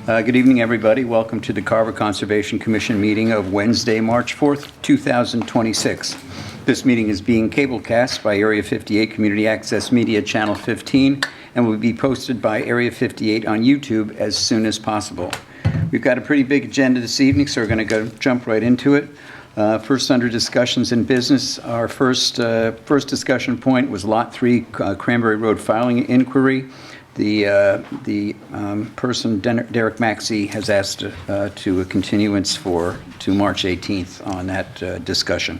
Good evening, everybody. Welcome to the Carver Conservation Commission meeting of Wednesday, March 4th, 2026. This meeting is being cablecast by Area 58 Community Access Media Channel 15 and will be posted by Area 58 on YouTube as soon as possible. We've got a pretty big agenda this evening, so we're going to jump right into it. First, under discussions in business, our first discussion point was Lot 3 Cranberry Road filing inquiry. The person, Derek Maxey, has asked to a continuance to March 18th on that discussion.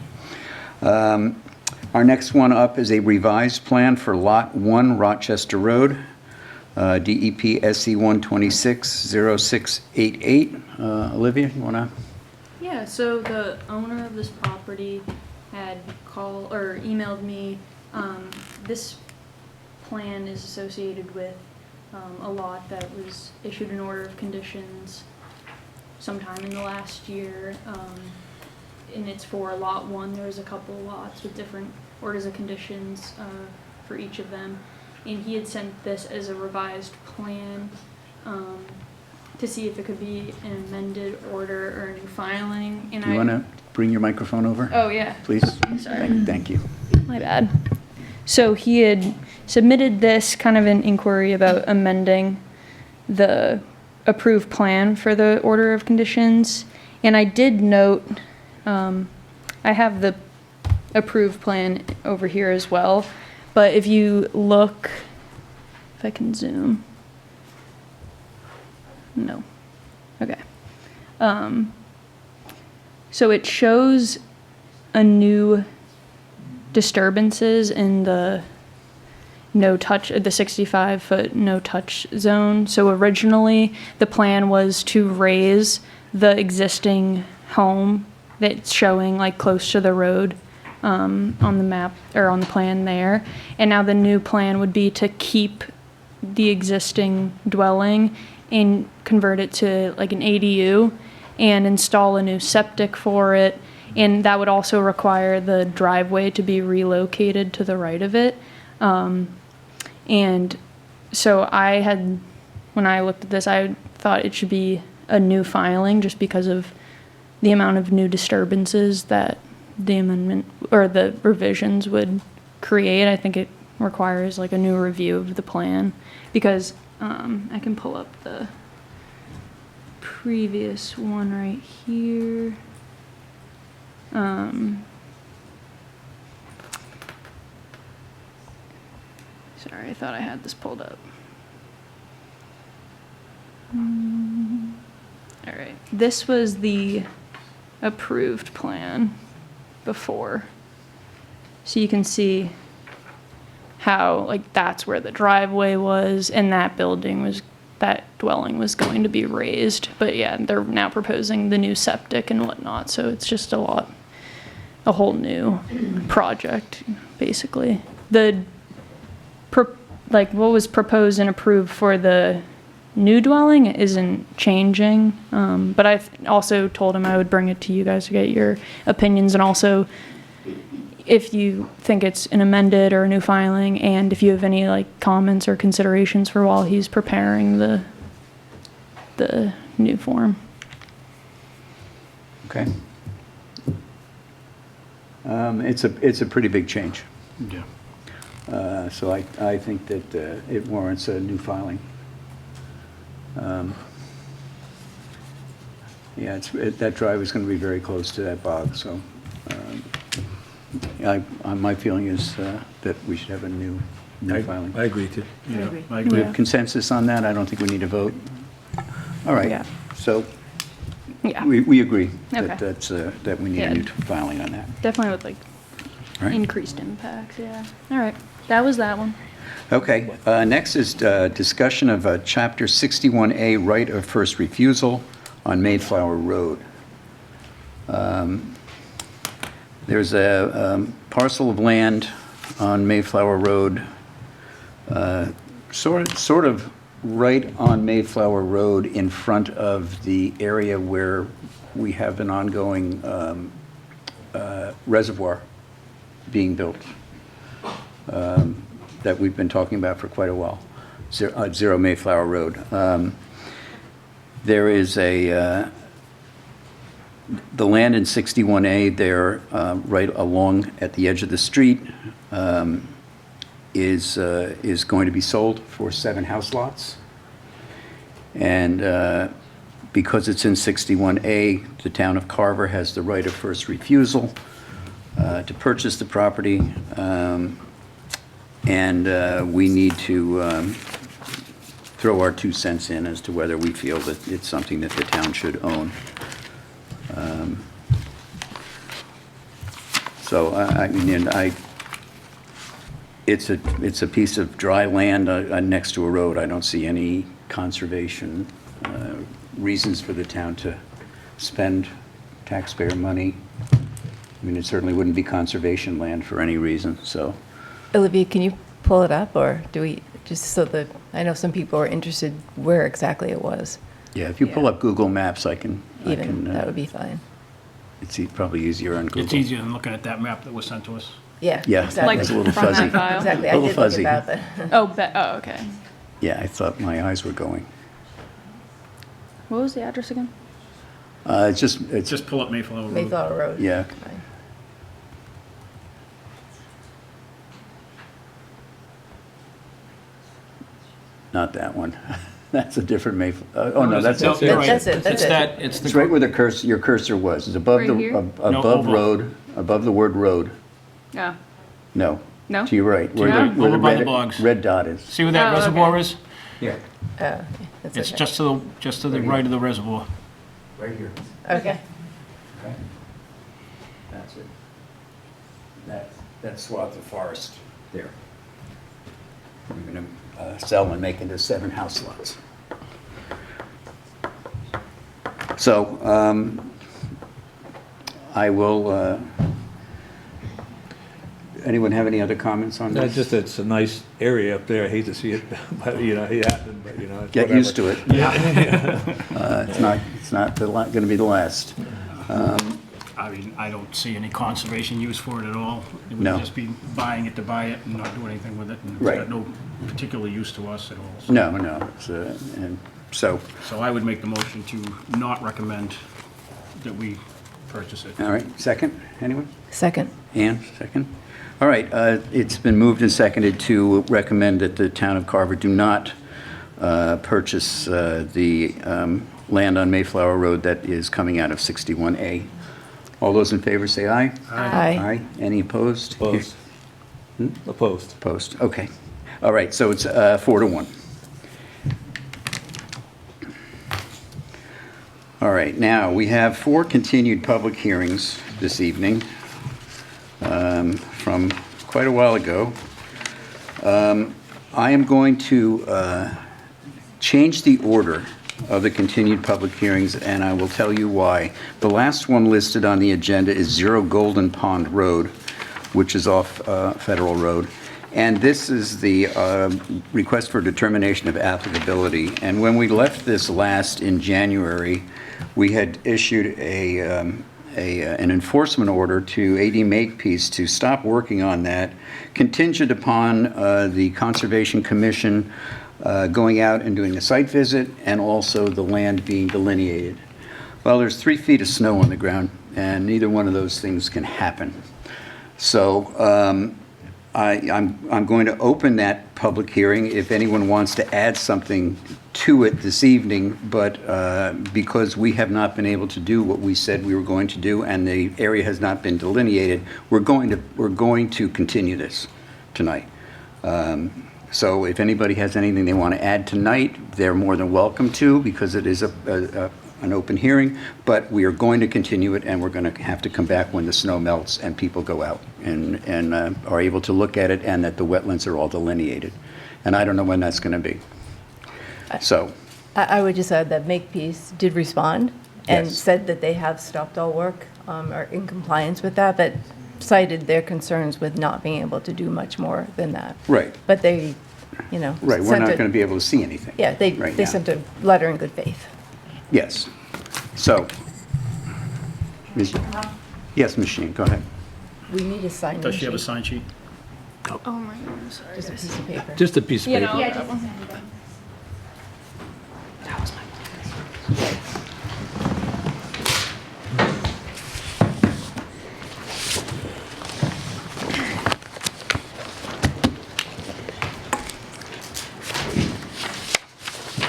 Our next one up is a revised plan for Lot 1 Rochester Road, DEP SC 1260688. Olivia, you want to? Yeah, so the owner of this property had called or emailed me. This plan is associated with a lot that was issued an order of conditions sometime in the last year, and it's for Lot 1. There's a couple of lots with different orders of conditions for each of them, and he had sent this as a revised plan to see if it could be an amended order or a new filing. And you want to bring your microphone over? Oh, yeah. Please. Sorry. Thank you. My bad. So he had submitted this kind of an inquiry about amending the approved plan for the order of conditions. And I did note, I have the approved plan over here as well. But if you look, if I can zoom. No. Okay. So it shows a new disturbances in the the 65-foot no-touch zone. So originally the plan was to raise the existing home that's showing like close to the road on the map or on the plan there. And now the new plan would be to keep the existing dwelling and convert it to like an ADU and install a new septic for it. And that would also require the driveway to be relocated to the right of it. And so when I looked at this, I thought it should be a new filing just because of the amount of new disturbances that the amendment or the revisions would create. I think it requires like a new review of the plan because I can pull up the previous one right here. Sorry, I thought I had this pulled up. All right, this was the approved plan before. So you can see how like that's where the driveway was and that dwelling was going to be raised. But yeah, they're now proposing the new septic and whatnot. So it's just a whole new project, basically. What was proposed and approved for the new dwelling isn't changing. But I also told him I would bring it to you guys to get your opinions, and also if you think it's an amended or a new filing, and if you have any like comments or considerations for while he's preparing the new form. Okay. It's a pretty big change. Yeah. So I think that it warrants a new filing. Yeah, that drive is going to be very close to that bog, so my feeling is that we should have a new filing. I agree too. I agree. I We agree. have consensus on that. I don't think we need to vote. All right. Yeah. So Yeah. we agree Okay. that we need a new filing on that. Definitely with like Right. increased impacts, yeah. All right, that was that one. Okay. Next is discussion of Chapter 61A right of first refusal on Mayflower Road. There's a parcel of land on Mayflower Road, sort of right on Mayflower Road in front of the area where we have an ongoing reservoir being built that we've been talking about for quite a while, Zero Mayflower Road. There is the land in 61A there, right along at the edge of the street, is going to be sold for 7 house lots. And because it's in 61A, the town of Carver has the right of first refusal to purchase the property. And we need to throw our 2 cents in as to whether we feel that it's something that the town should own. So, I mean, and it's a piece of dry land next to a road. I don't see any conservation reasons for the town to spend taxpayer money. I mean, it certainly wouldn't be conservation land for any reason, so. Olivia, can you pull it up, or do we, just so that, I know some people are interested where exactly it was. Yeah, if you pull up Google Maps, I can. That would be fine. It's probably easier on Google. It's easier than looking at that map that was sent to us. Yeah, Yeah, exactly. it's a little From that fuzzy. file? Exactly, I Little did look fuzzy. at that, but. Oh, okay. Yeah, I thought my eyes were going. What was the address again? It's Just pull up Mayflower Road. Mayflower Road. Yeah. Fine. not that one. That's a different Mayflower. Oh, no, that's No, it. you're right. That's it, that's It's it. that, it's It's the, right where the cursor, your cursor was. It's above Right the, here? No, above over. road, above the word road. Yeah. No. No? To your right, where your the, right? where the Over by the red, bogs. red dot is. see where that Oh, reservoir okay. is? Yeah. That's It's okay. just to the right of the reservoir. Right here. Okay. Okay. That's it. That swath of forest there. We're going to sell and make into 7 house lots. So I will, anyone have any other comments on No, this? just it's a nice area up there. I hate to see it, but it happened, but it's Get used to whatever. it. It's not going to be the last. I mean, I don't see any conservation use for it at all. It would No. just be buying it to buy it and not do anything with it. And it's Right. got no particular use to us at all. So- No. And so, So I would make the motion to not recommend that we purchase it. all right, second, anyone? Second. Ann, second? All right, it's been moved and seconded to recommend that the town of Carver do not purchase the land on Mayflower Road that is coming out of 61A. All those in favor say aye. Aye. Any opposed? Opposed. Opposed. Opposed, okay. All right, so it's 4-1. All right, now, we have 4 continued public hearings this evening from quite a while ago. I am going to change the order of the continued public hearings, and I will tell you why. The last one listed on the agenda is 0 Golden Pond Road, which is off Federal Road. And this is the request for determination of applicability. And when we left this last in January, we had issued an enforcement order to AD Makepeace to stop working on that, contingent upon the Conservation Commission going out and doing a site visit, and also the land being delineated. Well, there's 3 feet of snow on the ground, and neither one of those things can happen. So I'm going to open that public hearing if anyone wants to add something to it this evening, but because we have not been able to do what we said we were going to do, and the area has not been delineated, we're going to continue this tonight. So if anybody has anything they want to add tonight, they're more than welcome to, because it is an open hearing, but we are going to continue it, and we're going to have to come back when the snow melts and people go out and are able to look at it, and that the wetlands are all delineated. And I don't know when that's going to be. So, I would just add that Makepeace did respond and Yes. said that they have stopped all work, are in compliance with that, but cited their concerns with not being able to do much more than that. right, But they, right, we're sent not a- going to be able to see anything. Yeah, they right now. sent a letter in good faith. Yes. So, yes, machine, go ahead. We need a sign. Does she have a sign sheet? Oh my God, sorry. Just a piece of paper. Just a piece of You paper. know,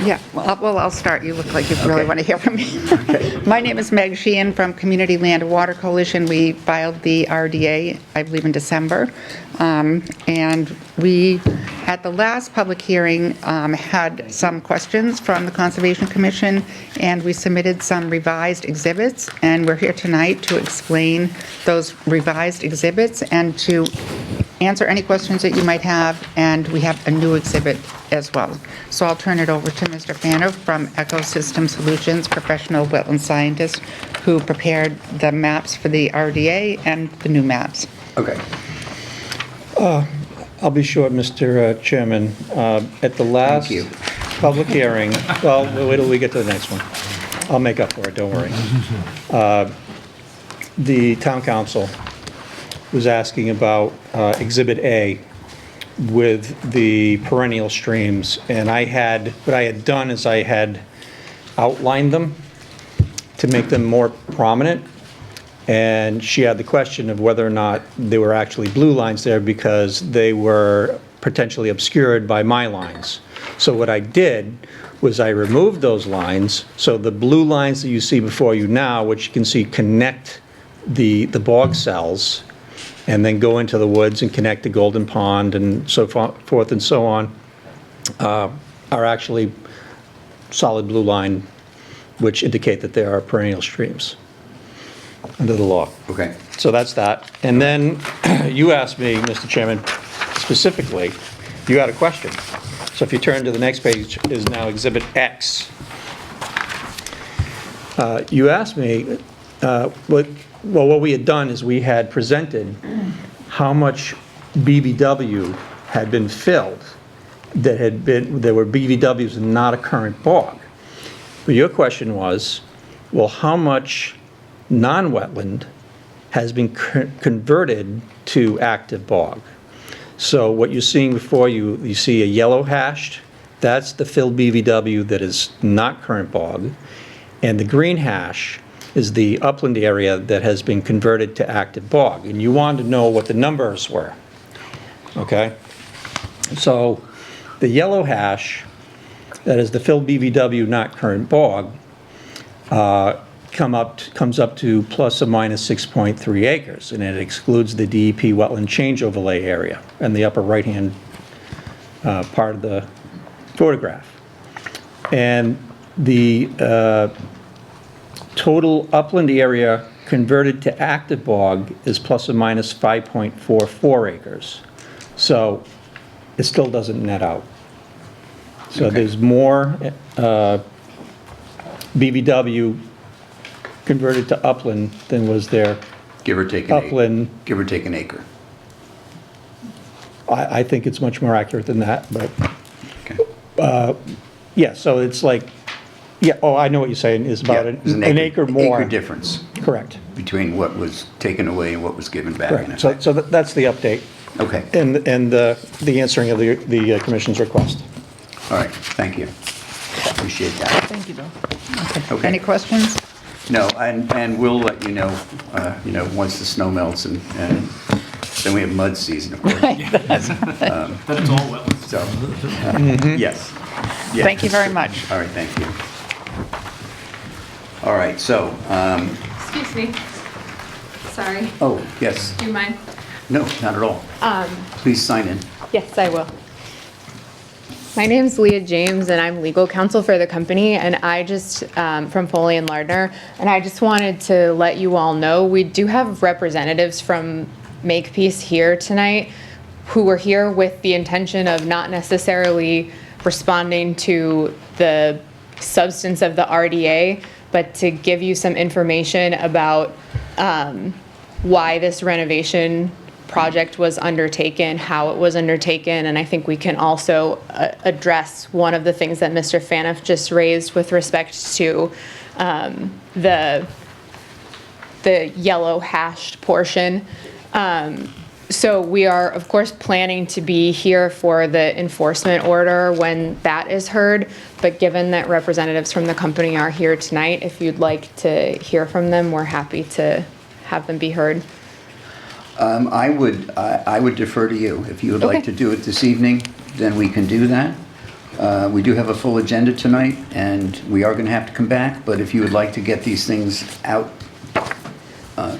Yeah, well, I'll start. You look like you really want to hear from me. My name is Meg Sheehan from Community Land and Water Coalition. We filed the RDA, I believe, in December. And we, at the last public hearing, had some questions from the Conservation Commission, and we submitted some revised exhibits, and we're here tonight to explain those revised exhibits and to answer any questions that you might have, and we have a new exhibit as well. So I'll turn it over to Mr. Fano from Ecosystem Solutions, professional wetland scientist, who prepared the maps for the RDA and the new maps. Okay. I'll be short, Mr. Chairman. At the last you. public hearing, well, wait till we get to the next one. I'll make up for it, don't worry. The town council was asking about Exhibit A with the perennial streams, and what I had done is I had outlined them to make them more prominent, and she had the question of whether or not there were actually blue lines there because they were potentially obscured by my lines. So what I did was I removed those lines, so the blue lines that you see before you now, which you can see connect the bog cells, and then go into the woods and connect to Golden Pond and so forth and so on, are actually solid blue line, which indicate that there are perennial streams under the law. Okay. So that's that. And then you asked me, Mr. Chairman, specifically, you had a question. So if you turn to the next page, is now Exhibit X. You asked me, what we had done is we had presented how much BVW had been filled there were BVWs and not a current bog. But your question was, well, how much non-wetland has been converted to active bog? So what you're seeing before you, you see a yellow hashed, that's the filled BVW that is not current bog, and the green hash is the upland area that has been converted to active bog. And you wanted to know what the numbers were, okay? So the yellow hash, that is the filled BVW, not current bog, comes up to plus or minus 6.3 acres, and it excludes the DEP wetland change overlay area in the upper right-hand part of the photograph. And the total upland area converted to active bog is plus or minus 5.44 acres. So it still doesn't net out. So Okay. there's more BVW converted to upland than was there Give or take an acre. upland. Give or take an acre. I think it's much more accurate than that, but Okay. yeah, so it's like, yeah, oh, I know what you're saying, is about Yeah, there's an acre more. Acre difference Correct. between what was taken away and what was given back. in Correct. So effect. that's the update Okay. and the answering of the commission's request. All right. Thank you. Appreciate that. Thank you, Bill. Okay. Any questions? No, and we'll let you know, once the snow melts and then we have mud season, of course. That it's all wetlands. So, yes. Yeah. Thank you very much. All right, thank you. All right, so, Excuse me. Sorry. oh, yes. Do you mind? No, not at all. Please sign in. Yes, I will. My name's Leah James, and I'm legal counsel for the company, and I just, from Foley and Lardner, and I just wanted to let you all know, we do have representatives from Makepeace here tonight who were here with the intention of not necessarily responding to the substance of the RDA, but to give you some information about why this renovation project was undertaken, how it was undertaken, and I think we can also address one of the things that Mr. Fanoff just raised with respect to the yellow hashed portion. So we are, of course, planning to be here for the enforcement order when that is heard, but given that representatives from the company are here tonight, if you'd like to hear from them, we're happy to have them be heard. I would defer to you. If you would like Okay. to do it this evening, then we can do that. We do have a full agenda tonight, and we are going to have to come back, but if you would like to get these things out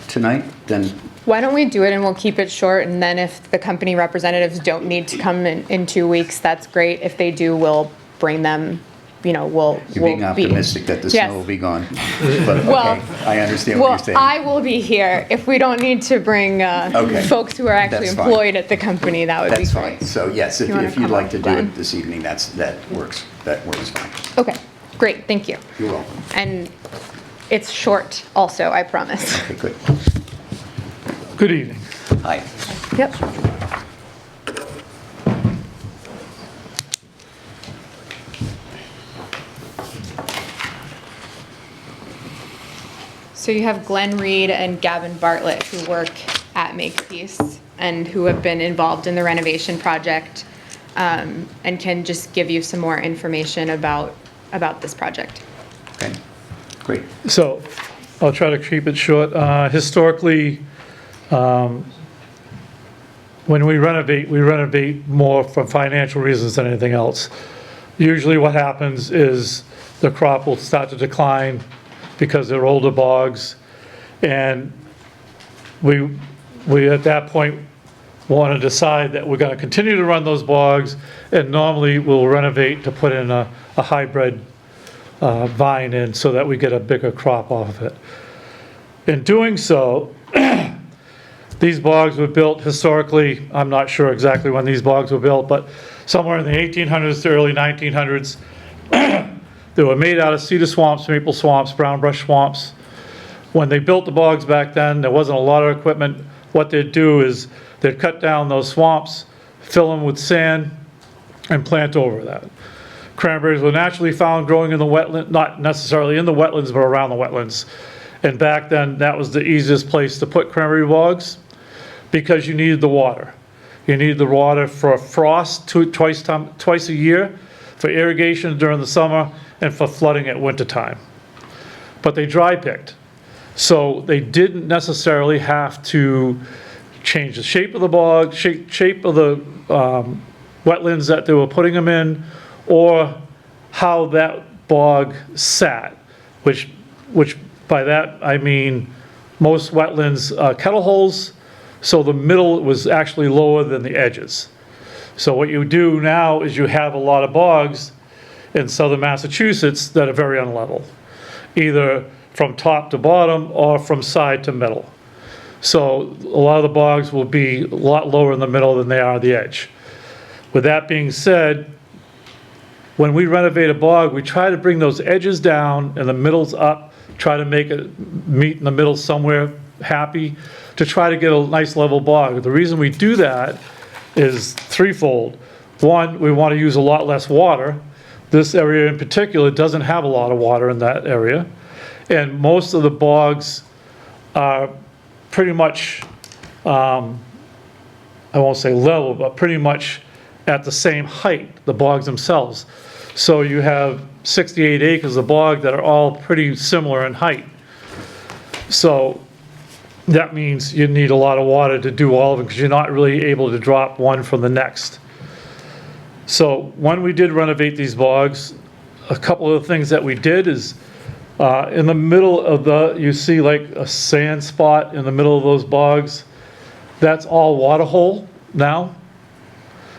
tonight, then, Why don't we do it and we'll keep it short, and then if the company representatives don't need to come in 2 weeks, that's great. If they do, we'll bring them, we'll you're being be- optimistic that the Yes. snow will be gone. But, Well- okay, I understand what Well, you're saying. I will be here. If we don't need to bring Okay. folks who are actually That's fine. employed at the company, that would be That's great. fine. So, yes, You wanna if you'd come like up, to do Glenn? it this evening, that works fine. Okay, great, thank you. You're welcome. And it's short also, I promise. Okay, good. Good evening. Hi. Yep. So you have Glenn Reed and Gavin Bartlett who work at Makepeace and who have been involved in the renovation project, and can just give you some more information about this project. Okay, great. So I'll try to keep it short. Historically, when we renovate more for financial reasons than anything else. Usually what happens is the crop will start to decline because they're older bogs. And we at that point want to decide that we're going to continue to run those bogs, and normally we'll renovate to put in a hybrid vine in so that we get a bigger crop off of it. In doing so, these bogs were built historically, I'm not sure exactly when these bogs were built, but somewhere in the 1800s to early 1900s. They were made out of cedar swamps, maple swamps, brown brush swamps. When they built the bogs back then, there wasn't a lot of equipment. What they'd do is they'd cut down those swamps, fill them with sand, and plant over that. Cranberries were naturally found growing in the wetland, not necessarily in the wetlands, but around the wetlands. And back then, that was the easiest place to put cranberry bogs because you needed the water. You needed the water for frost twice a year, for irrigation during the summer, and for flooding at winter time. But they dry picked. So they didn't necessarily have to change the shape of the bog, shape of the wetlands that they were putting them in, or how that bog sat, which by that I mean most wetlands kettle holes, so the middle was actually lower than the edges. So what you do now is you have a lot of bogs in southern Massachusetts that are very unlevel, either from top to bottom or from side to middle. So a lot of the bogs will be a lot lower in the middle than they are at the edge. With that being said, when we renovate a bog, we try to bring those edges down and the middles up, try to make it meet in the middle somewhere happy, to try to get a nice level bog. The reason we do that is threefold. One, we want to use a lot less water. This area in particular doesn't have a lot of water in that area. And most of the bogs are pretty much, I won't say level, but pretty much at the same height, the bogs themselves. So you have 68 acres of bog that are all pretty similar in height. So that means you need a lot of water to do all of them because you're not really able to drop one from the next. So when we did renovate these bogs, a couple of the things that we did is in the middle of you see like a sand spot in the middle of those bogs. That's all water hole now.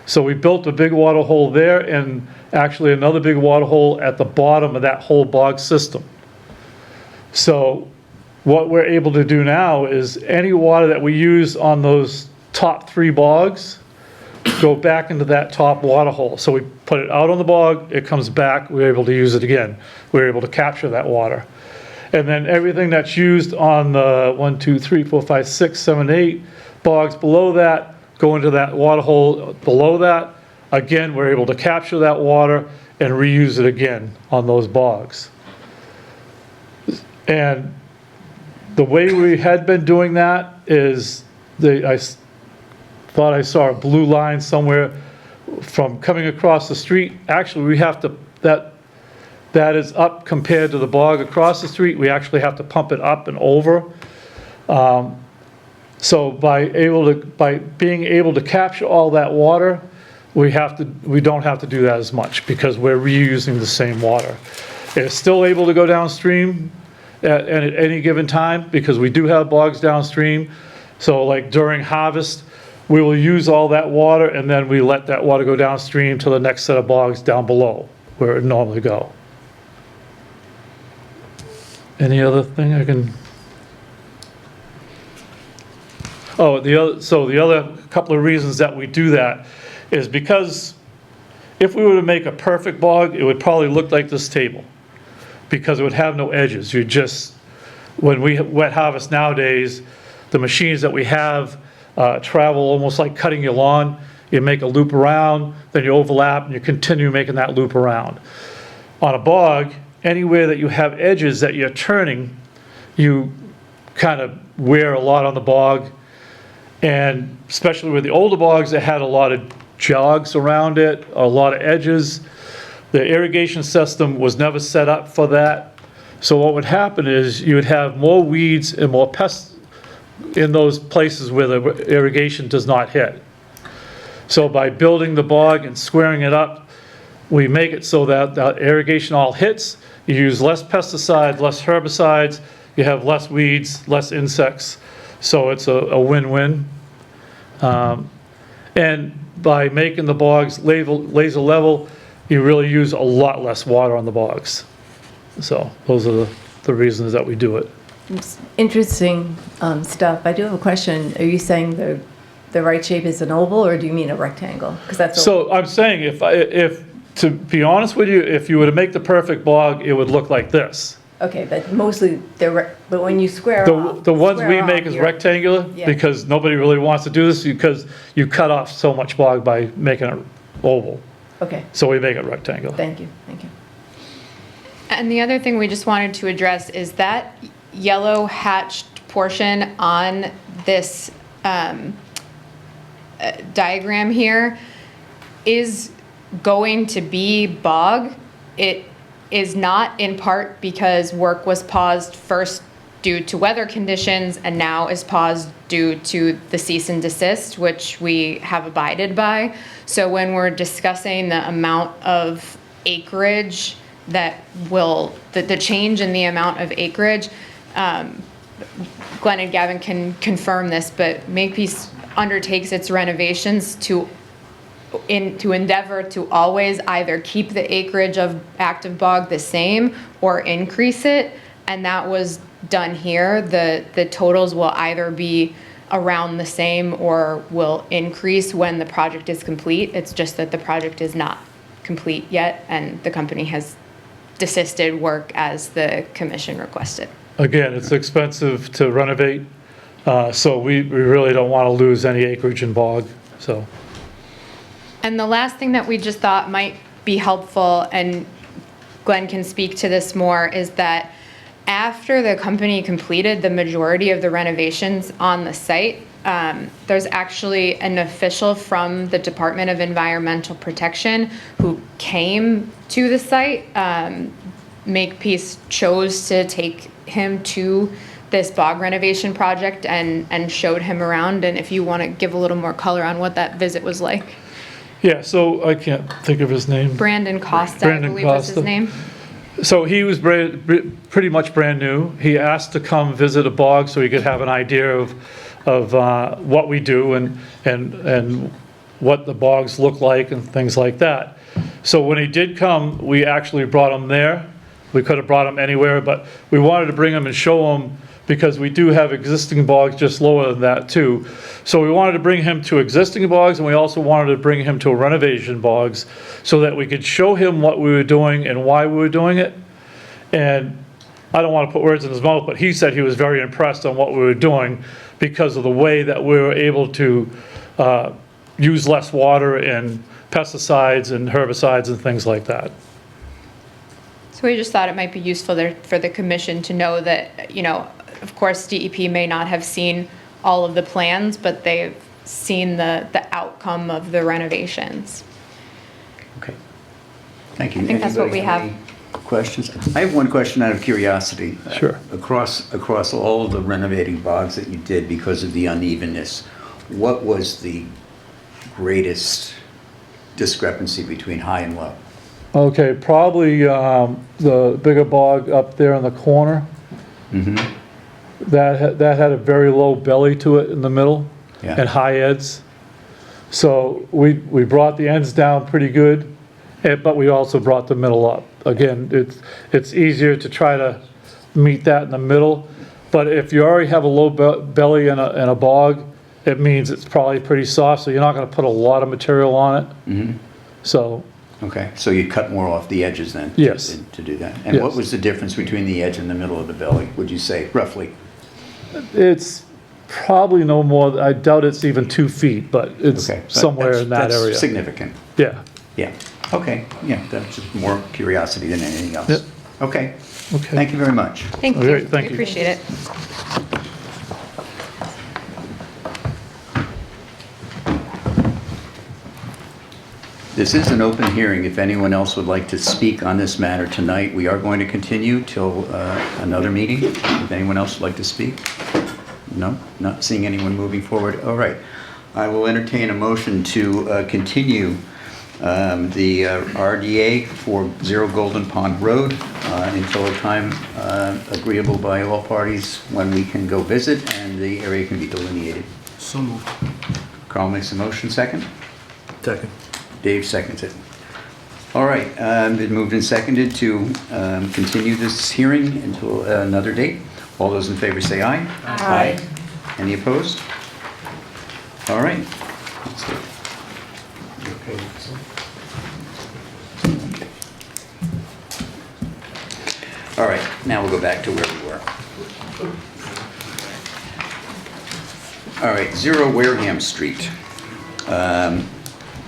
So we built a big water hole there and actually another big water hole at the bottom of that whole bog system. So what we're able to do now is any water that we use on those top 3 bogs go back into that top water hole. So we put it out on the bog, it comes back, we're able to use it again. We're able to capture that water. And then everything that's used on the 1, 2, 3, 4, 5, 6, 7, 8 bogs below that go into that water hole below that. Again, we're able to capture that water and reuse it again on those bogs. And the way we had been doing that is I thought I saw a blue line somewhere from coming across the street. Actually, we have to, that is up compared to the bog across the street. We actually have to pump it up and over. So by being able to capture all that water, we don't have to do that as much because we're reusing the same water. It's still able to go downstream at any given time because we do have bogs downstream. So like during harvest, we will use all that water and then we let that water go downstream to the next set of bogs down below where it would normally go. Any other thing I can? Oh, the other couple of reasons that we do that is because if we were to make a perfect bog, it would probably look like this table because it would have no edges. You just, when we wet harvest nowadays, the machines that we have travel almost like cutting your lawn. You make a loop around, then you overlap, and you continue making that loop around. On a bog, anywhere that you have edges that you're turning, you kind of wear a lot on the bog. And especially with the older bogs that had a lot of jogs around it, a lot of edges, the irrigation system was never set up for that. So what would happen is you would have more weeds and more pests in those places where the irrigation does not hit. So by building the bog and squaring it up, we make it so that the irrigation all hits. You use less pesticides, less herbicides, you have less weeds, less insects. So it's a win-win. And by making the bogs laser level, you really use a lot less water on the bogs. So those are the reasons that we do it. It's interesting stuff. I do have a question. Are you saying the right shape is an oval, or do you mean a rectangle? Because that's So I'm saying if to be honest with you, if you were to make the perfect bog, it would look like this. okay, but mostly but when you square off, The ones we square make off, is you're- rectangular Yeah. because nobody really wants to do this because you cut off so much bog by making it oval. Okay, So we make it rectangular. thank you, thank you. And the other thing we just wanted to address is that yellow hatched portion on this diagram here is going to be bog. It is not, in part because work was paused first due to weather conditions and now is paused due to the cease and desist, which we have abided by. So when we're discussing the amount of acreage that will, the change in the amount of acreage, Glenn and Gavin can confirm this, but Makepeace undertakes its renovations to endeavor to always either keep the acreage of active bog the same or increase it, and that was done here. The totals will either be around the same or will increase when the project is complete. It's just that the project is not complete yet, and the company has desisted work as the commission requested. Again, it's expensive to renovate, so we really don't want to lose any acreage in bog, so. And the last thing that we just thought might be helpful, and Glenn can speak to this more, is that after the company completed the majority of the renovations on the site, there's actually an official from the Department of Environmental Protection who came to the site. Makepeace chose to take him to this bog renovation project and showed him around. And if you want to give a little more color on what that visit was like. Yeah, so I can't think of his name. Brandon Costa, I believe was his Costa. name. So he was pretty much brand new. He asked to come visit a bog so he could have an idea of what we do and what the bogs look like and things like that. So when he did come, we actually brought him there. We could have brought him anywhere, but we wanted to bring him and show him because we do have existing bogs just lower than that too. So we wanted to bring him to existing bogs, and we also wanted to bring him to a renovation bogs so that we could show him what we were doing and why we were doing it. And I don't want to put words in his mouth, but he said he was very impressed on what we were doing because of the way that we were able to use less water and pesticides and herbicides and things like that. So we just thought it might be useful there for the commission to know that, you know, of course, DEP may not have seen all of the plans, but they've seen the outcome of the renovations. Okay. Thank you. I think that's what we have. Any questions? I have one question out of curiosity. Sure. Across all of the renovating bogs that you did because of the unevenness, what was the greatest discrepancy between high and low? Okay, probably the bigger bog up there in the corner. That had a very low belly to it in the middle Yeah. and high ends. So we brought the ends down pretty good, but we also brought the middle up. Again, it's easier to try to meet that in the middle. But if you already have a low belly in a bog, it means it's probably pretty soft, so you're not gonna put a lot of material on it. So, Okay, so you cut more off the edges then? Yes. To do that? And what Yes. was the difference between the edge and the middle of the belly, would you say, roughly? it's probably no more, I doubt it's even 2 feet, but it's Okay, but somewhere in that that's area. significant, Yeah, yeah. Okay, yeah, that's just more curiosity than anything else. Yep. Okay, okay. thank you very much. Thank All you. right, thank We you. appreciate it. This is an open hearing. If anyone else would like to speak on this matter tonight, we are going to continue till another meeting. If anyone else would like to speak? No? Not seeing anyone moving forward? All right. I will entertain a motion to continue the RDA for 0 Golden Pond Road until a time agreeable by all parties when we can go visit and the area can be delineated. So moved. Carl makes a motion, second? Second. Dave seconds it. All right, been moved and seconded to continue this hearing until another date. All those in favor say aye. Aye. Any opposed? All right. That's it. All right, now we'll go back to where we were. All right, 0 Wareham Street.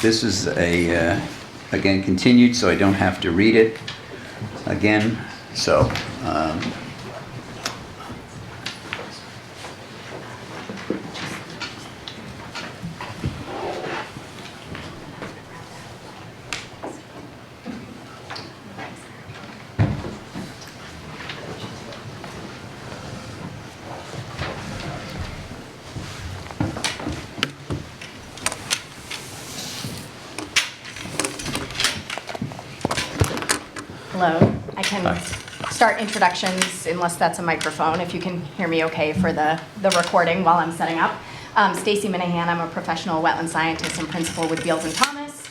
This is again, continued, so I don't have to read it again. So, Hello, I can start introductions unless that's a microphone, if you can hear me okay for the recording while I'm setting up. Stacy Minahan, I'm a professional wetland scientist and principal with Beals and Thomas.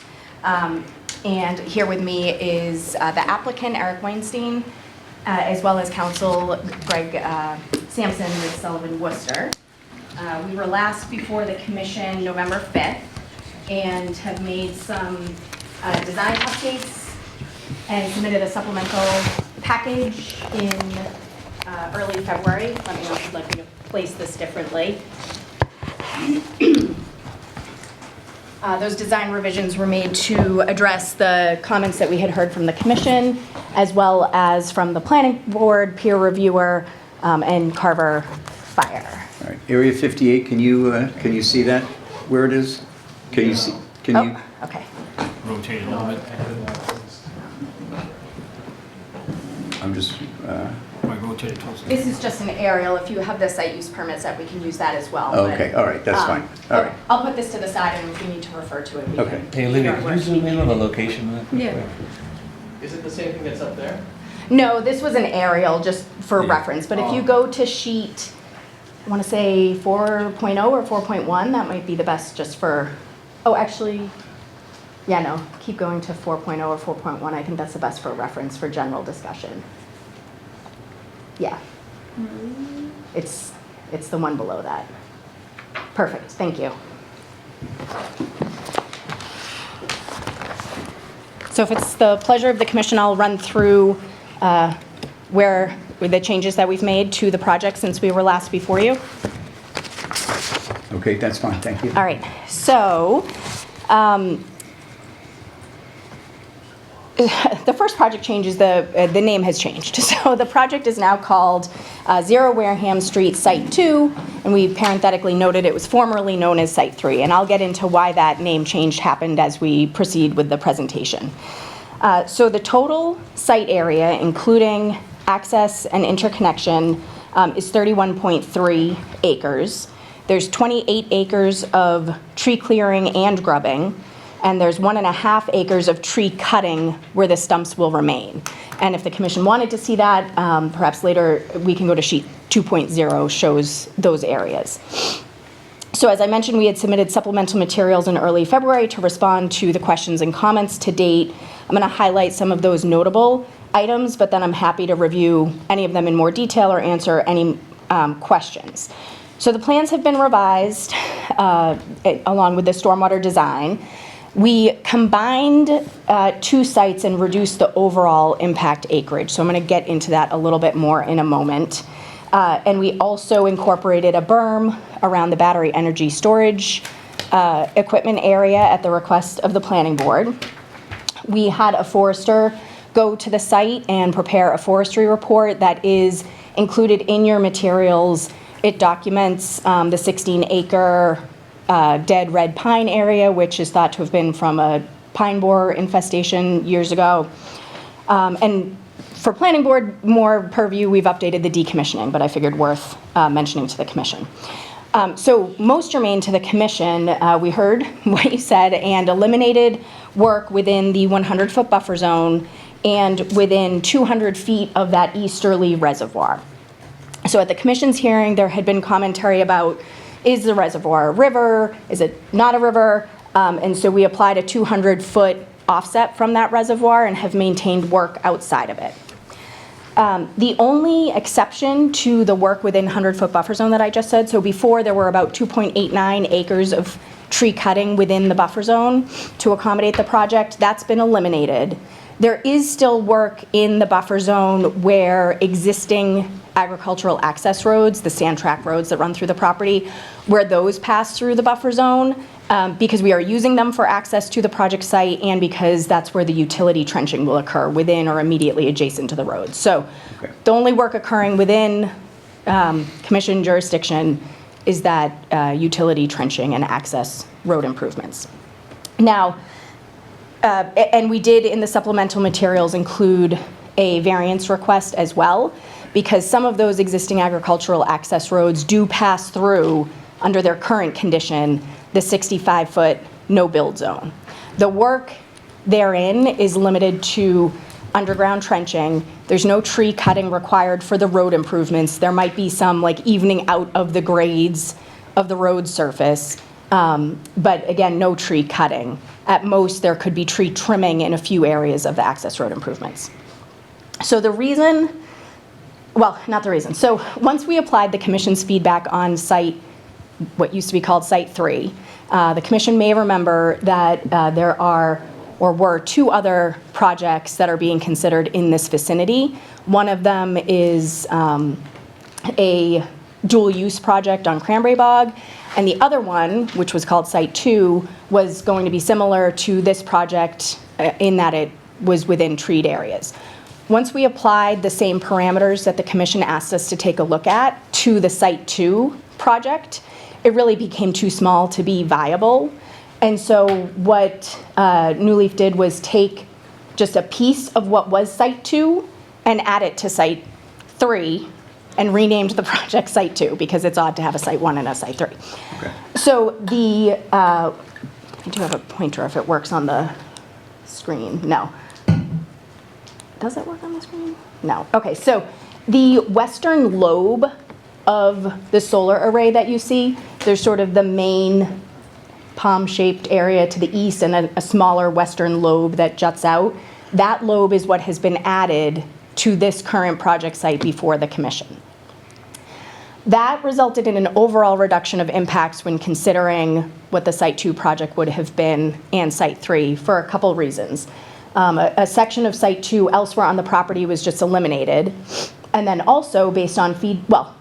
And here with me is the applicant, Eric Weinstein, as well as counsel Greg Sampson with Sullivan Worcester. We were last before the commission November 5th and have made some design updates and submitted a supplemental package in early February. Let me know if you'd like me to place this differently. Those design revisions were made to address the comments that we had heard from the commission, as well as from the planning board, peer reviewer, and Carver Fire. all right, Area 58, can you see that, where it is? Can you see, can you? Oh, okay. Rotate it a little bit. I'm just, Might rotate it towards the... This is just an aerial. If you have the site use permits, that we can use that as well. oh, but, okay, all right, that's fine, all right. I'll put this to the side, and if we need to refer to it, we Okay. can. Hey, Olivia, figure out could where you it zoom should in be. on the location of that? Yeah. Is it the same thing that's up there? No, this was an aerial, just for Yeah. reference, but if you go to sheet, I want to say 4.0 or 4.1, that might be the best just for, oh, actually, yeah, no, keep going to 4.0 or 4.1, I think that's the best for reference for general discussion. Yeah. It's the one below that. Perfect, thank you. So if it's the pleasure of the commission, I'll run through where the changes that we've made to the project since we were last before you. Okay, that's fine, thank you. All right, so the first project change is the name has changed. So the project is now called 0 Wareham Street Site 2, and we parenthetically noted it was formerly known as Site 3, and I'll get into why that name change happened as we proceed with the presentation. So the total site area, including access and interconnection, is 31.3 acres. There's 28 acres of tree clearing and grubbing, and there's 1.5 acres of tree cutting where the stumps will remain. And if the commission wanted to see that, perhaps later we can go to sheet 2.0, shows those areas. So as I mentioned, we had submitted supplemental materials in early February to respond to the questions and comments to date. I'm going to highlight some of those notable items, but then I'm happy to review any of them in more detail or answer any questions. So the plans have been revised along with the stormwater design. We combined 2 sites and reduced the overall impact acreage. So I'm going to get into that a little bit more in a moment. And we also incorporated a berm around the battery energy storage equipment area at the request of the planning board. We had a forester go to the site and prepare a forestry report that is included in your materials. It documents the 16-acre dead red pine area, which is thought to have been from a pine borer infestation years ago. And for planning board, more purview, we've updated the decommissioning, but I figured worth mentioning to the commission. So most germane to the commission, we heard what you said, and eliminated work within the 100-foot buffer zone and within 200 feet of that easterly reservoir. So at the commission's hearing, there had been commentary about, is the reservoir a river? Is it not a river? And so we applied a 200-foot offset from that reservoir and have maintained work outside of it. The only exception to the work within 100-foot buffer zone that I just said, so before there were about 2.89 acres of tree cutting within the buffer zone to accommodate the project, that's been eliminated. There is still work in the buffer zone where existing agricultural access roads, the sand track roads that run through the property, where those pass through the buffer zone, because we are using them for access to the project site and because that's where the utility trenching will occur within or immediately adjacent to the roads. So the only work occurring within commission jurisdiction is that utility trenching and access road improvements. Now, and we did in the supplemental materials include a variance request as well, because some of those existing agricultural access roads do pass through, under their current condition, the 65-foot no-build zone. The work therein is limited to underground trenching. There's no tree cutting required for the road improvements. There might be some like evening out of the grades of the road surface, but again, no tree cutting. At most, there could be tree trimming in a few areas of the access road improvements. So the reason, well, not the reason. So once we applied the commission's feedback on site, what used to be called Site 3, the commission may remember that there are or were 2 other projects that are being considered in this vicinity. One of them is a dual-use project on Cranberry Bog, and the other one, which was called Site 2, was going to be similar to this project in that it was within treed areas. Once we applied the same parameters that the commission asked us to take a look at to the Site 2 project, it really became too small to be viable. And so what New Leaf did was take just a piece of what was Site 2 and add it to Site 3 and renamed the project Site 2 because it's odd to have a Site 1 and a Site 3. Okay. So the, I do have a pointer if it works on the screen. No. Does it work on the screen? No. Okay, so the western lobe of the solar array that you see, there's sort of the main palm-shaped area to the east and a smaller western lobe that juts out. That lobe is what has been added to this current project site before the commission. That resulted in an overall reduction of impacts when considering what the Site 2 project would have been and Site 3 for a couple reasons. A section of Site 2 elsewhere on the property was just eliminated. And then also based on well,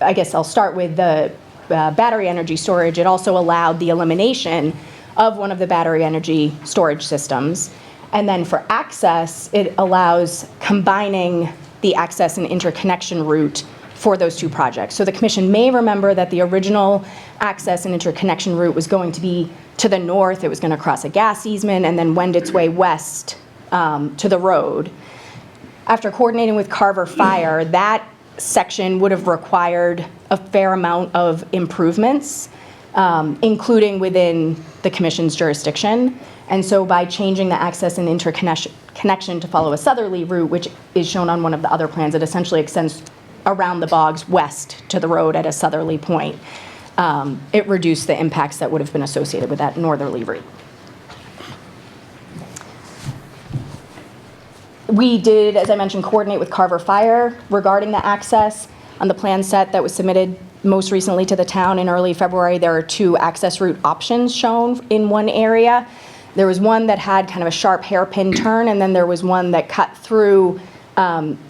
I guess I'll start with the battery energy storage. It also allowed the elimination of one of the battery energy storage systems. And then for access, it allows combining the access and interconnection route for those 2 projects. So the commission may remember that the original access and interconnection route was going to be to the north. It was going to cross a gas easement and then wend its way west to the road. After coordinating with Carver Fire, that section would have required a fair amount of improvements including within the commission's jurisdiction. And so by changing the access and interconnection to follow a southerly route, which is shown on one of the other plans, it essentially extends around the bogs west to the road at a southerly point. It reduced the impacts that would have been associated with that northerly route. We did, as I mentioned, coordinate with Carver Fire regarding the access. On the plan set that was submitted most recently to the town in early February, there are 2 access route options shown in one area. There was one that had kind of a sharp hairpin turn, and then there was one that cut through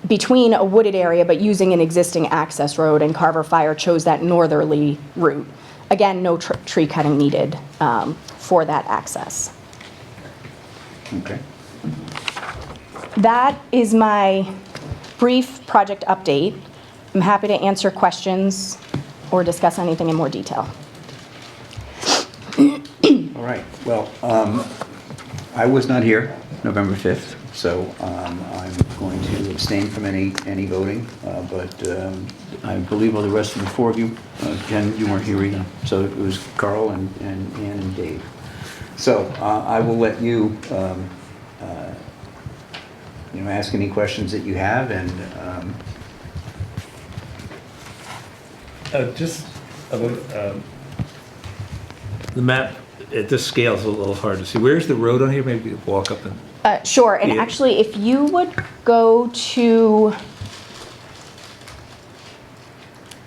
between a wooded area, but using an existing access road, and Carver Fire chose that northerly route. Again, no tree cutting needed for that access. Okay. That is my brief project update. I'm happy to answer questions or discuss anything in more detail. All right. Well, I was not here November 5th, so I'm going to abstain from any voting, but I believe all the rest of the 4 of you, Jen, you weren't here either, so it was Carl and Ann and Dave. So I will let you, ask any questions that you have, and Just about the map at this scale is a little hard to see. Where's the road on here? Maybe you walk up and. Sure, and Yeah. actually, if you would go to,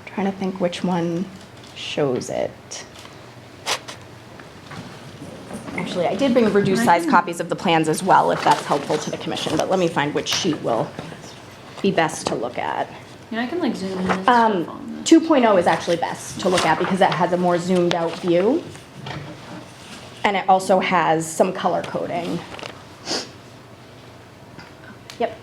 I'm trying to think which one shows it. Actually, I did bring reduced size copies of the plans as well, if that's helpful to the commission, but let me find which sheet will be best to look at. Yeah, I can like zoom in and stuff on this. 2.0 is actually best to look at because it has a more zoomed out view. And it also has some color coding. Yep.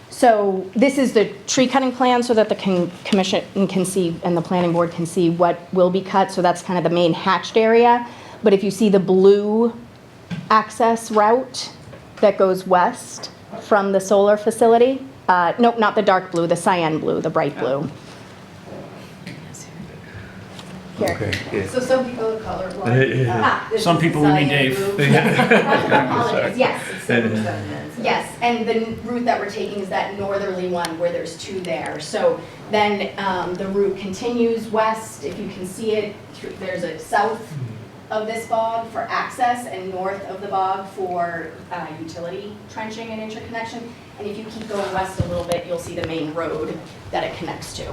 So this is the tree cutting plan so that the commission can see and the planning board can see what will be cut. So that's kind of the main hatched area. But if you see the blue access route that goes west from the solar facility, nope, not the dark blue, the cyan blue, the bright blue. Here. okay. So some people are colorblind. Some people we need Dave. Yes. Yes, and the route that we're taking is that northerly one where there's 2 there. So then the route continues west, if you can see it, there's a south of this bog for access and north of the bog for utility trenching and interconnection. And if you keep going west a little bit, you'll see the main road that it connects to.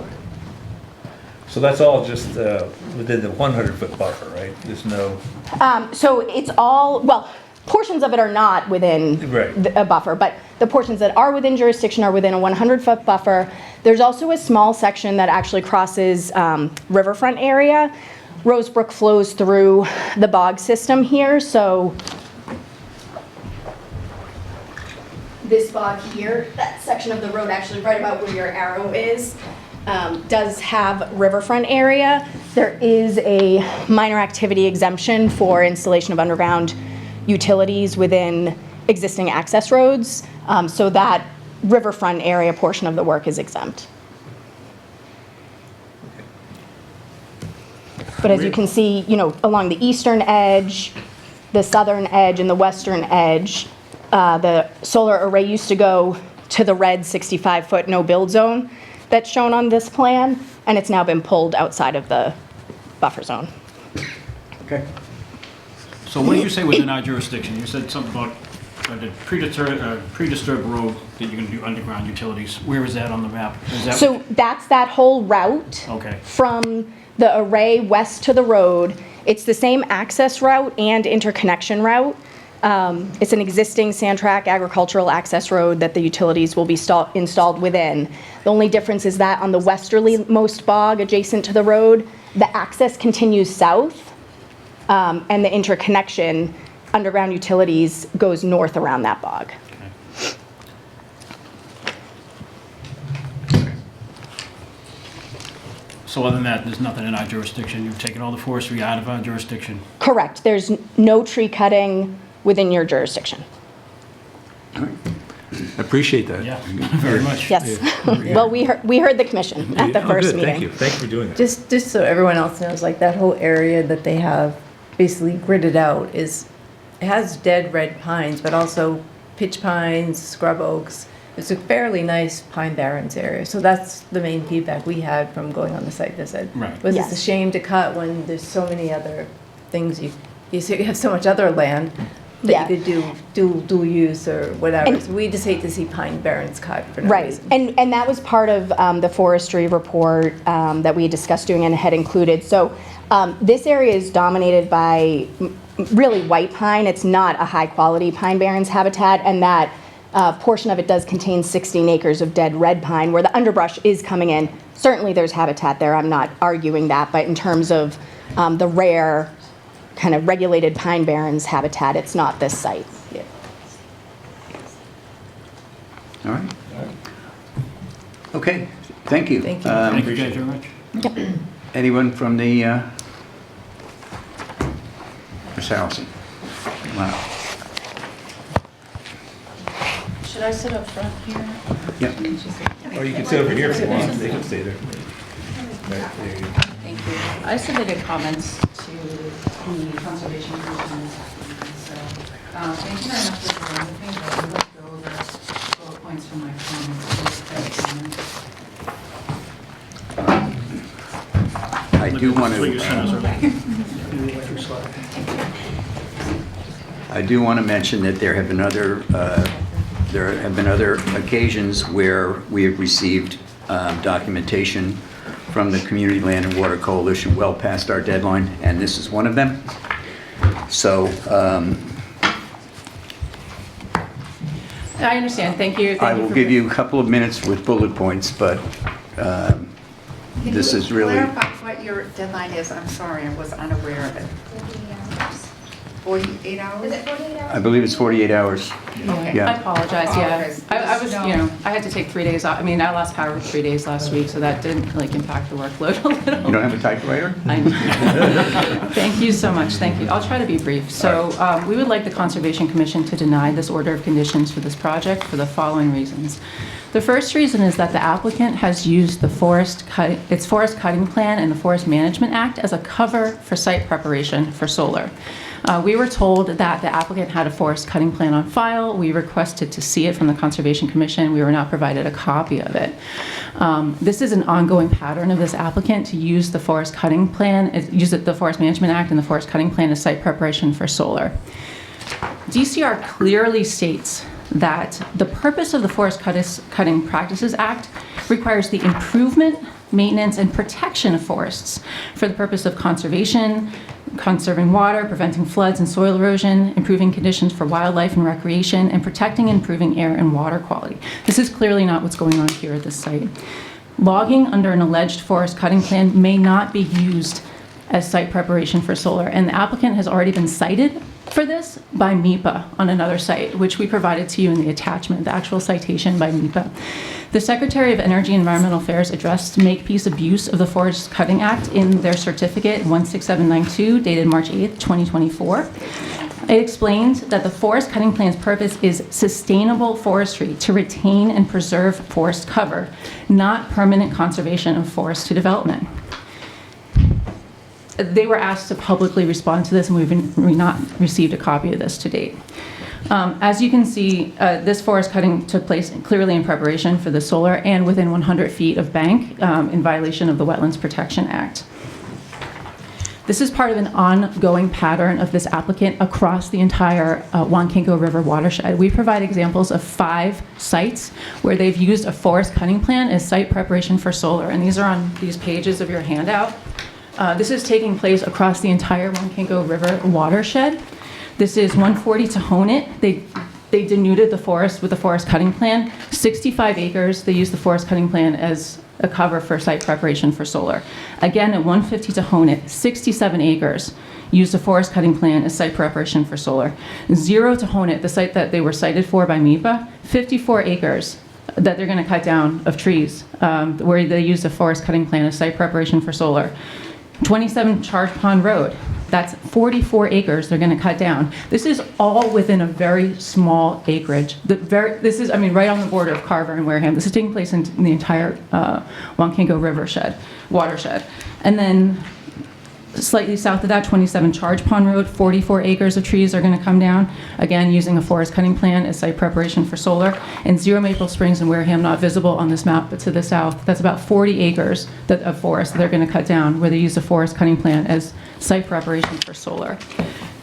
So that's all just within the 100-foot buffer, right? There's no. So it's all, well, portions of it are not within Right. a buffer, but the portions that are within jurisdiction are within a 100-foot buffer. There's also a small section that actually crosses riverfront area. Rosebrook flows through the bog system here, so this bog here, that section of the road actually right about where your arrow is, does have riverfront area. There is a minor activity exemption for installation of underground utilities within existing access roads, so that riverfront area portion of the work is exempt. But as you can see, along the eastern edge, the southern edge, and the western edge, the solar array used to go to the red 65-foot no-build zone that's shown on this plan, and it's now been pulled outside of the buffer zone. Okay. So what did you say within our jurisdiction? You said something about the pre-disturbed road that you're going to do underground utilities. Where is that on the map? Is that? So that's that whole route Okay. from the array west to the road. It's the same access route and interconnection route. It's an existing sand track agricultural access road that the utilities will be installed within. The only difference is that on the westerly-most bog adjacent to the road, the access continues south, and the interconnection, underground utilities, goes north around that bog. So other than that, there's nothing in our jurisdiction. You've taken all the forestry out of our jurisdiction. Correct. There's no tree cutting within your jurisdiction. All right. Appreciate that. Yeah, very much. Yes. Well, we heard the commission at the Oh, first good, meeting. Thank you. Thank you for doing that. Just so everyone else knows, like that whole area that they have basically gridded out it has dead red pines, but also pitch pines, scrub oaks. It's a fairly nice pine barrens area. So that's the main feedback we had from going on the site visit. Right. Was Yes. it's a shame to cut when there's so many other things you have so much other land Yeah. that you could do dual use or whatever. And- So we just hate to see pine barrens cut for no Right, reason. and that was part of the forestry report that we discussed doing and had included. So this area is dominated by really white pine. It's not a high-quality pine barrens habitat, and that portion of it does contain 16 acres of dead red pine, where the underbrush is coming in. Certainly there's habitat there, I'm not arguing that, but in terms of the rare kind of regulated pine barrens habitat, it's not this site. Yeah. All right. Okay, thank you. Thank you. Thank you guys very much. Anyone from the, Ms. Harrelson? Wow. Should I sit up front here? Yep. Or you can sit over here if you want. They can stay there. Right, there you go. Thank you. I submitted comments to the Conservation Commission this afternoon, so thank you very much for bearing with me, but I'd like to go over bullet points from my comments. I do want What you sent us to, earlier. I do want to mention that there have been other occasions where we have received documentation from the Community Land and Water Coalition well past our deadline, and this is one of them. So I understand, thank you. I will give you a couple of minutes with bullet points, but this is really, Can you clarify what your deadline is? I'm sorry, I was unaware of it. 48 hours? I believe it's 48 hours. I Yeah. apologize, Oh, yeah. okay. I was, I had to take 3 days off. I mean, I lost power for 3 days last week, so that didn't like impact the workload a little. You don't have a typewriter? Thank you so much, thank you. I'll try to be brief. So we would like the Conservation Commission to deny this order of conditions for this project for the following reasons. The first reason is that the applicant has used its forest cutting plan and the Forest Management Act as a cover for site preparation for solar. We were told that the applicant had a forest cutting plan on file. We requested to see it from the Conservation Commission. We were not provided a copy of it. This is an ongoing pattern of this applicant to use the forest cutting plan, use the Forest Management Act and the forest cutting plan as site preparation for solar. DCR clearly states that the purpose of the Forest Cutting Practices Act requires the improvement, maintenance, and protection of forests for the purpose of conservation, conserving water, preventing floods and soil erosion, improving conditions for wildlife and recreation, and protecting and improving air and water quality. This is clearly not what's going on here at this site. Logging under an alleged forest cutting plan may not be used as site preparation for solar, and the applicant has already been cited for this by MEPA on another site, which we provided to you in the attachment, the actual citation by MEPA. The Secretary of Energy and Environmental Affairs addressed Makepeace abuse of the Forest Cutting Act in their certificate 16792 dated March 8th, 2024. It explained that the forest cutting plan's purpose is sustainable forestry to retain and preserve forest cover, not permanent conservation of forest to development. They were asked to publicly respond to this, and we've not received a copy of this to date. As you can see, this forest cutting took place clearly in preparation for the solar and within 100 feet of bank in violation of the Wetlands Protection Act. This is part of an ongoing pattern of this applicant across the entire Wankingo River watershed. We provide examples of 5 sites where they've used a forest cutting plan as site preparation for solar, and these are on these pages of your handout. This is taking place across the entire Wankingo River watershed. This is 140 Tohonet. They denuded the forest with the forest cutting plan. 65 acres, they used the forest cutting plan as a cover for site preparation for solar. Again, at 150 Tohonet, 67 acres, used a forest cutting plan as site preparation for solar. 0 Tohonet, the site that they were cited for by MEPA, 54 acres that they're going to cut down of trees, where they used a forest cutting plan as site preparation for solar. 27 Charge Pond Road, That's 44 acres they're going to cut down. This is all within a very small acreage. This is, I mean, right on the border of Carver and Wareham. This is taking place in the entire Waukegan watershed. And then slightly south of that, 27 Charge Pond Road, 44 acres of trees are going to come down, again, using a forest cutting plan as site preparation for solar. And Zero Maple Springs and Wareham, not visible on this map, but to the south, that's about 40 acres of forest that they're going to cut down, where they use a forest cutting plan as site preparation for solar.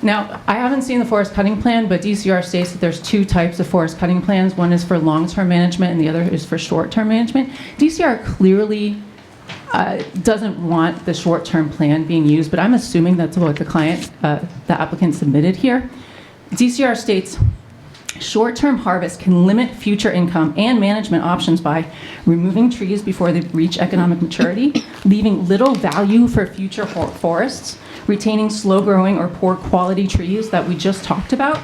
Now, I haven't seen the forest cutting plan, but DCR states that there's two types of forest cutting plans. One is for long-term management, and the other is for short-term management. DCR clearly doesn't want the short-term plan being used, but I'm assuming that's what the applicant submitted here. DCR states, short-term harvest can limit future income and management options by removing trees before they reach economic maturity, leaving little value for future forests, retaining slow-growing or poor-quality trees that we just talked about,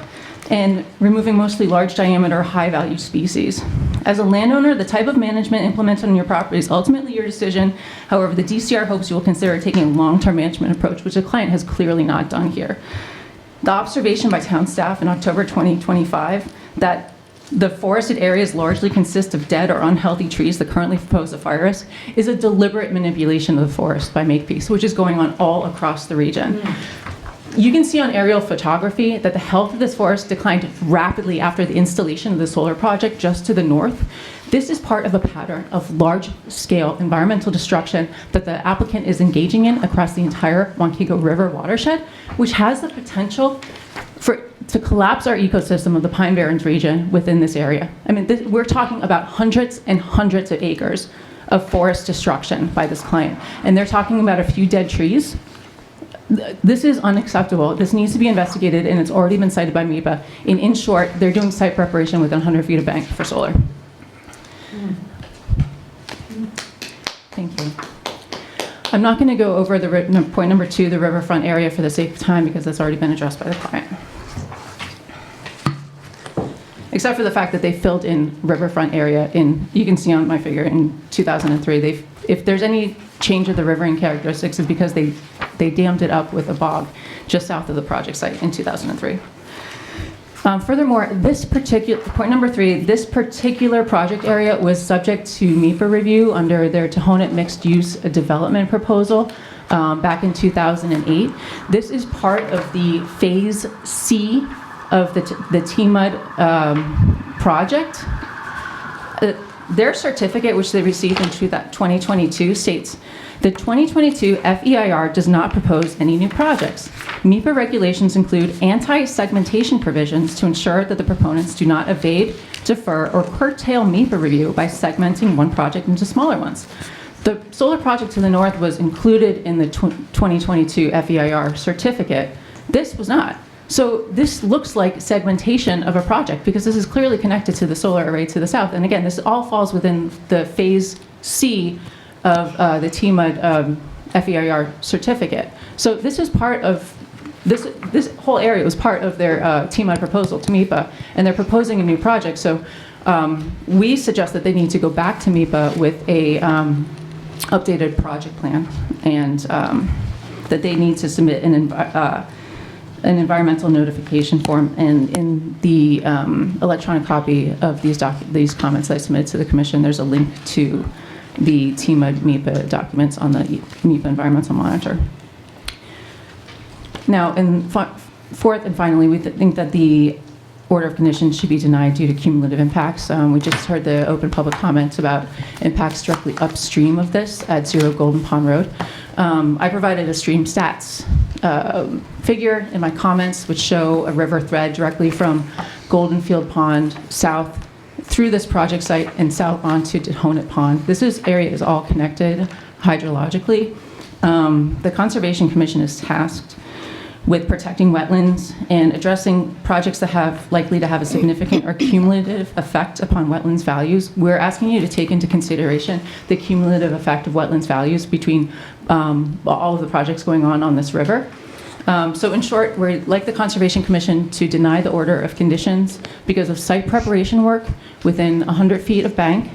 and removing mostly large diameter, high value species. As a landowner, the type of management implemented on your property is ultimately your decision. However, the DCR hopes you will consider taking a long-term management approach, which the client has clearly not done here. The observation by town staff in October 2025 that the forested areas largely consist of dead or unhealthy trees that currently pose a fire risk is a deliberate manipulation of the forest by Makepeace, which is going on all across the region. You can see on aerial photography that the health of this forest declined rapidly after the installation of the solar project just to the north. This is part of a pattern of large-scale environmental destruction that the applicant is engaging in across the entire Waukegan River watershed, which has the potential to collapse our ecosystem of the Pine Barrens region within this area. I mean, we're talking about hundreds and hundreds of acres of forest destruction by this client, and they're talking about a few dead trees. This is unacceptable. This needs to be investigated, and it's already been cited by MEPA. In short, they're doing site preparation within 100 feet of bank for solar. Thank you. I'm not going to go over the point number 2, the riverfront area, for the sake of time, because that's already been addressed by the client. Except for the fact that they filled in riverfront area you can see on my figure, in 2003. If there's any change of the riverine characteristics, it's because they dammed it up with a bog just south of the project site in 2003. Furthermore, point number 3, this particular project area was subject to MEPA review under their Tohonet mixed use development proposal back in 2008. This is part of the Phase C of the TMUD project. Their certificate, which they received in 2022, states, the 2022 FEIR does not propose any new projects. MEPA regulations include anti-segmentation provisions to ensure that the proponents do not evade, defer, or curtail MEPA review by segmenting one project into smaller ones. The solar project to the north was included in the 2022 FEIR certificate. This was not. So this looks like segmentation of a project, because this is clearly connected to the solar array to the south. And again, this all falls within the Phase C of the TMUD FEIR certificate. So this is part of, this whole area was part of their TMUD proposal to MEPA, and they're proposing a new project. So we suggest that they need to go back to MEPA with a updated project plan, and that they need to submit an environmental notification form, and in the electronic copy of these comments I submitted to the commission, there's a link to the TMUD MEPA documents on the MEPA Environmental Monitor. Now, fourth and finally, we think that the order of conditions should be denied due to cumulative impacts. We just heard the open public comments about impacts directly upstream of this at 0 Golden Pond Road. I provided a stream stats figure in my comments, which show a river thread directly from Golden Field Pond south through this project site and south onto Tohonet Pond. This area is all connected hydrologically. The Conservation Commission is tasked with protecting wetlands and addressing projects that have likely to have a significant or cumulative effect upon wetlands values. We're asking you to take into consideration the cumulative effect of wetlands values between all of the projects going on this river. So in short, we'd like the Conservation Commission to deny the order of conditions because of site preparation work within 100 feet of bank,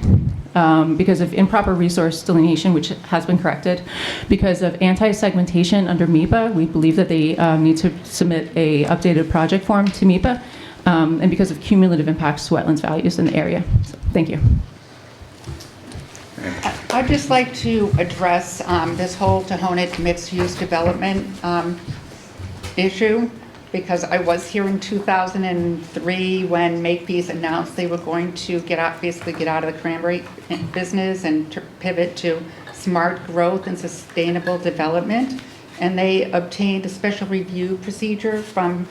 because of improper resource delineation, which has been corrected, because of anti-segmentation under MEPA. We believe that they need to submit a updated project form to MEPA, and because of cumulative impacts to wetlands values in the area. So, thank you. I'd just like to address this whole Tohonet mixed-use development issue, because I was here in 2003 when Makepeace announced they were going to basically get out of the cranberry business and to pivot to smart growth and sustainable development. And they obtained a special review procedure from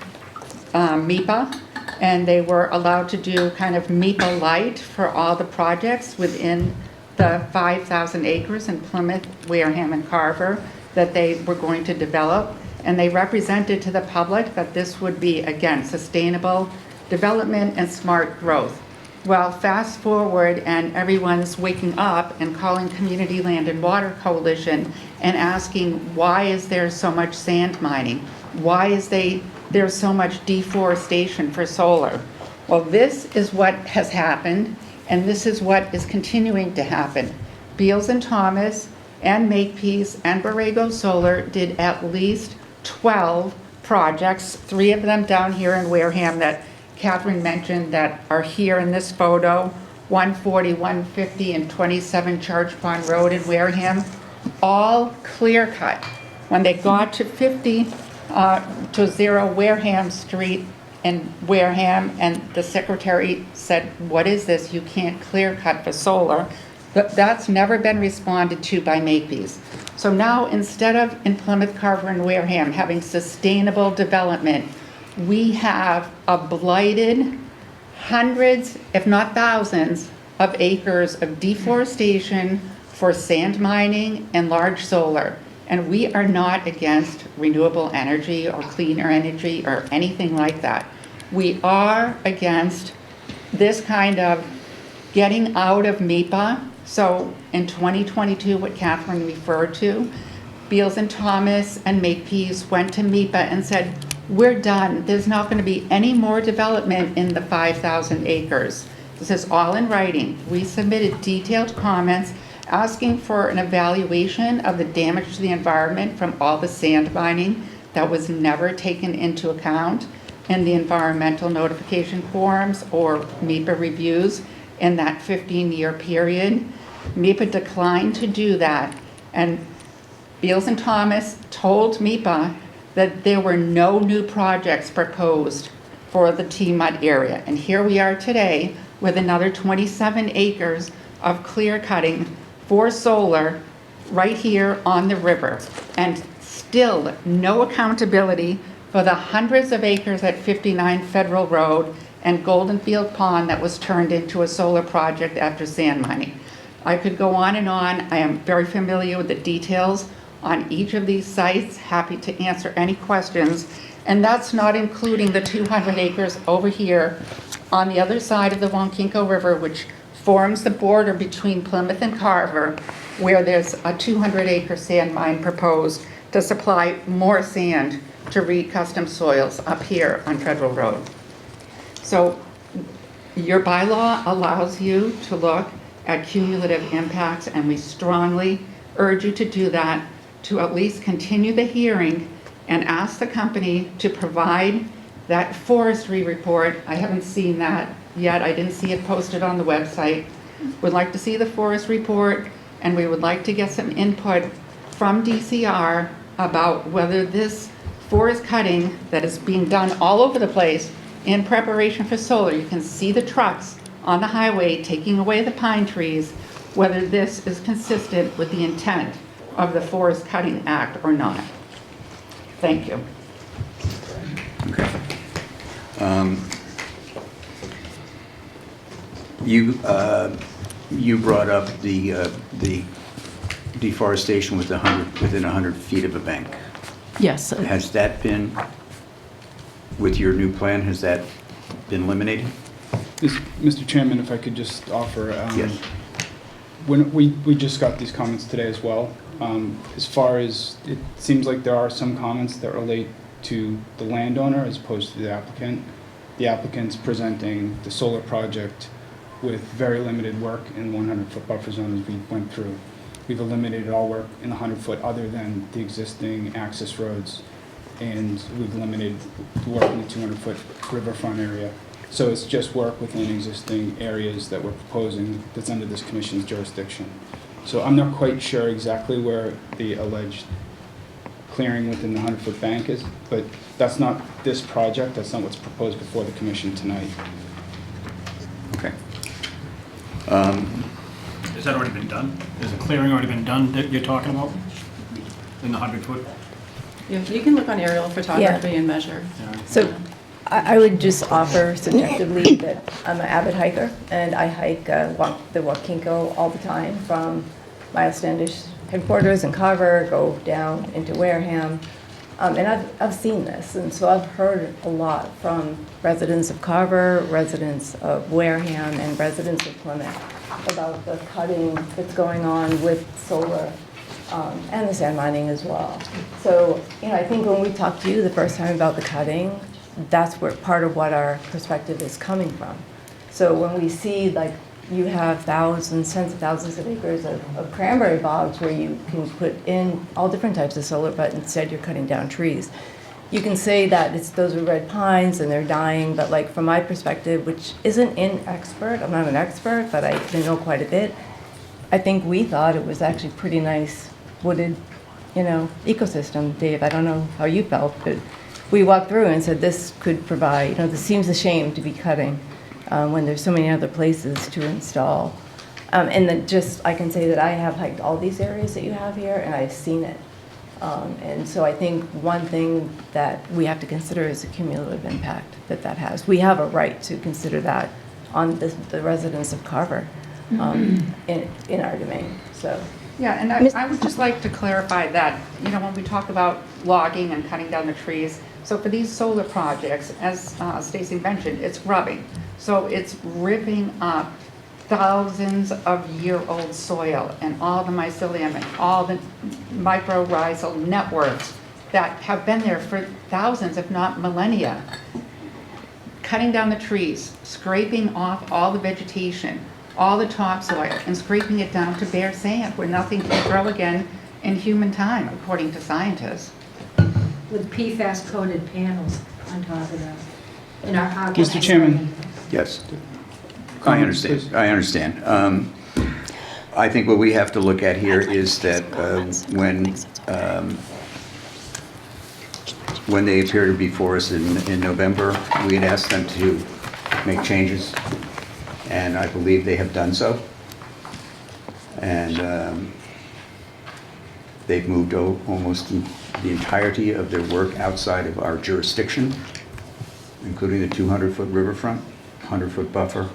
MEPA, and they were allowed to do kind of MEPA light for all the projects within the 5,000 acres in Plymouth, Wareham, and Carver that they were going to develop. And they represented to the public that this would be, again, sustainable development and smart growth. Well, fast forward and everyone's waking up and calling Community Land and Water Coalition and asking, why is there so much sand mining? Why is there so much deforestation for solar? Well, this is what has happened, and this is what is continuing to happen. Beals and Thomas and Makepeace and Borrego Solar did at least 12 projects, 3 of them down here in Wareham that Catherine mentioned that are here in this photo, 140, 150, and 27 Church Pond Road in Wareham, all clear cut. When they got to 50 to 0 Wareham Street in Wareham, and the secretary said, what is this? You can't clear cut for solar. That's never been responded to by Makepeace. So now, instead of in Plymouth, Carver, and Wareham having sustainable development, we have a blighted hundreds, if not thousands, of acres of deforestation for sand mining and large solar. And we are not against renewable energy or cleaner energy or anything like that. We are against this kind of getting out of MEPA. So in 2022, what Catherine referred to, Beals and Thomas and Makepeace went to MEPA and said, we're done. There's not going to be any more development in the 5,000 acres. This is all in writing. We submitted detailed comments asking for an evaluation of the damage to the environment from all the sand mining that was never taken into account in the environmental notification forms or MEPA reviews in that 15-year period. MEPA declined to do that, and Beals and Thomas told MEPA that there were no new projects proposed for the T-Mud area. And here we are today with another 27 acres of clear cutting for solar right here on the river, and still no accountability for the hundreds of acres at 59 Federal Road and Golden Field Pond that was turned into a solar project after sand mining. I could go on and on. I am very familiar with the details on each of these sites, happy to answer any questions. And that's not including the 200 acres over here on the other side of the Wonkinko River, which forms the border between Plymouth and Carver, where there's a 200-acre sand mine proposed to supply more sand to Reed Custom Soils up here on Federal Road. So your bylaw allows you to look at cumulative impacts, and we strongly urge you to do that, to at least continue the hearing and ask the company to provide that forestry report. I haven't seen that yet. I didn't see it posted on the website. We'd like to see the forest report, and we would like to get some input from DCR about whether this forest cutting that is being done all over the place in preparation for solar, you can see the trucks on the highway taking away the pine trees, whether this is consistent with the intent of the Forest Cutting Act or not. Thank you. Okay. You brought up the deforestation within 100 feet of a bank. Yes. Has that been, with your new plan, has that been eliminated? Mr. Chairman, if I could just offer, Yes. when we just got these comments today as well. As far as, it seems like there are some comments that relate to the landowner as opposed to the applicant. The applicant's presenting the solar project with very limited work in the 100-foot buffer zone as we went through. We've eliminated all work in the 100-foot other than the existing access roads, and we've eliminated the work in the 200-foot riverfront area. So it's just work within existing areas that we're proposing that's under this commission's jurisdiction. So I'm not quite sure exactly where the alleged clearing within the 100-foot bank is, but that's not this project, that's not what's proposed before the commission tonight. Okay. Has that already been done? Has the clearing already been done that you're talking about? In the 100-foot? Yeah, you can look on aerial photography and measure. So I would just offer subjectively that I'm an avid hiker, and I hike the Wakinko all the time from Miles Standish headquarters in Carver, go down into Wareham. And I've seen this, and so I've heard a lot from residents of Carver, residents of Wareham, and residents of Plymouth about the cutting that's going on with solar and the sand mining as well. So, I think when we talked to you the first time about the cutting, that's where part of what our perspective is coming from. So when we see, like, you have thousands, tens of thousands of acres of cranberry bogs where you can put in all different types of solar, but instead you're cutting down trees. You can say that those are red pines and they're dying, but like from my perspective, which isn't I'm not an expert, but I know quite a bit. I think we thought it was actually pretty nice wooded, ecosystem. Dave, I don't know how you felt, but we walked through and said this could provide, this seems a shame to be cutting when there's so many other places to install. And then I can say that I have hiked all these areas that you have here, and I've seen it. And so I think one thing that we have to consider is the cumulative impact that has. We have a right to consider that on the residents of Carver in our domain. So. Yeah, and I would just like to clarify that, when we talk about logging and cutting down the trees, so for these solar projects, as Stacy mentioned, it's grubbing. So it's ripping up thousands of year-old soil and all the mycelium and all the mycorrhizal networks that have been there for thousands, if not millennia. Cutting down the trees, scraping off all the vegetation, all the topsoil, and scraping it down to bare sand where nothing can grow again in human time, according to scientists. With PFAS-coated panels on top of that. In our Mr. Chairman. Yes. I understand. I think what we have to look at here is that when they appeared before us in November, we had asked them to make changes, and I believe they have done so. And they've moved almost the entirety of their work outside of our jurisdiction, including the 200-foot riverfront, 100-foot buffer.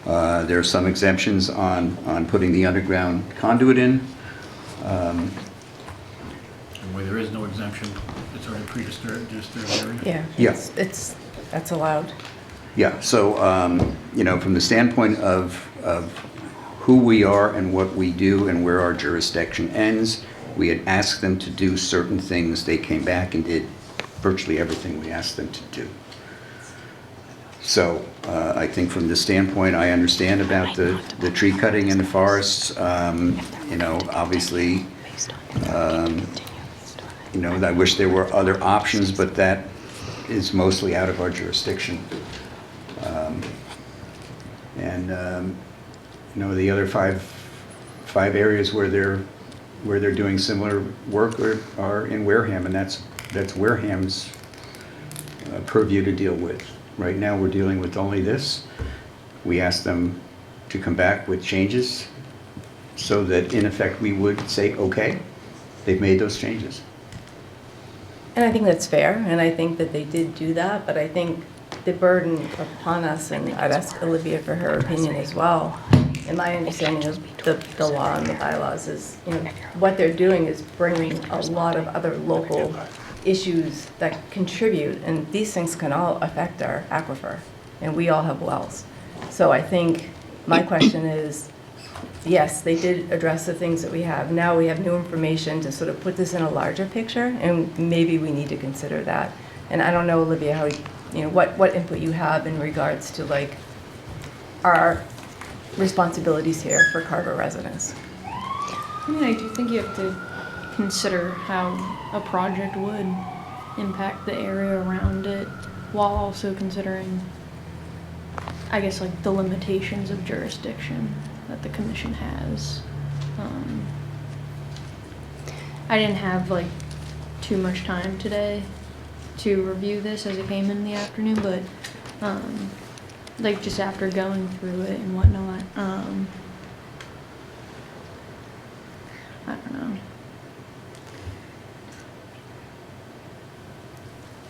There are some exemptions on putting the underground conduit in. And where there is no exemption, it's already pre-disturbed area? Yeah. That's allowed. Yeah, so, from the standpoint of who we are and what we do and where our jurisdiction ends, we had asked them to do certain things. They came back and did virtually everything we asked them to do. So I think from this standpoint, I understand about the tree cutting in the forests. Obviously, I wish there were other options, but that is mostly out of our jurisdiction. The other five areas where they're doing similar work are in Wareham, and that's Wareham's purview to deal with. Right now, we're dealing with only this. We asked them to come back with changes so that, in effect, we would say, okay, they've made those changes. And I think that's fair, and I think that they did do that, but I think the burden upon us, and I'd ask Olivia for her opinion as well, and my understanding of the law and the bylaws is, what they're doing is bringing a lot of other local issues that contribute, and these things can all affect our aquifer, and we all have wells. So I think my question is, yes, they did address the things that we have. Now we have new information to sort of put this in a larger picture, and maybe we need to consider that. And I don't know, Olivia, how what input you have in regards to like our responsibilities here for Carver residents. I mean, I do think you have to consider how a project would impact the area around it, while also considering, I guess, like the limitations of jurisdiction that the commission has. I didn't have like too much time today to review this as it came in the afternoon, but like just after going through it and whatnot, I don't know.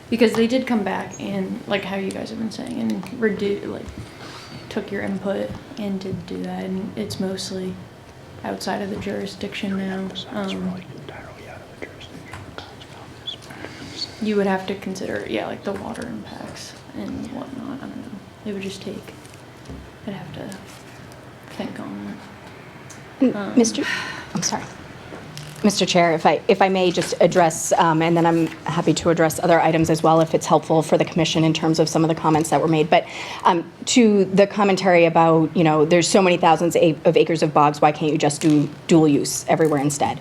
Because they did come back and, like how you guys have been saying, and took your input and did do that, and it's mostly outside of the jurisdiction now. You would have to consider, yeah, like the water impacts and whatnot. I don't know. It would just take, I'd have to think on it. I'm sorry. Mr. Chair, if I may just address, and then I'm happy to address other items as well if it's helpful for the commission in terms of some of the comments that were made. But to the commentary about, there's so many thousands of acres of bogs, why can't you just do dual use everywhere instead?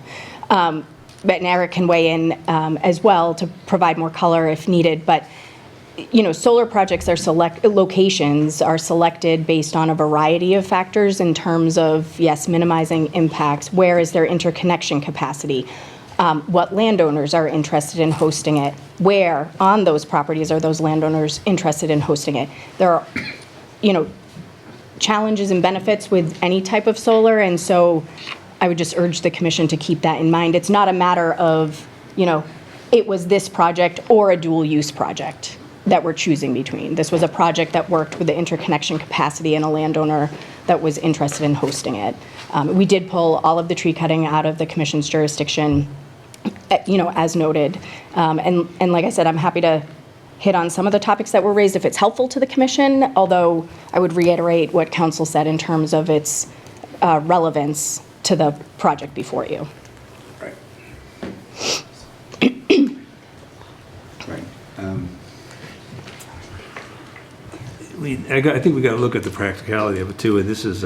But Eric can weigh in as well to provide more color if needed. But solar projects locations are selected based on a variety of factors in terms of, yes, minimizing impacts, where is their interconnection capacity, what landowners are interested in hosting it, where on those properties are those landowners interested in hosting it. There are, challenges and benefits with any type of solar, and so I would just urge the commission to keep that in mind. It's not a matter of, it was this project or a dual use project that we're choosing between. This was a project that worked with the interconnection capacity and a landowner that was interested in hosting it. We did pull all of the tree cutting out of the commission's jurisdiction, as noted. And like I said, I'm happy to hit on some of the topics that were raised if it's helpful to the commission, although I would reiterate what council said in terms of its relevance to the project before you. Right. Right. I think we got to look at the practicality of it too, and this is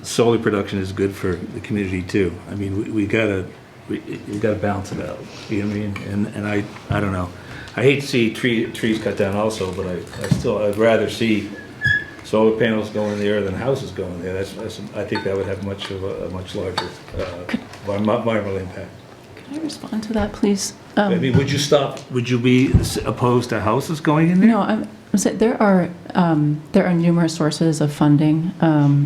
solar production is good for the community too. I mean, we gotta balance it out. You know what I mean? And I don't know. I hate to see trees cut down also, but I'd rather see solar panels going in the air than houses going there. I think that would have a much larger environmental impact. Can I respond to that, please? Would you be opposed to houses going in there? No, I'm saying there are numerous sources of funding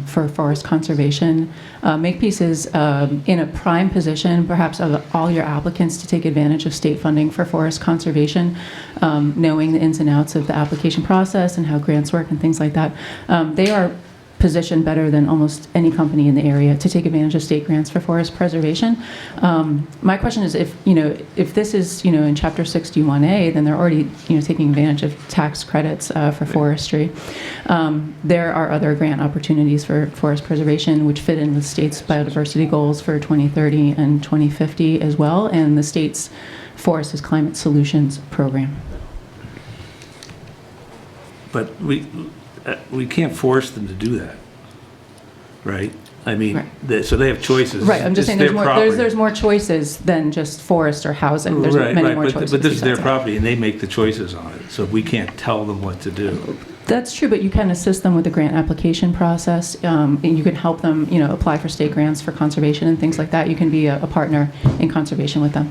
for forest conservation. Makepeace is in a prime position, perhaps of all your applicants, to take advantage of state funding for forest conservation, knowing the ins and outs of the application process and how grants work and things like that. They are positioned better than almost any company in the area to take advantage of state grants for forest preservation. My question is, if this is in Chapter 61A, then they're already taking advantage of tax credits for forestry. There are other grant opportunities for forest preservation which fit in with state's biodiversity goals for 2030 and 2050 as well, and the state's Forest Climate Solutions program. But we can't force them to do that, right? I mean, right. So they have choices. Right, I'm just saying there's more choices than just forest or housing. There's many more choices. But this is their property, and they make the choices on it, so we can't tell them what to do. That's true, but you can assist them with the grant application process. And you can help them, apply for state grants for conservation and things like that. You can be a partner in conservation with them.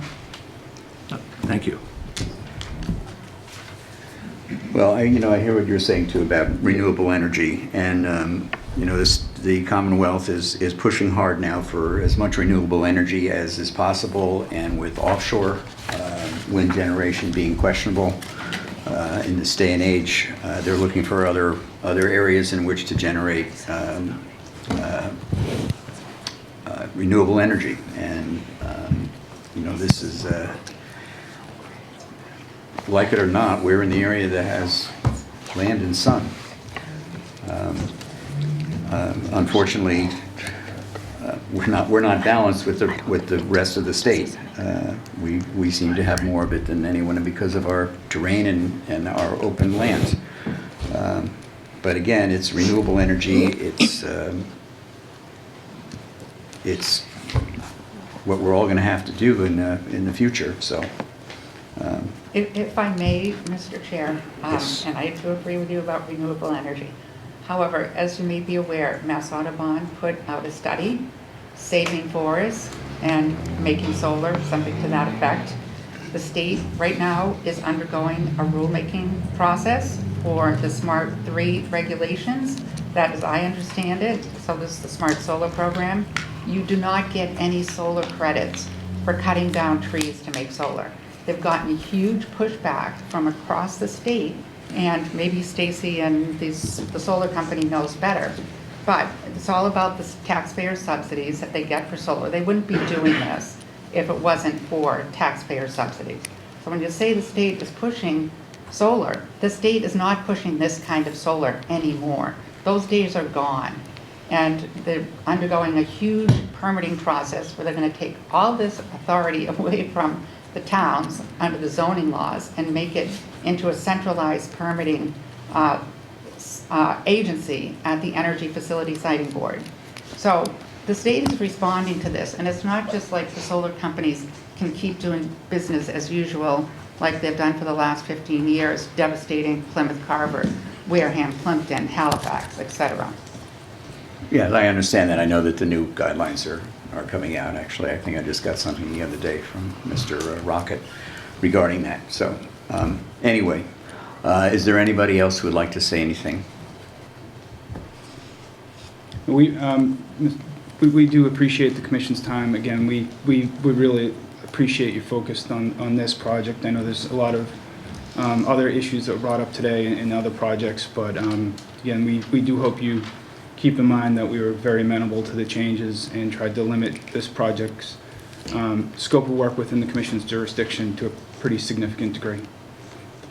Thank you. Well, I hear what you're saying too about renewable energy, and the Commonwealth is pushing hard now for as much renewable energy as is possible, and with offshore wind generation being questionable in this day and age, they're looking for other areas in which to generate renewable energy, and this is. Like it or not, we're in the area that has land and sun. Unfortunately, we're not balanced with the rest of the state. We seem to have more of it than anyone because of our terrain and our open lands. But again, it's renewable energy, it's what we're all going to have to do in the future, so. If I may, Mr. Chair, Yes. and I do agree with you about renewable energy. However, as you may be aware, Mass Audubon put out a study, saving forests and making solar, something to that effect. The state right now is undergoing a rulemaking process for the Smart 3 regulations. That, as I understand it, so this is the Smart Solar Program, you do not get any solar credits for cutting down trees to make solar. They've gotten huge pushback from across the state, and maybe Stacy and the solar company knows better. But it's all about the taxpayer subsidies that they get for solar. They wouldn't be doing this if it wasn't for taxpayer subsidies. So when you say the state is pushing solar, the state is not pushing this kind of solar anymore. Those days are gone. And they're undergoing a huge permitting process where they're going to take all this authority away from the towns under the zoning laws and make it into a centralized permitting agency at the Energy Facility Siting Board. So the state is responding to this, and it's not just like the solar companies can keep doing business as usual like they've done for the last 15 years, devastating Plymouth, Carver, Wareham, Plimpton, Halifax, etc. Yeah, I understand that. I know that the new guidelines are coming out, actually. I think I just got something the other day from Mr. Rocket regarding that. So, anyway, is there anybody else who would like to say anything? We do appreciate the commission's time. Again, we really appreciate you focused on this project. I know there's a lot of other issues that were brought up today in other projects, but again, we do hope you keep in mind that we were very amenable to the changes and tried to limit this project's scope of work within the commission's jurisdiction to a pretty significant degree.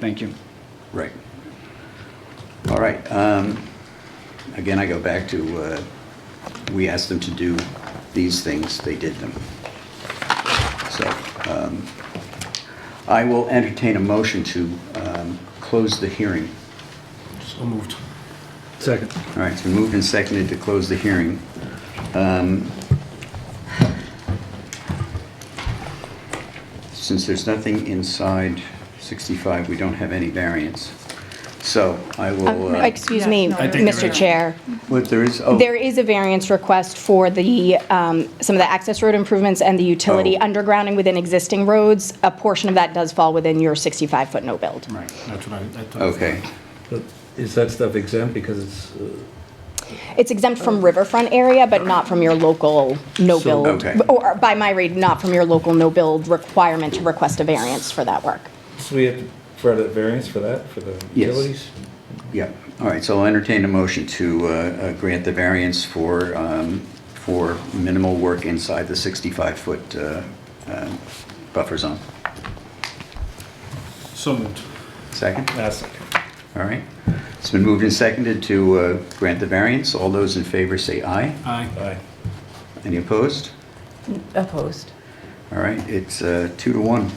Thank you. Right. All right. Again, I go back to, we asked them to do these things, they did them. So, I will entertain a motion to close the hearing. So moved. Second. All right, it's been moved and seconded to close the hearing. Since there's nothing inside 65, we don't have any variance. So I will... Excuse me, no, I think there Mr. is. Chair. What there is? Oh, There is a variance request for the, some of the access road improvements and the utility Oh. undergrounding within existing roads. A portion of that does fall within your 65-foot no build. Right, that's what I thought. okay. But is that stuff exempt because it's, It's exempt from riverfront area, but not from your local no build. Okay. Or by my read, not from your local no build requirement to request a variance for that work. so we have to, for the variance for that, for the Yes. utilities? Yeah, all right, so I'll entertain a motion to grant the variance for minimal work inside the 65-foot buffer zone. So moved. Second? Second. All right. It's been moved and seconded to grant the variance. All those in favor say aye. Aye. Aye. Any opposed? Opposed. All right, it's 2-1.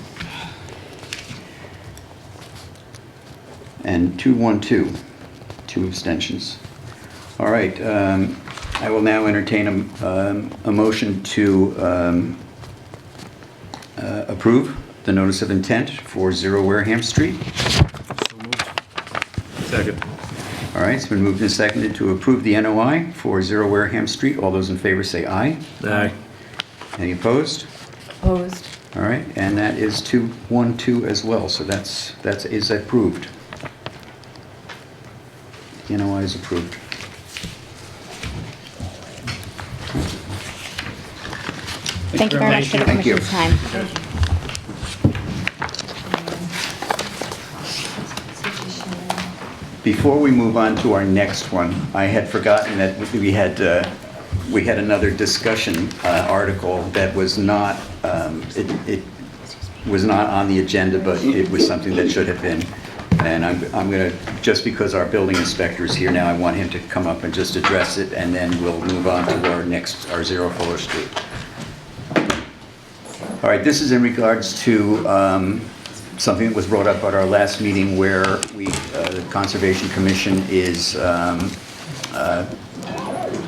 And 2-1-2, 2 abstentions. All right, I will now entertain a motion to approve the notice of intent for 0 Wareham Street. So moved. Second. All right, it's been moved and seconded to approve the NOI for 0 Wareham Street. All those in favor say aye. Aye. Any opposed? Opposed. All right, and that is 2-1-2 as well, so that is approved. The NOI is approved. Thank you very much for the Thank you. commission's time. Before we move on to our next one, I had forgotten that we had another discussion article that was not, it was not on the agenda, but it was something that should have been. And I'm going to, just because our building inspector is here now, I want him to come up and just address it, and then we'll move on to our 0 Fuller Street. All right, this is in regards to something that was brought up at our last meeting where we the Conservation Commission is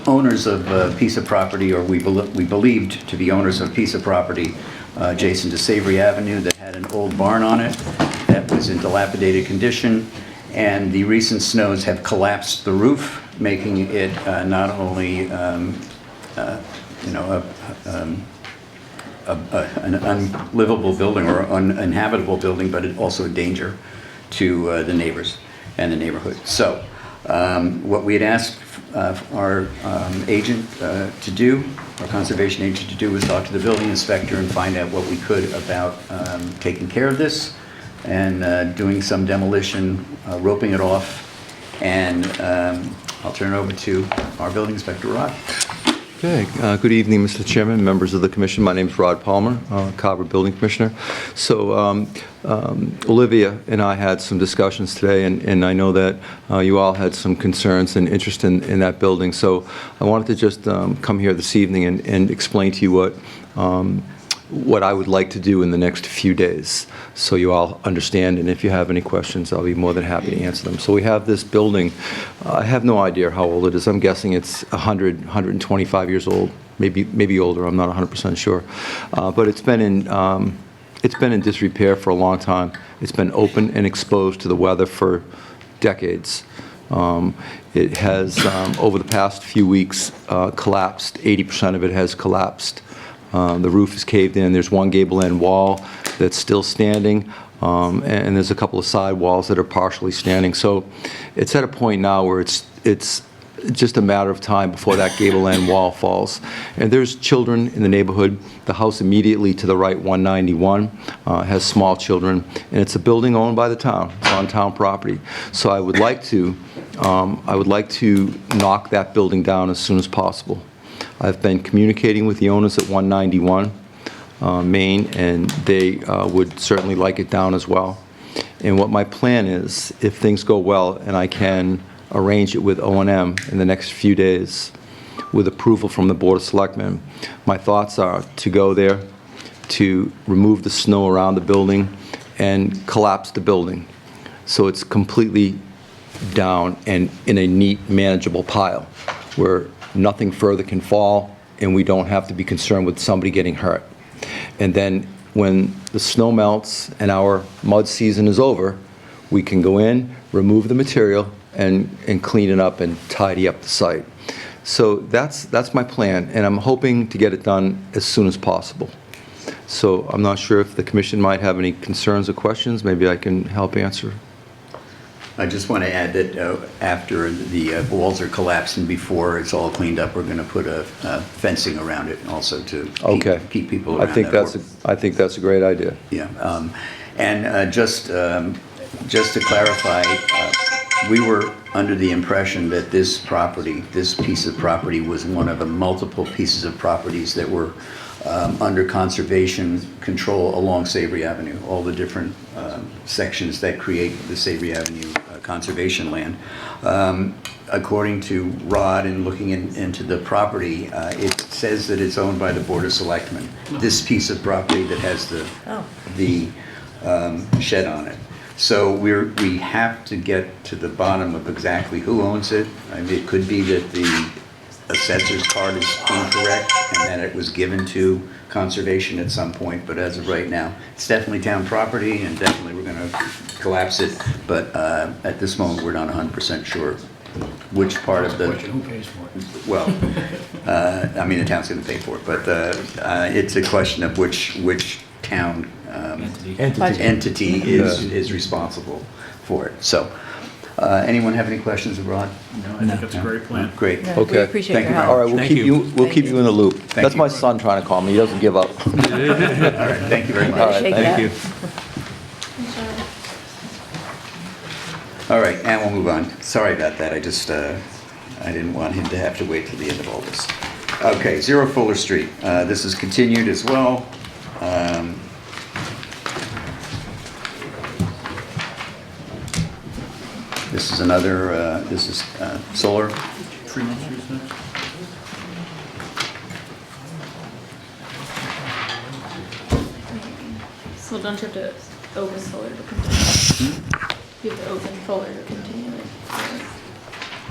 owners of a piece of property, or we believed to be owners of a piece of property adjacent to Savory Avenue that had an old barn on it that was in dilapidated condition, and the recent snows have collapsed the roof, making it not only an unlivable building or uninhabitable building, but it also a danger to the neighbors and the neighborhood. So what we had asked our agent to do, our conservation agent to do, was talk to the building inspector and find out what we could about taking care of this and doing some demolition, roping it off, and I'll turn it over to our building inspector, Rod. Okay, good evening, Mr. Chairman, members of the commission. My name is Rod Palmer, Carver Building Commissioner. So Olivia and I had some discussions today, and I know that you all had some concerns and interest in that building. So I wanted to just come here this evening and explain to you what I would like to do in the next few days, so you all understand, and if you have any questions, I'll be more than happy to answer them. So we have this building. I have no idea how old it is. I'm guessing it's 100, 125 years old, maybe older. I'm not 100% sure. But it's been in disrepair for a long time. It's been open and exposed to the weather for decades. It has, over the past few weeks, collapsed. 80% of it has collapsed. The roof is caved in. There's one gable end wall that's still standing, and there's a couple of side walls that are partially standing. So it's at a point now where it's just a matter of time before that gable end wall falls. And there's children in the neighborhood. The house immediately to the right, 191, has small children, and it's a building owned by the town. It's on town property. So I would like to knock that building down as soon as possible. I've been communicating with the owners at 191 Main, and they would certainly like it down as well. And what my plan is, if things go well and I can arrange it with O&M in the next few days with approval from the Board of Selectmen, my thoughts are to go there, to remove the snow around the building and collapse the building so it's completely down and in a neat, manageable pile where nothing further can fall, and we don't have to be concerned with somebody getting hurt. And then when the snow melts and our mud season is over, we can go in, remove the material, and clean it up and tidy up the site. So that's my plan, and I'm hoping to get it done as soon as possible. So I'm not sure if the commission might have any concerns or questions. Maybe I can help answer. I just want to add that after the walls are collapsed and before it's all cleaned up, we're going to put a fencing around it also to keep people around. I think that's a great idea. Yeah, and just to clarify, we were under the impression that this piece of property was one of the multiple pieces of properties that were under conservation control along Savory Avenue, all the different sections that create the Savory Avenue conservation land. According to Rod and looking into the property, it says that it's owned by the Board of Selectmen. This piece of property that has the shed on it. So we have to get to the bottom of exactly who owns it. I mean, it could be that the assessor's card is incorrect and that it was given to conservation at some point, but as of right now, it's definitely town property, and definitely we're going to collapse it, but at this moment, we're not 100% sure which part of the... Who pays for it? Well, I mean, the town's going to pay for it, but it's a question of which town entity is responsible for it. So, anyone have any questions of Rod? No, I think it's a great plan. Great. Yeah, Okay. We appreciate your Thank you. help. All right, we'll keep you in the loop. That's you. my son trying to call me. He doesn't give up. All right, thank you very much. All right, Shake thank that. you. All right, and we'll move on. Sorry about that. I just, I didn't want him to have to wait till the end of all this. Okay, 0 Fuller Street. This is continued as well. This is another, this is solar. Fremont Street's next. So don't you have to open solar to continue? You have to open Fuller to continue it.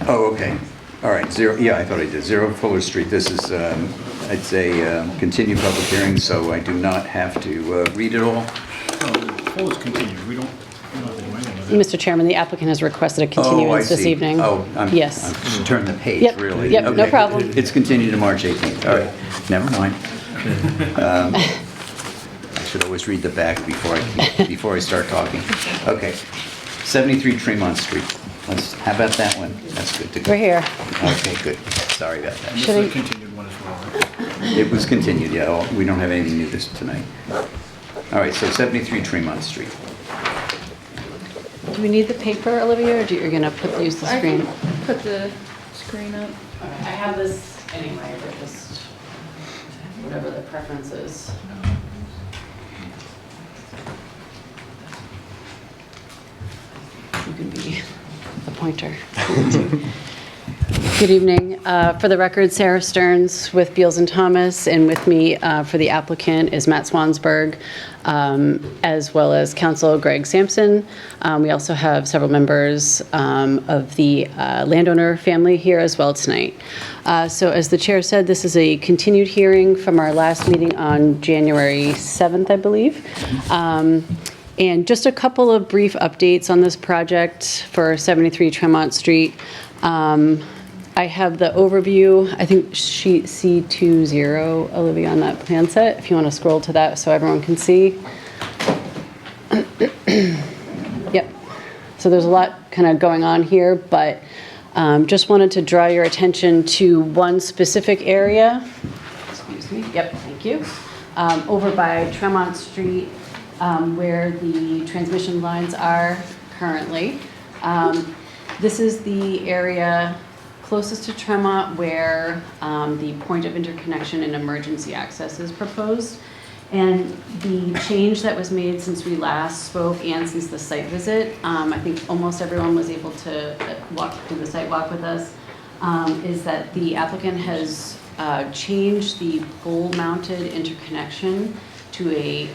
Oh, okay. All right, zero, yeah, I thought I did. 0 Fuller Street. This is, I'd say, continued public hearing, so I do not have to read it all. Full is continued, we don't have to do anything with it. Mr. Chairman, the applicant has requested a Oh, I continuance this see. evening. Oh, Yes. I'm just turning the page, Yep, really. yep, no Okay. problem. It's continued to March 18th. All right, never mind. I should always read the back before I start talking. Okay, 73 Tremont Street. How about that one? That's good to go. We're here. Okay, good. Sorry about that. And this is a continued one as well. It was continued, yeah. We don't have anything new this tonight. All right, so 73 Tremont Street. Do we need the paper, Olivia, or you're going to use the I screen? can put the screen up. I have this anyway, but just whatever the preference is. You can be the pointer. Good evening. For the record, Sarah Stearns with Beals and Thomas, and with me for the applicant is Matt Swansberg, as well as counsel Greg Sampson. We also have several members of the landowner family here as well tonight. So as the chair said, this is a continued hearing from our last meeting on January 7th, I believe. And just a couple of brief updates on this project for 73 Tremont Street. I have the overview, I think sheet C20, Olivia, on that plan set, if you want to scroll to that so everyone can see. Yep. So there's a lot kind of going on here, but just wanted to draw your attention to one specific area. Excuse me. Yep, thank you. Over by Tremont Street, where the transmission lines are currently. This is the area closest to Tremont where the point of interconnection and emergency access is proposed. And the change that was made since we last spoke and since the site visit, I think almost everyone was able to do the site walk with us, is that the applicant has changed the pole-mounted interconnection to a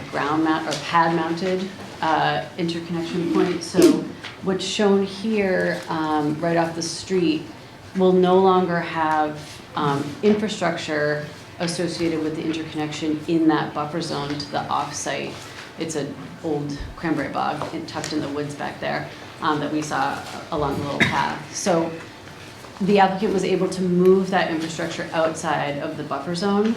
ground mount or pad-mounted interconnection point. So what's shown here right off the street will no longer have infrastructure associated with the interconnection in that buffer zone to the off-site. It's an old cranberry bog tucked in the woods back there that we saw along the little path. So the applicant was able to move that infrastructure outside of the buffer zone.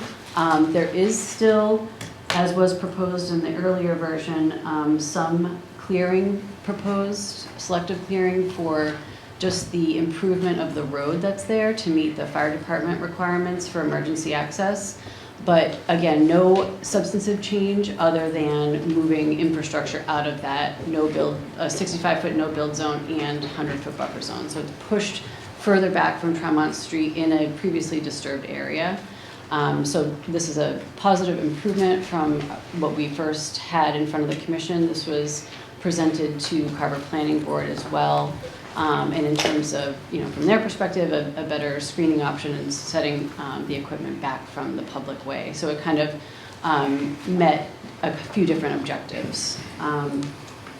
There is still, as was proposed in the earlier version, some clearing proposed, selective clearing for just the improvement of the road that's there to meet the fire department requirements for emergency access. But again, no substantive change other than moving infrastructure out of that no-build, 65-foot no-build zone and 100-foot buffer zone. So it's pushed further back from Tremont Street in a previously disturbed area. So this is a positive improvement from what we first had in front of the commission. This was presented to Carver Planning Board as well. And in terms of, from their perspective, a better screening option and setting the equipment back from the public way. So it kind of met a few different objectives. And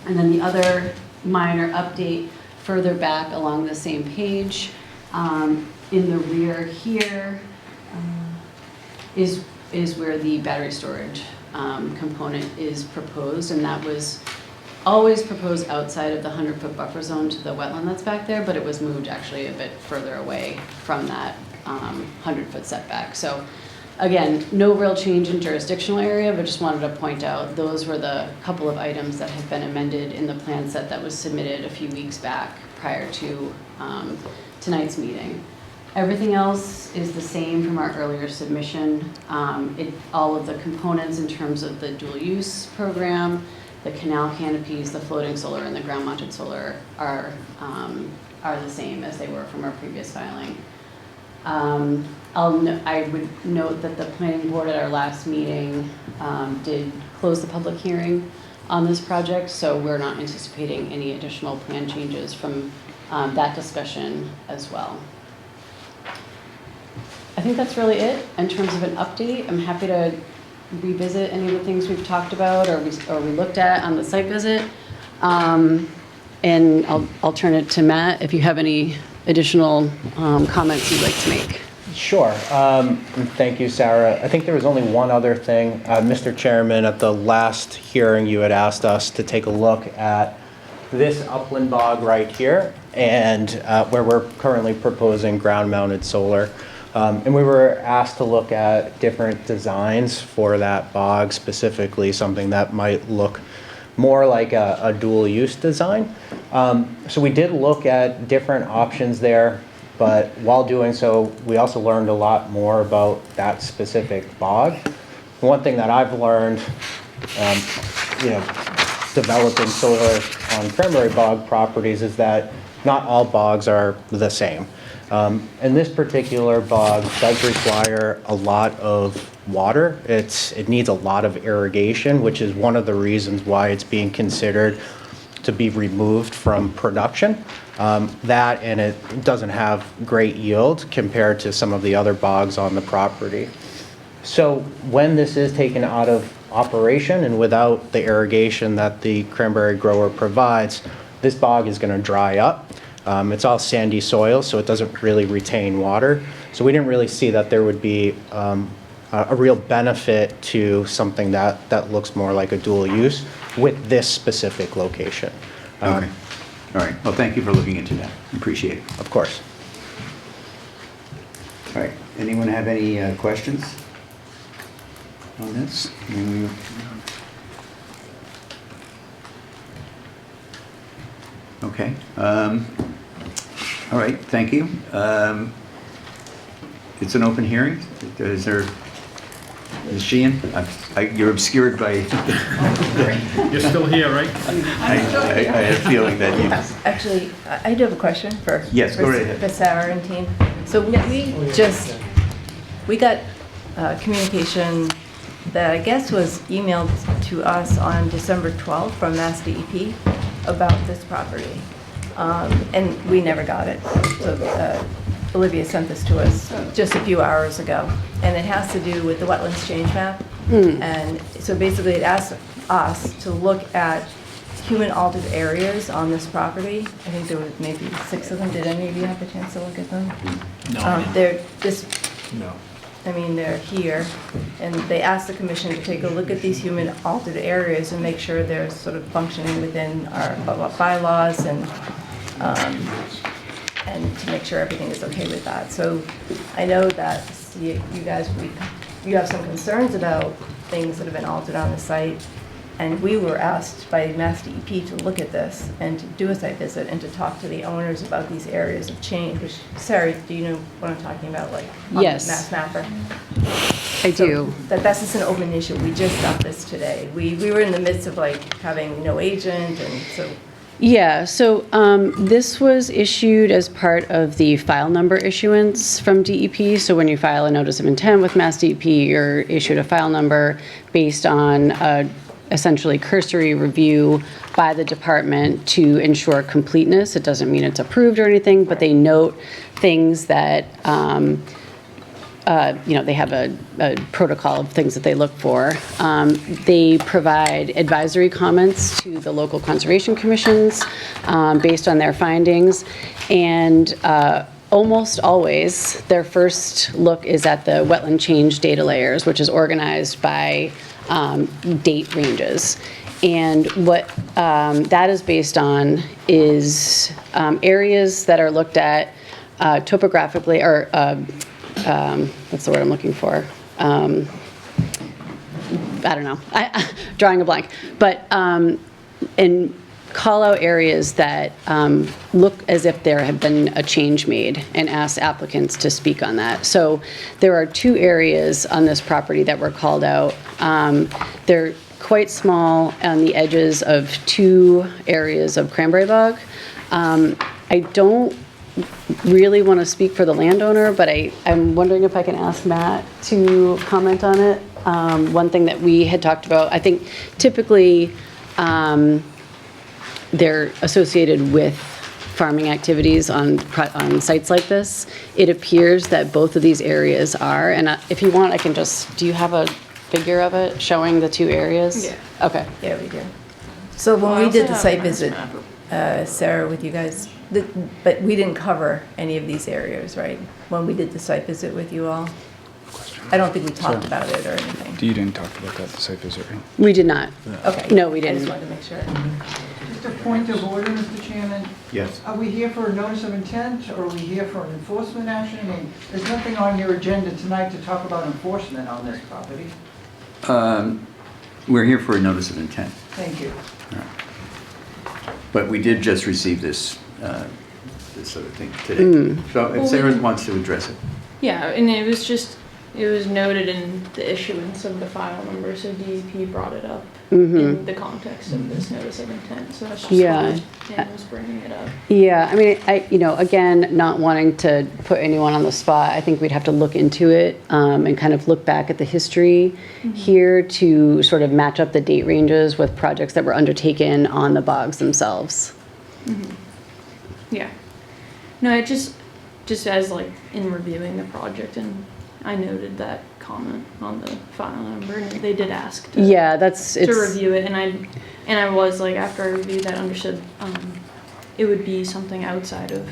then the other minor update further back along the same page, in the rear here, is where the battery storage component is proposed, and that was always proposed outside of the 100-foot buffer zone to the wetland that's back there, but it was moved actually a bit further away from that 100-foot setback. So again, no real change in jurisdictional area, but just wanted to point out those were the couple of items that have been amended in the plan set that was submitted a few weeks back prior to tonight's meeting. Everything else is the same from our earlier submission. All of the components in terms of the dual use program, the canal canopies, the floating solar, and the ground mounted solar are the same as they were from our previous filing. I would note that the planning board at our last meeting did close the public hearing on this project, so we're not anticipating any additional plan changes from that discussion as well. I think that's really it in terms of an update. I'm happy to revisit any of the things we've talked about or we looked at on the site visit. And I'll turn it to Matt if you have any additional comments you'd like to make. Sure. Thank you, Sarah. I think there was only one other thing. Mr. Chairman, at the last hearing, you had asked us to take a look at this upland bog right here and where we're currently proposing ground-mounted solar. And we were asked to look at different designs for that bog, specifically something that might look more like a dual-use design. So we did look at different options there, but while doing so, we also learned a lot more about that specific bog. One thing that I've learned, developing solar on cranberry bog properties is that not all bogs are the same. And this particular bog does require a lot of water. It needs a lot of irrigation, which is one of the reasons why it's being considered to be removed from production. That and it doesn't have great yield compared to some of the other bogs on the property. So when this is taken out of operation and without the irrigation that the cranberry grower provides, this bog is going to dry up. It's all sandy soil, so it doesn't really retain water. So we didn't really see that there would be a real benefit to something that looks more like a dual use with this specific location. Okay. All right. Well, thank you for looking into that. Appreciate it. Of course. All right. Anyone have any questions on this? Okay. All right. Thank you. It's an open hearing. Is there? Ms. Sheehan? You're obscured by... You're still here, right? I had a feeling that you... Actually, I do have a question for... Yes, go right ahead. For Sarah and team. So we got communication that I guess was emailed to us on December 12th from Mass DEP about this property. And we never got it. So Olivia sent this to us just a few hours ago, and it has to do with the wetlands change map. And so basically it asks us to look at human altered areas on this property. I think there was maybe 6 of them. Did any of you have a chance to look at them? No. They're just, No. I mean, they're here, and they asked the commission to take a look at these human altered areas and make sure they're sort of functioning within our bylaws and to make sure everything is okay with that. So I know that you guys, you have some concerns about things that have been altered on the site, and we were asked by Mass DEP to look at this and to do a site visit and to talk to the owners about these areas of change, which, Sarah, do you know what I'm talking about, like on Yes. Mass Mapper? I do. That's just an open issue. We just got this today. We were in the midst of like having no agent, and so. Yeah, so this was issued as part of the file number issuance from DEP. So when you file a notice of intent with Mass DEP, you're issued a file number based on essentially cursory review by the department to ensure completeness. It doesn't mean it's approved or anything, but they note things that they have a protocol of things that they look for. They provide advisory comments to the local conservation commissions based on their findings. And almost always, their first look is at the wetland change data layers, which is organized by date ranges. And what that is based on is areas that are looked at topographically, or what's the word I'm looking for? I don't know, drawing a blank. But and call out areas that look as if there have been a change made and ask applicants to speak on that. So there are 2 areas on this property that were called out. They're quite small on the edges of 2 areas of cranberry bog. I don't really want to speak for the landowner, but I'm wondering if I can ask Matt to comment on it. One thing that we had talked about, I think typically they're associated with farming activities on sites like this. It appears that both of these areas are, and if you want, I can just, do you have a figure of it showing the 2 areas? Yeah. Okay. Yeah, we do. So when we did the site visit, Sarah, with you guys, but we didn't cover any of these areas, right? When we did the site visit with you all? I don't think we talked about it or anything. You didn't talk about that at the site visit, right? We did not. Okay. No, we I didn't. just wanted to make sure. Just a point of order, Mr. Chairman. Yes. Are we here for a notice of intent, or are we here for an enforcement action? I mean, there's nothing on your agenda tonight to talk about enforcement on this property. We're here for a notice of intent, Thank you. but we did just receive this sort of thing today. So if Sarah wants to address it. Yeah, and it was noted in the issuance of the file number, so DEP brought it up in the context of this notice of intent, so that's just why Dan was bringing it up. Yeah, I mean, again, not wanting to put anyone on the spot, I think we'd have to look into it and kind of look back at the history here to sort of match up the date ranges with projects that were undertaken on the bogs themselves. Yeah. No, it just as like in reviewing the project, and I noted that comment on the file number, and they did ask to, Yeah, to review it, and I was like, after I reviewed that, understood it would be something outside of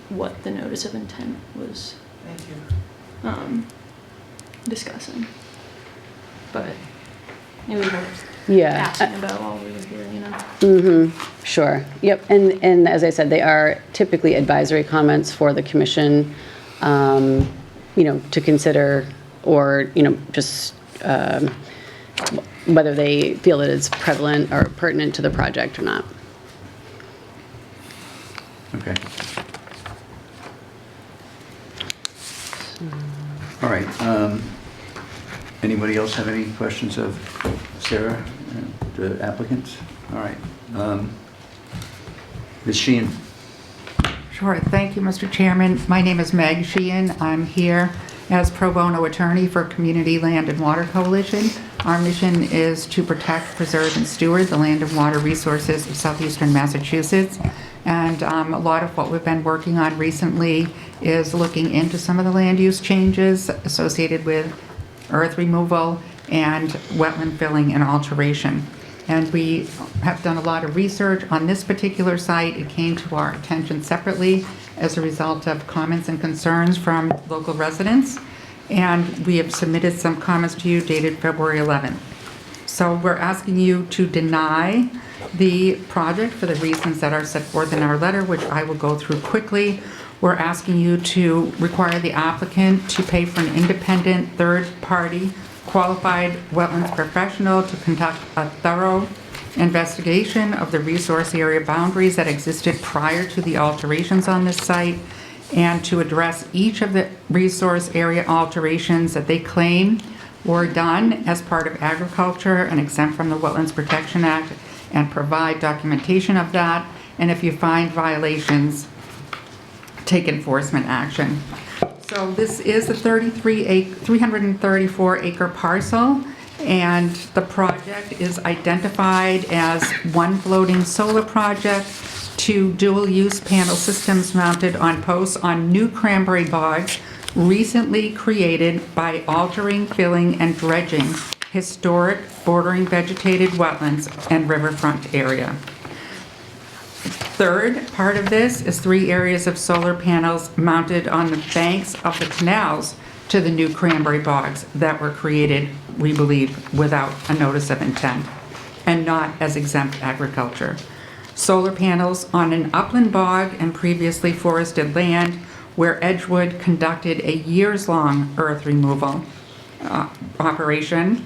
what the notice of intent was discussing, but it was worth asking about while we were here, you know. Sure. Yep. And as I said, they are typically advisory comments for the commission, to consider, or, just whether they feel that it's prevalent or pertinent to the project or not. Okay. All right. Anybody else have any questions of Sarah, the applicant? All right. Ms. Sheehan. Sure. Thank you, Mr. Chairman. My name is Meg Sheehan. I'm here as pro bono attorney for Community Land and Water Coalition. Our mission is to protect, preserve, and steward the land and water resources of southeastern Massachusetts. And a lot of what we've been working on recently is looking into some of the land use changes associated with earth removal and wetland filling and alteration. And we have done a lot of research on this particular site. It came to our attention separately as a result of comments and concerns from local residents. And we have submitted some comments to you dated February 11th. So we're asking you to deny the project for the reasons that are set forth in our letter, which I will go through quickly. We're asking you to require the applicant to pay for an independent third-party qualified wetlands professional to conduct a thorough investigation of the resource area boundaries that existed prior to the alterations on this site, and to address each of the resource area alterations that they claim were done as part of agriculture and exempt from the Wetlands Protection Act, and provide documentation of that. And if you find violations, take enforcement action. So this is a 334 acre parcel, and the project is identified as one floating solar project, 2 dual use panel systems mounted on posts on new cranberry bogs recently created by altering, filling, and dredging historic bordering vegetated wetlands and riverfront area. Third part of this is 3 areas of solar panels mounted on the banks of the canals to the new cranberry bogs that were created, we believe, without a notice of intent and not as exempt agriculture. Solar panels on an upland bog and previously forested land where Edgewood conducted a years-long earth removal operation,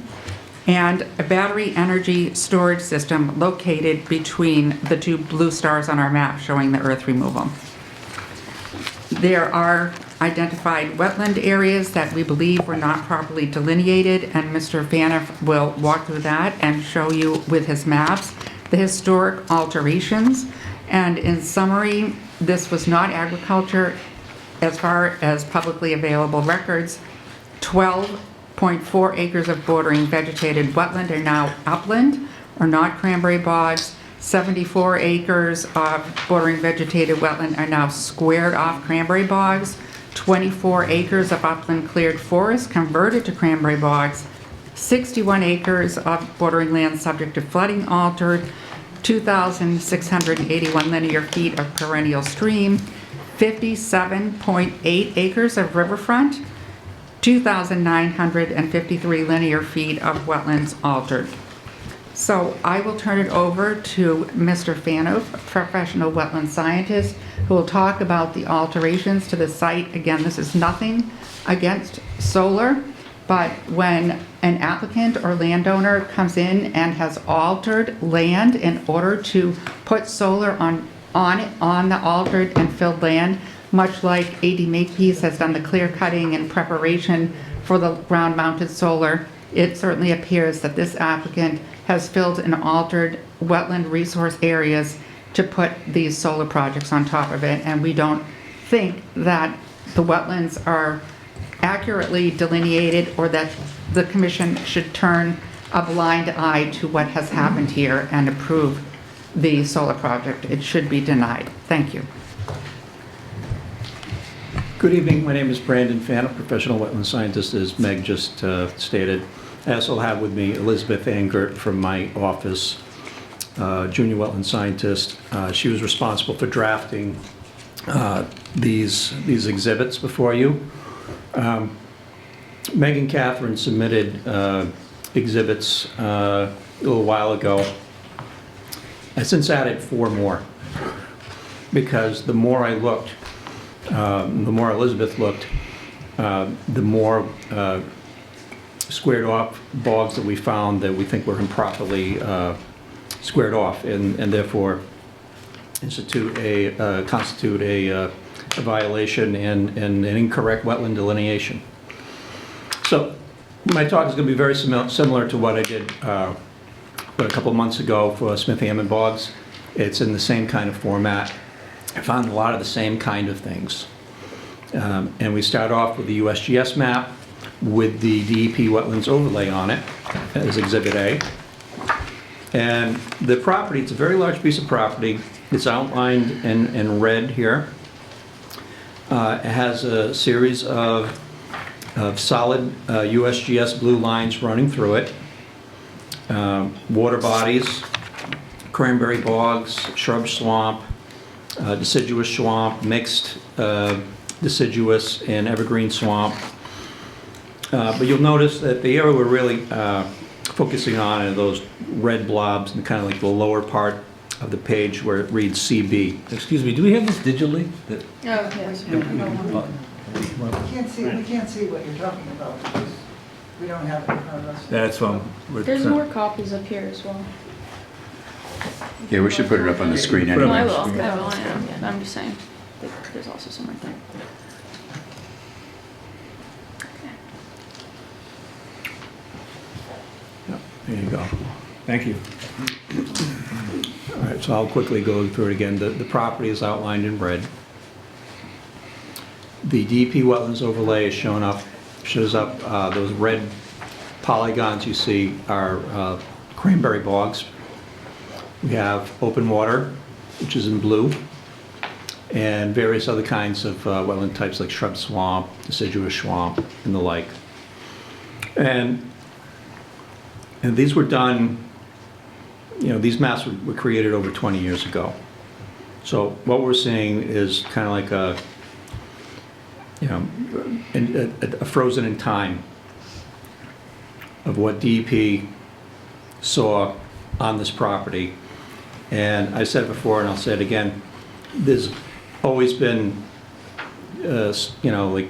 and a battery energy storage system located between the 2 blue stars on our map showing the earth removal. There are identified wetland areas that we believe were not properly delineated, and Mr. Faniff will walk through that and show you with his maps the historic alterations. And in summary, this was not agriculture as far as publicly available records. 12.4 acres of bordering vegetated wetland are now upland, or not cranberry bogs. 74 acres of bordering vegetated wetland are now squared off cranberry bogs. 24 acres of upland cleared forest converted to cranberry bogs. 61 acres of bordering land subject to flooding altered. 2,681 linear feet of perennial stream, 57.8 acres of riverfront, 2,953 linear feet of wetlands altered. So I will turn it over to Mr. Fanoff, professional wetland scientist, who will talk about the alterations to the site. Again, this is nothing against solar, but when an applicant or landowner comes in and has altered land in order to put solar on the altered and filled land, much like AD Makepeace has done the clear cutting in preparation for the ground mounted solar, it certainly appears that this applicant has filled and altered wetland resource areas to put these solar projects on top of it, and we don't think that the wetlands are accurately delineated or that the commission should turn a blind eye to what has happened here and approve the solar project. It should be denied. Thank you. Good evening. My name is Brandon Fanoff, professional wetland scientist, as Meg just stated. I also have with me Elizabeth Angert from my office, junior wetland scientist. She was responsible for drafting these exhibits before you. Meg and Catherine submitted exhibits a little while ago. I since added 4 more because the more I looked, the more Elizabeth looked, the more squared off bogs that we found that we think were improperly squared off and therefore constitute a violation and an incorrect wetland delineation. So my talk is going to be very similar to what I did a couple of months ago for Smith-Hammond bogs. It's in the same kind of format. I found a lot of the same kind of things. And we start off with the USGS map with the DEP wetlands overlay on it as Exhibit A. And the property, it's a very large piece of property. It's outlined in red here. It has a series of solid USGS blue lines running through it. Water bodies, cranberry bogs, shrub swamp, deciduous swamp, mixed deciduous and evergreen swamp. But you'll notice that the area we're really focusing on are those red blobs and kind of like the lower part of the page where it reads CB. Excuse me, do we have this digitally? Oh, yes. We can't see what you're talking about because we don't have it in front of us. That's from. There's more copies up here as well. Yeah, we should put it up on the screen No, I anyway. will, I am. I'm just saying, there's also some right there. There you go. Thank you. All right, so I'll quickly go through it again. The property is outlined in red. The DEP wetlands overlay is shows up, those red polygons you see are cranberry bogs. We have open water, which is in blue, and various other kinds of wetland types like shrub swamp, deciduous swamp, and the like. And these were done, these maps were created over 20 years ago. So what we're seeing is kind of like a frozen in time of what DEP saw on this property. And I said it before and I'll say it again, there's always been, like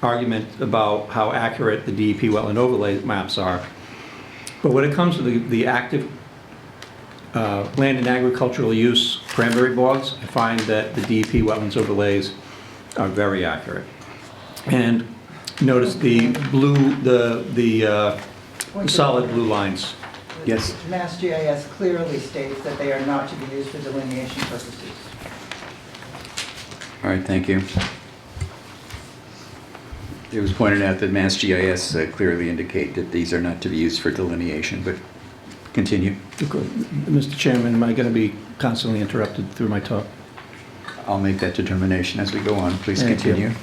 argument about how accurate the DEP wetland overlay maps are. But when it comes to the active land and agricultural use cranberry bogs, I find that the DEP wetlands overlays are very accurate. And notice the blue, the solid blue lines. Yes. Mass GIS clearly states that they are not to be used for delineation purposes. All right, thank you. It was pointed out that Mass GIS clearly indicate that these are not to be used for delineation, but continue. Mr. Chairman, am I going to be constantly interrupted through my talk? I'll make that determination as we go on. Please Thank continue. you.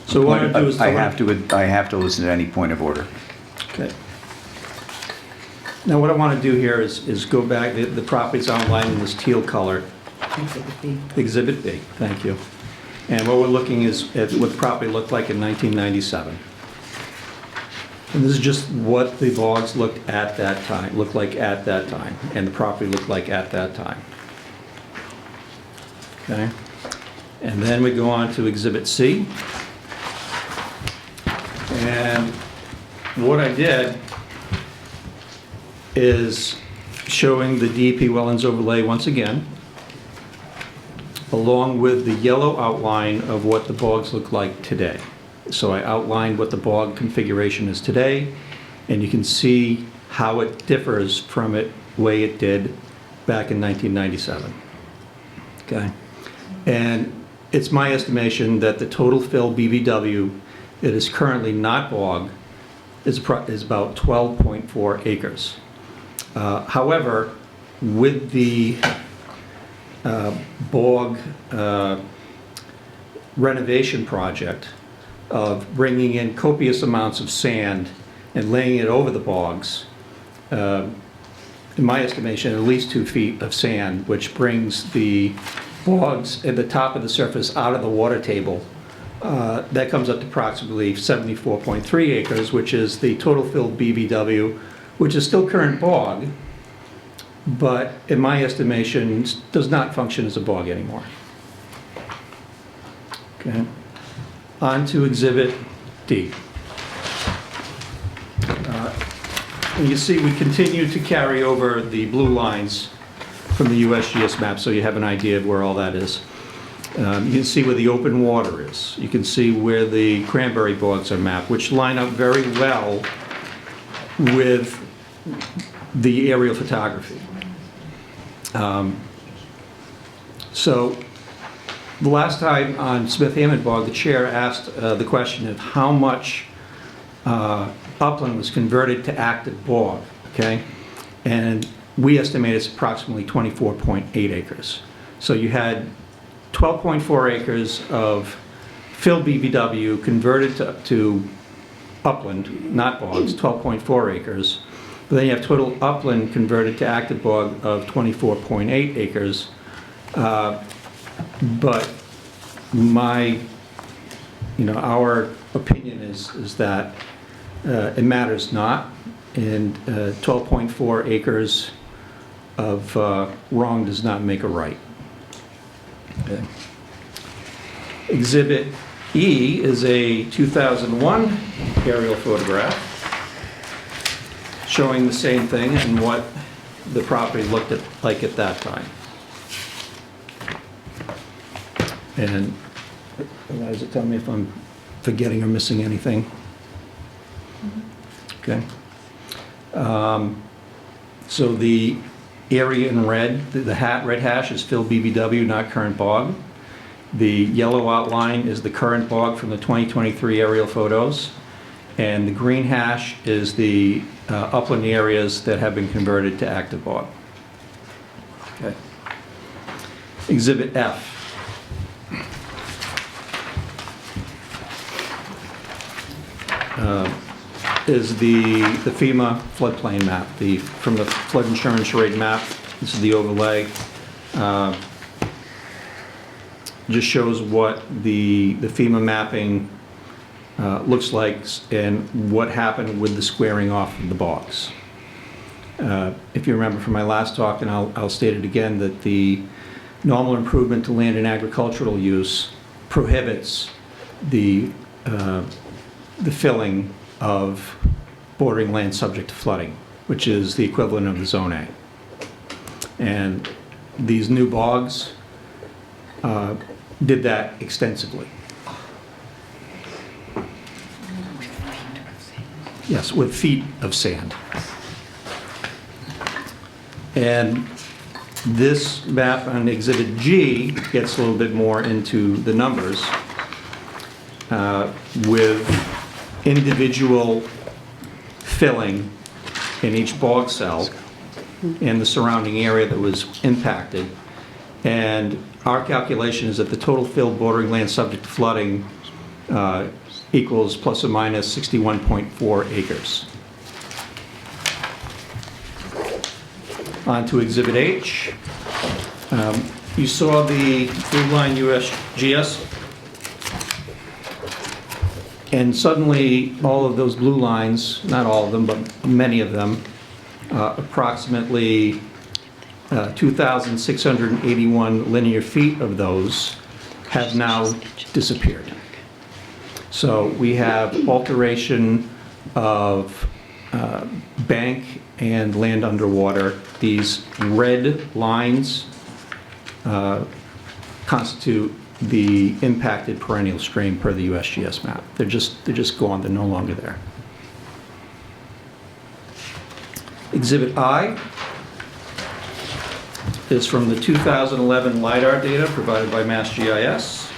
So what I do is I have to listen to any point of order. Okay. Now, what I want to do here is go back, the property's outlined in this teal color. Exhibit B, thank you. And what we're looking is at what the property looked like in 1997. And this is just what the bogs looked like at that time, and the property looked like at that time. Okay? And then we go on to Exhibit C. And what I did is showing the DEP wetlands overlay once again, along with the yellow outline of what the bogs look like today. So I outlined what the bog configuration is today, and you can see how it differs from the way it did back in 1997. Okay? And it's my estimation that the total fill BVW that is currently not bog is about 12.4 acres. However, with the bog renovation project of bringing in copious amounts of sand and laying it over the bogs, in my estimation, at least 2 feet of sand, which brings the bogs at the top of the surface out of the water table. That comes up to approximately 74.3 acres, which is the total filled BVW, which is still current bog, but in my estimation, does not function as a bog anymore. Okay. On to Exhibit D. And you see we continue to carry over the blue lines from the USGS map, so you have an idea of where all that is. You can see where the open water is. You can see where the cranberry bogs are mapped, which line up very well with the aerial photography. So the last time on Smith Hammond Bog, the chair asked the question of how much upland was converted to active bog, okay? And we estimate it's approximately 24.8 acres. So you had 12.4 acres of filled BVW converted to upland, not bogs, 12.4 acres. But then you have total upland converted to active bog of 24.8 acres. But our opinion is that it matters not, and 12.4 acres of wrong does not make a right. Okay. Exhibit E is a 2001 aerial photograph showing the same thing and what the property looked like at that time. And Eliza, tell me if I'm forgetting or missing anything. Okay. So the area in red, the red hash is filled BVW, not current bog. The yellow outline is the current bog from the 2023 aerial photos. And the green hash is the upland areas that have been converted to active bog. Okay. Exhibit F. Is the FEMA floodplain map, from the flood insurance rate map. This is the overlay. Just shows what the FEMA mapping looks like and what happened with the squaring off of the bogs. If you remember from my last talk, and I'll state it again, that the normal improvement to land and agricultural use prohibits the filling of bordering land subject to flooding, which is the equivalent of the Zone A. And these new bogs did that extensively. Yes, with feet of sand. And this map on Exhibit G gets a little bit more into the numbers with individual filling in each bog cell and the surrounding area that was impacted. And our calculation is that the total filled bordering land subject to flooding equals plus or minus 61.4 acres. On to Exhibit H. You saw the blue line USGS, and suddenly all of those blue lines, not all of them, but many of them, approximately 2,681 linear feet of those have now disappeared. So we have alteration of bank and land underwater. These red lines constitute the impacted perennial stream per the USGS map. They're just gone, they're no longer there. Exhibit I is from the 2011 LiDAR data provided by MassGIS.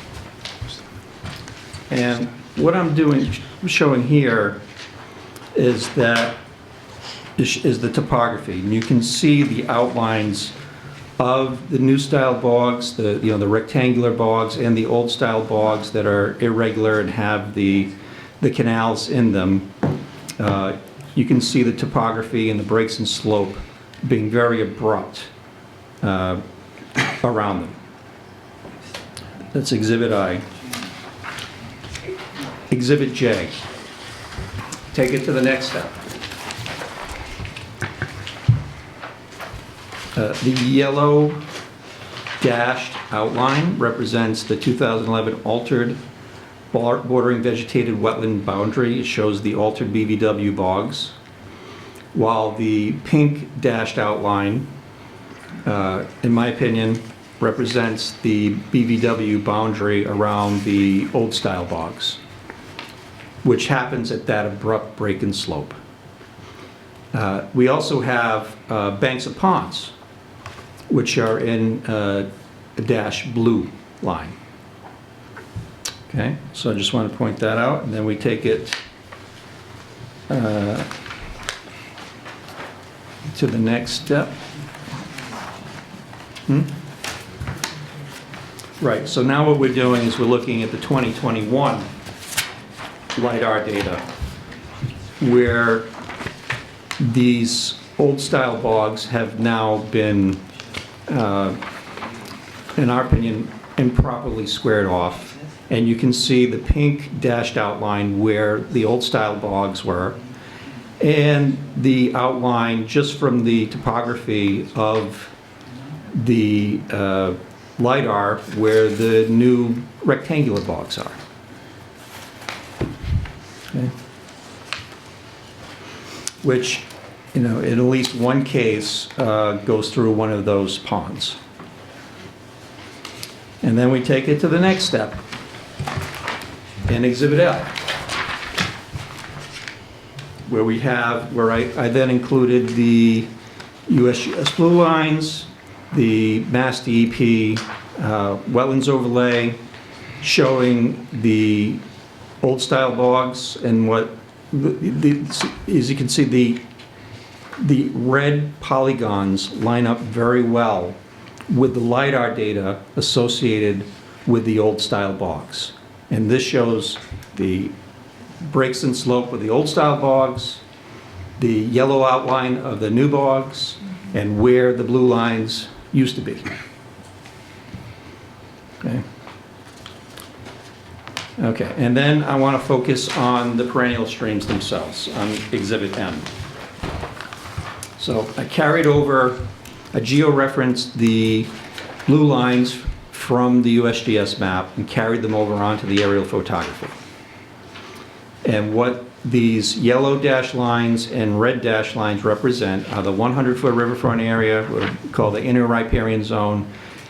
And what I'm showing here is the topography. And you can see the outlines of the new style bogs, the rectangular bogs, and the old style bogs that are irregular and have the canals in them. You can see the topography and the breaks and slope being very abrupt around them. That's Exhibit I. Exhibit J. Take it to the next step. The yellow dashed outline represents the 2011 altered bordering vegetated wetland boundary. It shows the altered BVW bogs, while the pink dashed outline, in my opinion, represents the BVW boundary around the old style bogs, which happens at that abrupt break and slope. We also have banks of ponds, which are in a dash blue line. Okay, so I just want to point that out, and then we take it to the next step. Right, so now what we're doing is we're looking at the 2021 LiDAR data, where these old style bogs have now been, in our opinion, improperly squared off. And you can see the pink dashed outline where the old style bogs were, and the outline just from the topography of the LiDAR where the new rectangular bogs are. Okay. Which, in at least one case, goes through one of those ponds. And then we take it to the next step in Exhibit L, where I then included the USGS blue lines, the Mass DEP wetlands overlay, showing the old style bogs, and what as you can see, the red polygons line up very well with the LiDAR data associated with the old style bogs. And this shows the breaks and slope with the old style bogs, the yellow outline of the new bogs, and where the blue lines used to be. Okay. Okay, and then I want to focus on the perennial streams themselves, on Exhibit M. So I carried over, I geo-referenced the blue lines from the USGS map and carried them over onto the aerial photography. And what these yellow dash lines and red dash lines represent are the 100-foot riverfront area, what we call the inner riparian zone,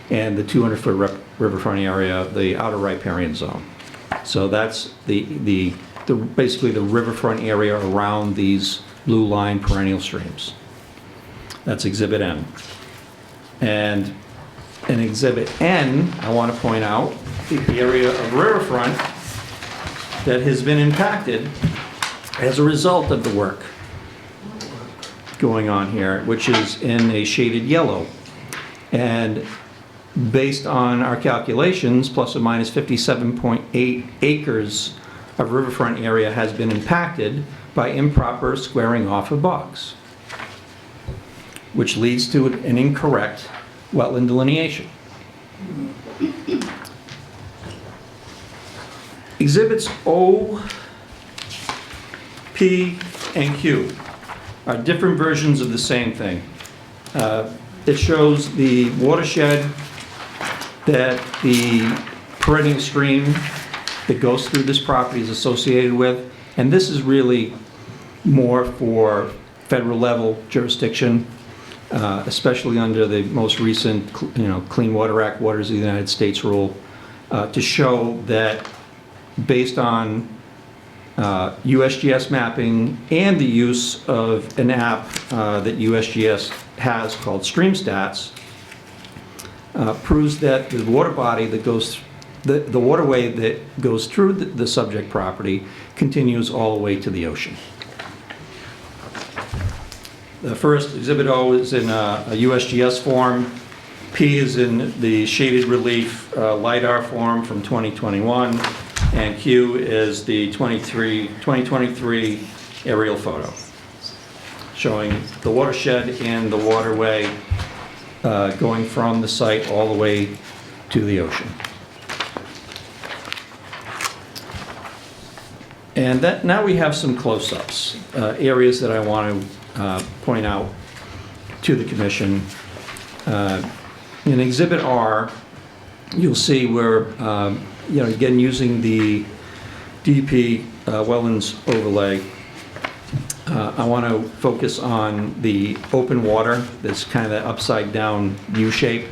and the 200-foot riverfront area, the outer riparian zone. So that's basically the riverfront area around these blue line perennial streams. That's Exhibit M. And in Exhibit N, I want to point out the area of riverfront that has been impacted as a result of the work going on here, which is in a shaded yellow. And based on our calculations, plus or minus 57.8 acres of riverfront area has been impacted by improper squaring off of bogs. which leads to an incorrect wetland delineation. Exhibits O, P, and Q are different versions of the same thing. It shows the watershed that the perennial stream that goes through this property is associated with, and this is really more for federal level jurisdiction, especially under the most recent, Clean Water Act, Waters of the United States rule, to show that based on USGS mapping and the use of an app that USGS has called StreamStats, proves that the water body that goes, the waterway that goes through the subject property continues all the way to the ocean. The first, Exhibit O, is in a USGS form. P is in the shaded relief LiDAR form from 2021. And Q is the 2023 aerial photo, showing the watershed and the waterway going from the site all the way to the ocean. And now we have some close-ups, areas that I want to point out to the Commission. In Exhibit R, you'll see where, again, using the DEP wetlands overlay, I want to focus on the open water, this kind of that upside-down U shape,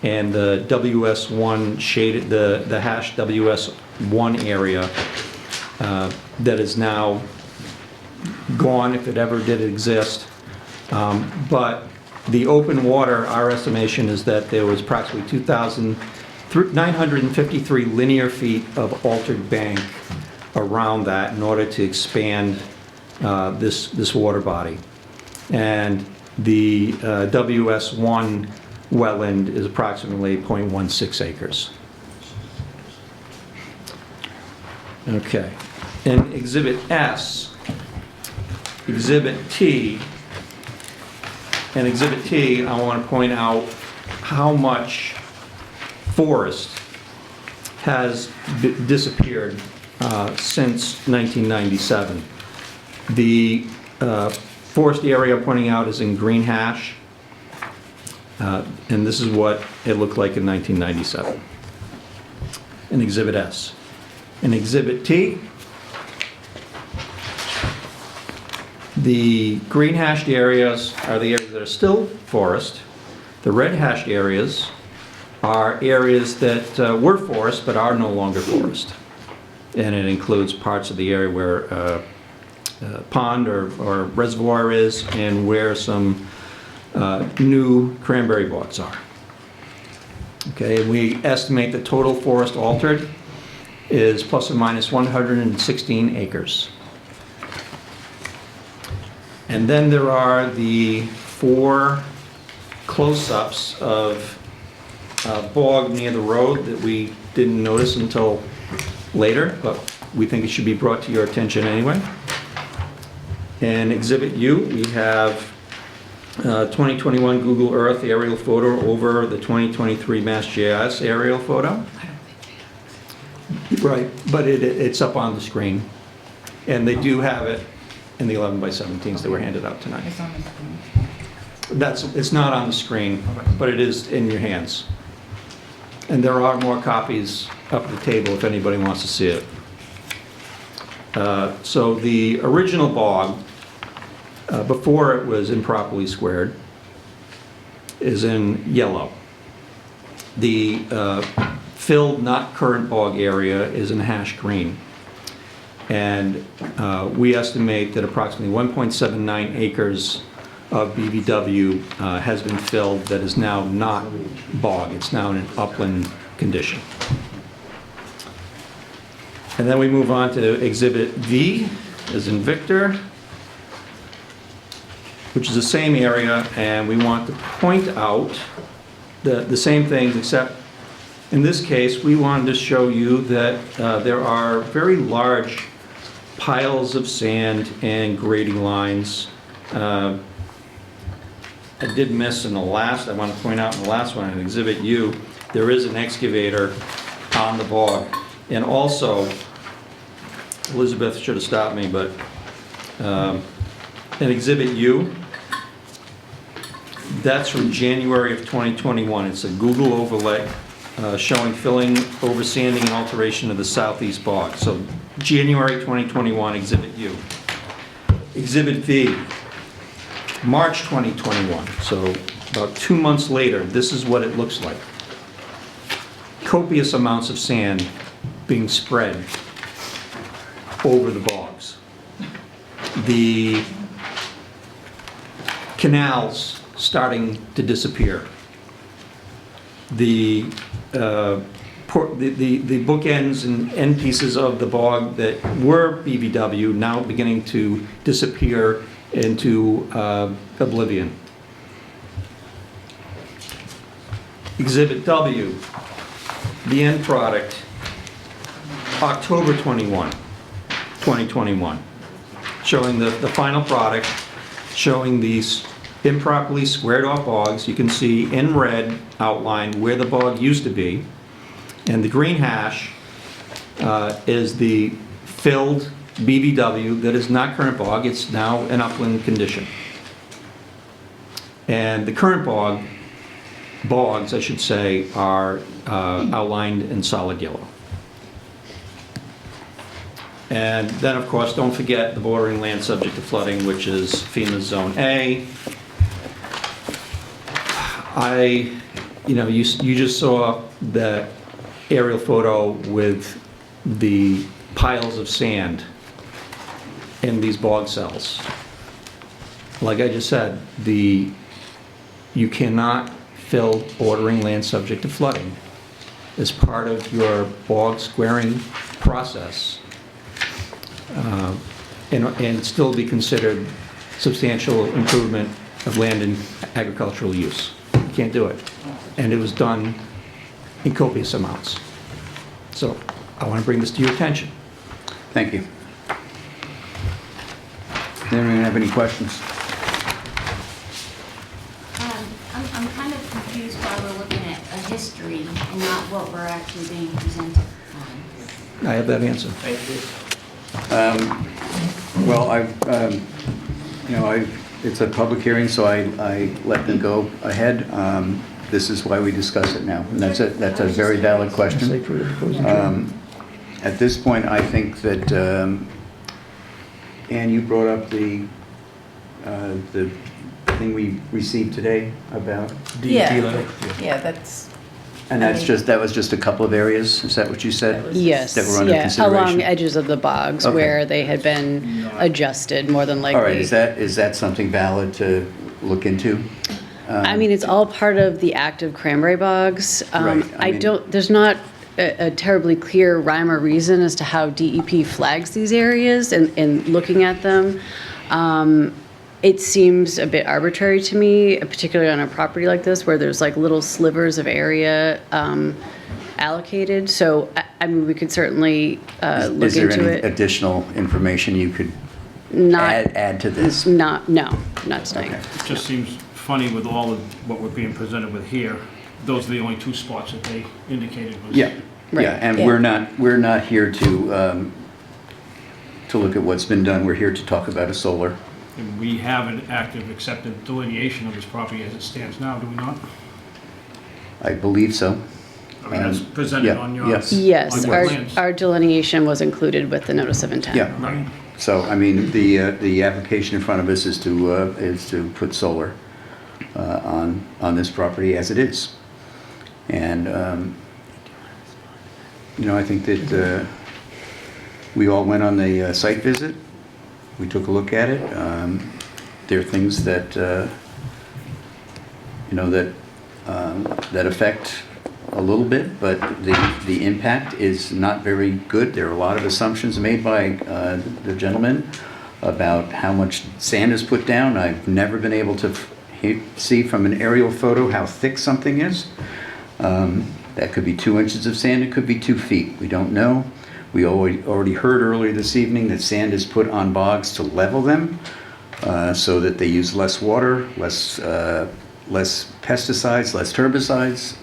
and the WS1 shaded, the hash WS1 area that is now gone, if it ever did exist. But the open water, our estimation is that there was approximately 2,953 linear feet of altered bank around that in order to expand this water body. And the WS1 wetland is approximately 0.16 acres. Okay. In Exhibit S, Exhibit T, and Exhibit T, I want to point out how much forest has disappeared since 1997. The forest area I'm pointing out is in green hash, and this is what it looked like in 1997 in Exhibit S. In Exhibit T, the green hashed areas are the areas that are still forest. The red hashed areas are areas that were forest but are no longer forest. And it includes parts of the area where a pond or reservoir is and where some new cranberry bogs are. Okay, and we estimate the total forest altered is plus or minus 116 acres. And then there are the 4 close-ups of bog near the road that we didn't notice until later, but we think it should be brought to your attention anyway. In Exhibit U, we have 2021 Google Earth aerial photo over the 2023 MassGIS aerial photo. Right, but it's up on the screen. And they do have it in the 11 by 17s that were handed out tonight. It's on the screen. It's not on the screen, but it is in your hands. And there are more copies up at the table if anybody wants to see it. So the original bog, before it was improperly squared, is in yellow. The filled, not current bog area is in hash green. And we estimate that approximately 1.79 acres of BVW has been filled that is now not bog. It's now in an upland condition. And then we move on to Exhibit V, as in Victor, which is the same area, and we want to point out the same things, except in this case, we wanted to show you that there are very large piles of sand and grading lines I did miss in the last, I want to point out in the last one, in Exhibit U, there is an excavator on the bog. And also, Elizabeth should have stopped me, but in Exhibit U, that's from January of 2021. It's a Google overlay showing filling, oversanding, and alteration of the southeast bog. So January 2021, Exhibit U. Exhibit V, March 2021. So about 2 months later, this is what it looks like. Copious amounts of sand being spread over the bogs. The canals starting to disappear. The bookends and end pieces of the bog that were BVW now beginning to disappear into oblivion. Exhibit W, the end product, October 2021, showing the final product, showing these improperly squared off bogs. You can see in red outlined where the bog used to be, and the green hash is the filled BVW that is not current bog. It's now an upland condition. And the current bogs, I should say, are outlined in solid yellow. And then, of course, don't forget the bordering land subject to flooding, which is FEMA Zone A. You just saw the aerial photo with the piles of sand in these bog cells. Like I just said, you cannot fill bordering land subject to flooding as part of your bog squaring process and still be considered substantial improvement of land in agricultural use. You can't do it. And it was done in copious amounts. So I want to bring this to your attention. Thank you. Does anyone have any questions? I'm kind of confused why we're looking at a history and not what we're actually being presented on. I have that answer. Thank you. Well, it's a public hearing, so I let them go ahead. This is why we discuss it now, and that's a very valid question. At this point, I think that, Ann, you brought up the thing we received today about DEP letter? Yeah, that's. And that was just a couple of areas, is that what you said? Yes, That were under yeah, consideration? along edges of the bogs Okay. where they had been adjusted more than likely. All right, is that something valid to look into? I mean, it's all part of the active cranberry bogs. Right, I mean- There's not a terribly clear rhyme or reason as to how DEP flags these areas and looking at them. It seems a bit arbitrary to me, particularly on a property like this where there's like little slivers of area allocated. So, I mean, we could certainly look into it. Is there any additional information you could add to this? No, not tonight. It just seems funny with all of what we're being presented with here. Those are the only two spots that they indicated was. Yeah, yeah, and we're not here to look at what's been done. We're here to talk about a solar. And we have an active accepted delineation of this property as it stands now, do we not? I believe so. I mean, that's presented yeah, on your. yes. Yes, on your plans. our delineation was included with the notice of intent. Yeah. Right. So, I mean, the application in front of us is to put solar on this property as it is. And, I think that we all went on the site visit. We took a look at it. There are things that, that affect a little bit, but the impact is not very good. There are a lot of assumptions made by the gentleman about how much sand is put down. I've never been able to see from an aerial photo how thick something is. That could be 2 inches of sand, it could be 2 feet. We don't know. We already heard earlier this evening that sand is put on bogs to level them. so that they use less water, less pesticides, less herbicides.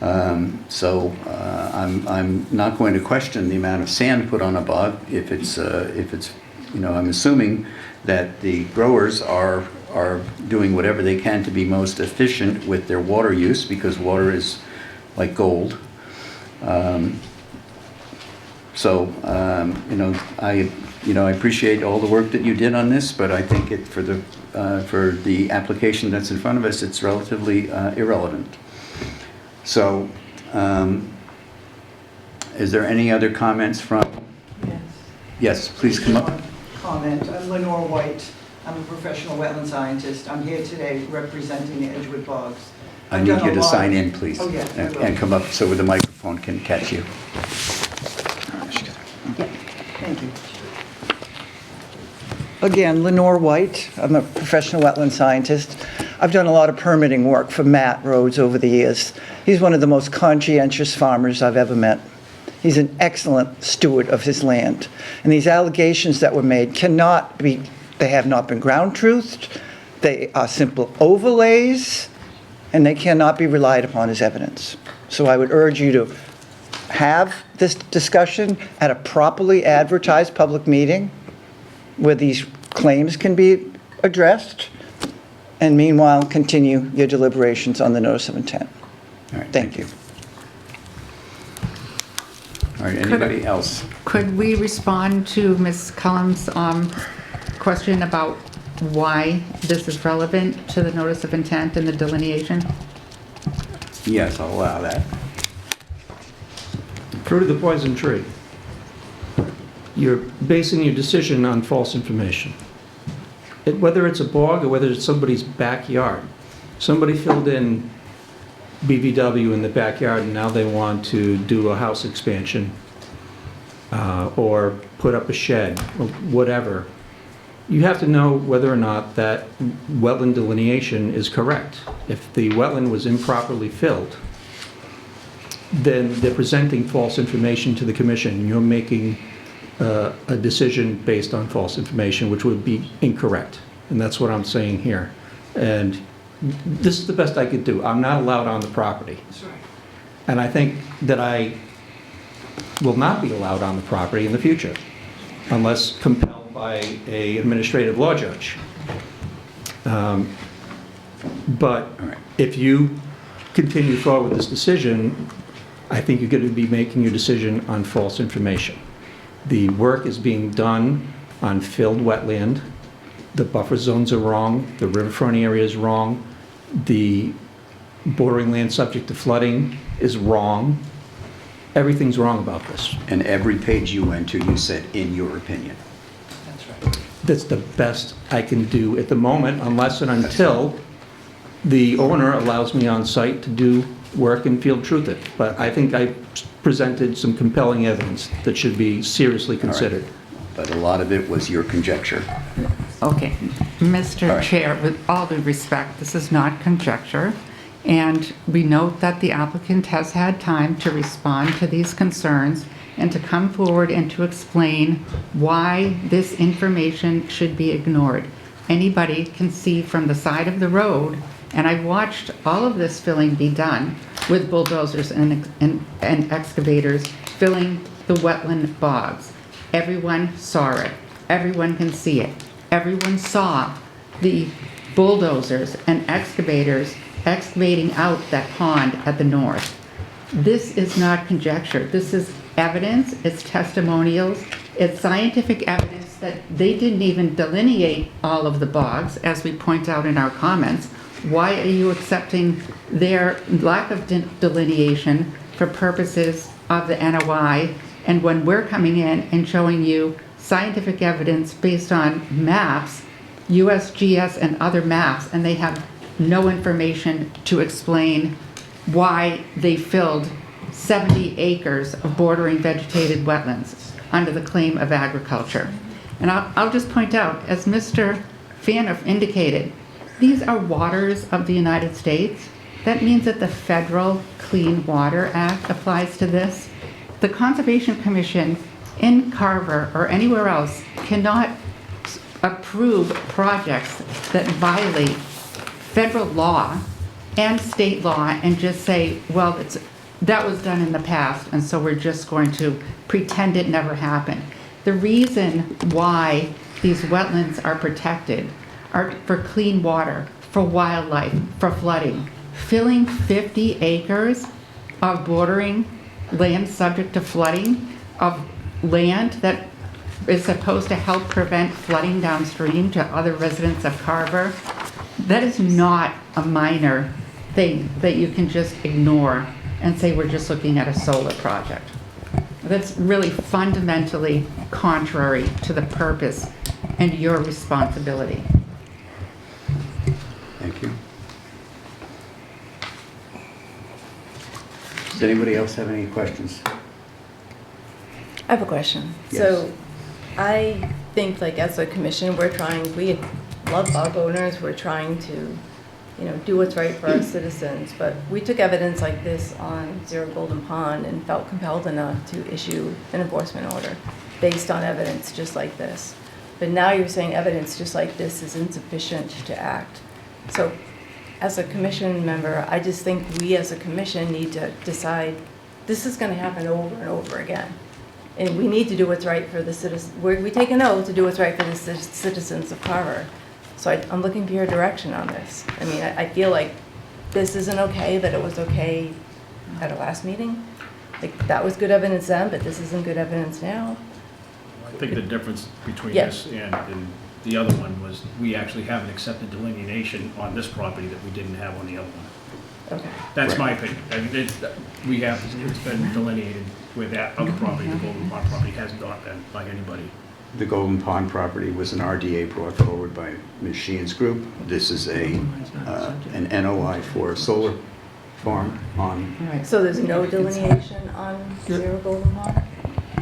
I'm not going to question the amount of sand put on a bog if it's, I'm assuming that the growers are doing whatever they can to be most efficient with their water use, because water is like gold. I appreciate all the work that you did on this, but I think for the application that's in front of us, it's relatively irrelevant. So, is there any other comments from? Yes. Yes, please come up. Comment. I'm Lenore White. I'm a professional wetland scientist. I'm here today representing the Edgewood Bogs. I need you to sign in, please. Oh, yeah, I will. And come up so the microphone can catch you. Thank you. Again, Lenore White. I'm a professional wetland scientist. I've done a lot of permitting work for Matt Rhodes over the years. He's one of the most conscientious farmers I've ever met. He's an excellent steward of his land. And these allegations that were made they have not been ground truthed, they are simple overlays, and they cannot be relied upon as evidence. So I would urge you to have this discussion at a properly advertised public meeting where these claims can be addressed, and meanwhile continue your deliberations on the notice of intent. All right, Thank you. All right, anybody else? Could we respond to Ms. Cullum's question about why this is relevant to the notice of intent and the delineation? Yes, I'll allow that. Fruit of the poison tree. You're basing your decision on false information. Whether it's a bog or whether it's somebody's backyard. Somebody filled in BVW in the backyard and now they want to do a house expansion or put up a shed or whatever. You have to know whether or not that wetland delineation is correct. If the wetland was improperly filled, then they're presenting false information to the commission. You're making a decision based on false information, which would be incorrect. And that's what I'm saying here. And this is the best I could do. I'm not allowed on the property. That's right. And I think that I will not be allowed on the property in the future unless compelled by an administrative law judge. But if you continue forward with this decision, I think you're going to be making your decision on false information. The work is being done on filled wetland. The buffer zones are wrong. The riverfront area is wrong. The bordering land subject to flooding is wrong. Everything's wrong about this. And every page you went to, you said, in your opinion. That's right. That's the best I can do at the moment, unless and until the owner allows me on site to do work and field truth it. But I think I presented some compelling evidence that should be seriously considered. But a lot of it was your conjecture. Okay, Mr. All right. Chair, with all due respect, this is not conjecture, and we note that the applicant has had time to respond to these concerns and to come forward and to explain why this information should be ignored. Anybody can see from the side of the road, and I watched all of this filling be done with bulldozers and excavators filling the wetland bogs. Everyone saw it. Everyone can see it. Everyone saw the bulldozers and excavators excavating out that pond at the north. This is not conjecture. This is evidence, it's testimonials, it's scientific evidence that they didn't even delineate all of the bogs, as we point out in our comments. Why are you accepting their lack of delineation for purposes of the NOI? And when we're coming in and showing you scientific evidence based on maps, USGS and other maps, and they have no information to explain why they filled 70 acres of bordering vegetated wetlands under the claim of agriculture. And I'll just point out, as Mr. Fanoff indicated, these are waters of the United States. That means that the Federal Clean Water Act applies to this. The Conservation Commission in Carver or anywhere else cannot approve projects that violate federal law and state law and just say, well, that was done in the past, and so we're just going to pretend it never happened. The reason why these wetlands are protected are for clean water, for wildlife, for flooding. Filling 50 acres of bordering land subject to flooding, of land that is supposed to help prevent flooding downstream to other residents of Carver, that is not a minor thing that you can just ignore and say we're just looking at a solar project. That's really fundamentally contrary to the purpose and your responsibility. Thank you. Does anybody else have any questions? I have a question. Yes. So I think like as a commission, we love bog owners, we're trying to, do what's right for our citizens, but we took evidence like this on Zero Golden Pond and felt compelled enough to issue an enforcement order based on evidence just like this. But now you're saying evidence just like this is insufficient to act. So as a commission member, I just think we as a commission need to decide this is going to happen over and over again. And we need to do what's right for the citizens. We take an oath to do what's right for the citizens of Carver. So I'm looking for your direction on this. I mean, I feel like this isn't okay, that it was okay at our last meeting. Like, that was good evidence then, but this isn't good evidence now. I think the difference between Yeah. this and the other one was we actually have an accepted delineation on this property that we didn't have on the other one. Okay. That's my opinion. I mean, it's been delineated with that other property, the Golden Pond property has not been by anybody. The Golden Pond property was an RDA brought forward by Ms. Sheehan's group. This is an NOI for a solar farm on. So there's no delineation on Zero Golden Pond?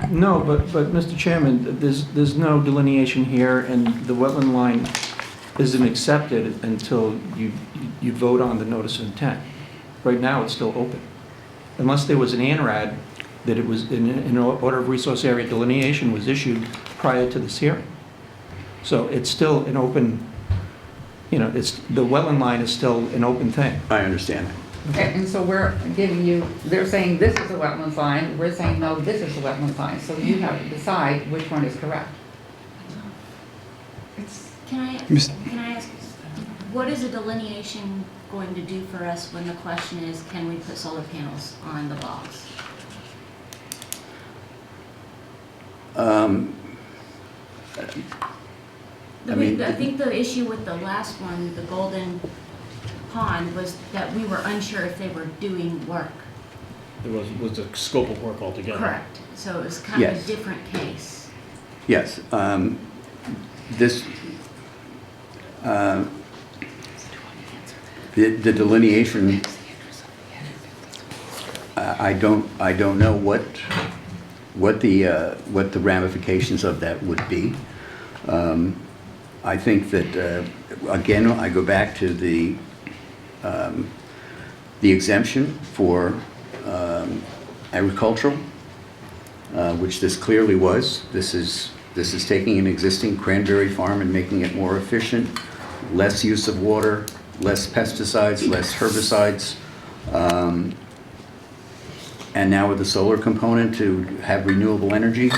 No, but Mr. Chairman, there's no delineation here, and the wetland line isn't accepted until you vote on the notice of intent. Right now, it's still open. Unless there was an ANRAD that it was, an order of resource area delineation was issued prior to this hearing. So it's still an open, the wetland line is still an open thing. I understand. And so we're giving you, they're saying this is a wetlands line, we're saying no, this is a wetlands line, so you have to decide which one is correct. Can I ask, what is a delineation going to do for us when the question is, can we put solar panels on the bogs? I think the issue with the last one, the Golden Pond, was that we were unsure if they were doing work. It was a scope of work altogether. Correct. So it was kind of Yes. a different case. Yes. The delineation, I don't know what the ramifications of that would be. I think that, again, I go back to the exemption for agricultural, which this clearly was. This is taking an existing cranberry farm and making it more efficient, less use of water, less pesticides, less herbicides, and now with the solar component to have renewable energy.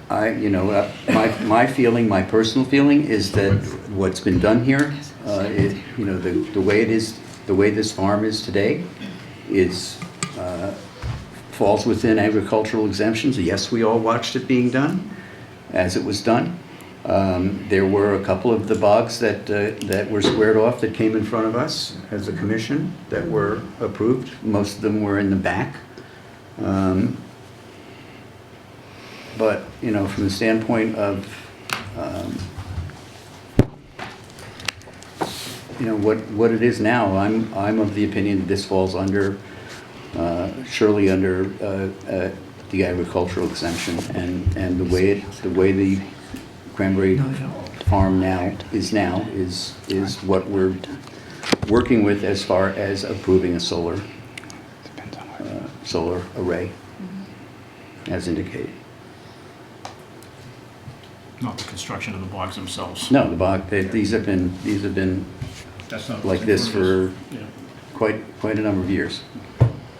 My feeling, my personal feeling is that what's been done here, the way it is, the way this farm is today, falls within agricultural exemptions. Yes, we all watched it being done, as it was done. There were a couple of the bogs that were squared off that came in front of us as a commission that were approved. Most of them were in the back. But, from the standpoint of, what it is now, I'm of the opinion that this falls under, surely under the agricultural exemption, and the way the cranberry farm is what we're working with as far as approving a solar array, as indicated. Not the construction of the bogs themselves. No, the bog, these have been That's not. like this for Yeah. quite a number of years,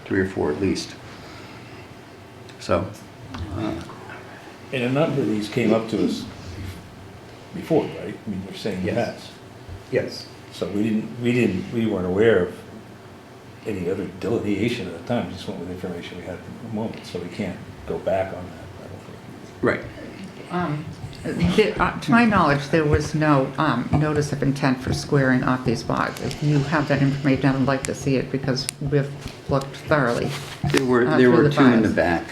3 or 4 at least. So, And a number of these came up to us before, right? I mean, you're saying yes. yes. So we weren't aware of any other delineation at the time, just went with information we had at the moment, so we can't go back on that, I don't think. Right. To my knowledge, there was no notice of intent for squaring off these bogs. If you have that information, I'd like to see it because we've looked thoroughly. There were through 2 in the files. back.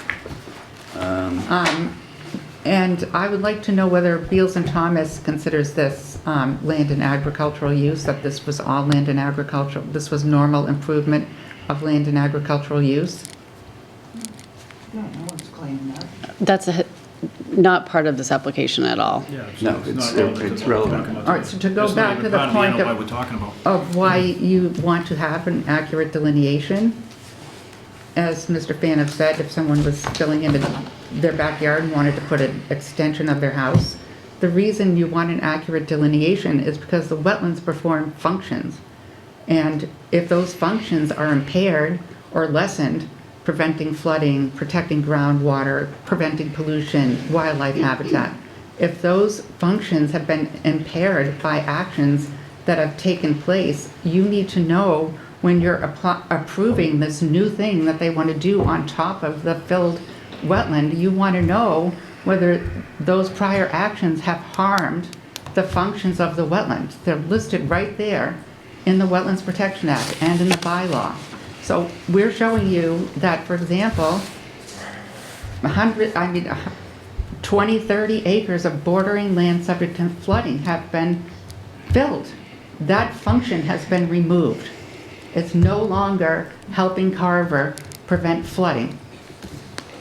And I would like to know whether Beals and Thomas considers this land and agricultural use, that this was all land and agricultural, this was normal improvement of land and agricultural use? No one's claiming that. That's not part of this application at all. Yeah, No, not it's relevant to what we're relevant. talking about. All right, so to go It's not back even to the part of point animal why we're talking about. of why you want to have an accurate delineation, as Mr. Fanoff said, if someone was filling in their backyard and wanted to put an extension of their house, the reason you want an accurate delineation is because the wetlands perform functions. And if those functions are impaired or lessened, preventing flooding, protecting groundwater, preventing pollution, wildlife habitat, if those functions have been impaired by actions that have taken place, you need to know when you're approving this new thing that they want to do on top of the filled wetland, you want to know whether those prior actions have harmed the functions of the wetland. They're listed right there in the Wetlands Protection Act and in the bylaw. So we're showing you that, for example, 20, 30 acres of bordering land subject to flooding have been filled. That function has been removed. It's no longer helping Carver prevent flooding.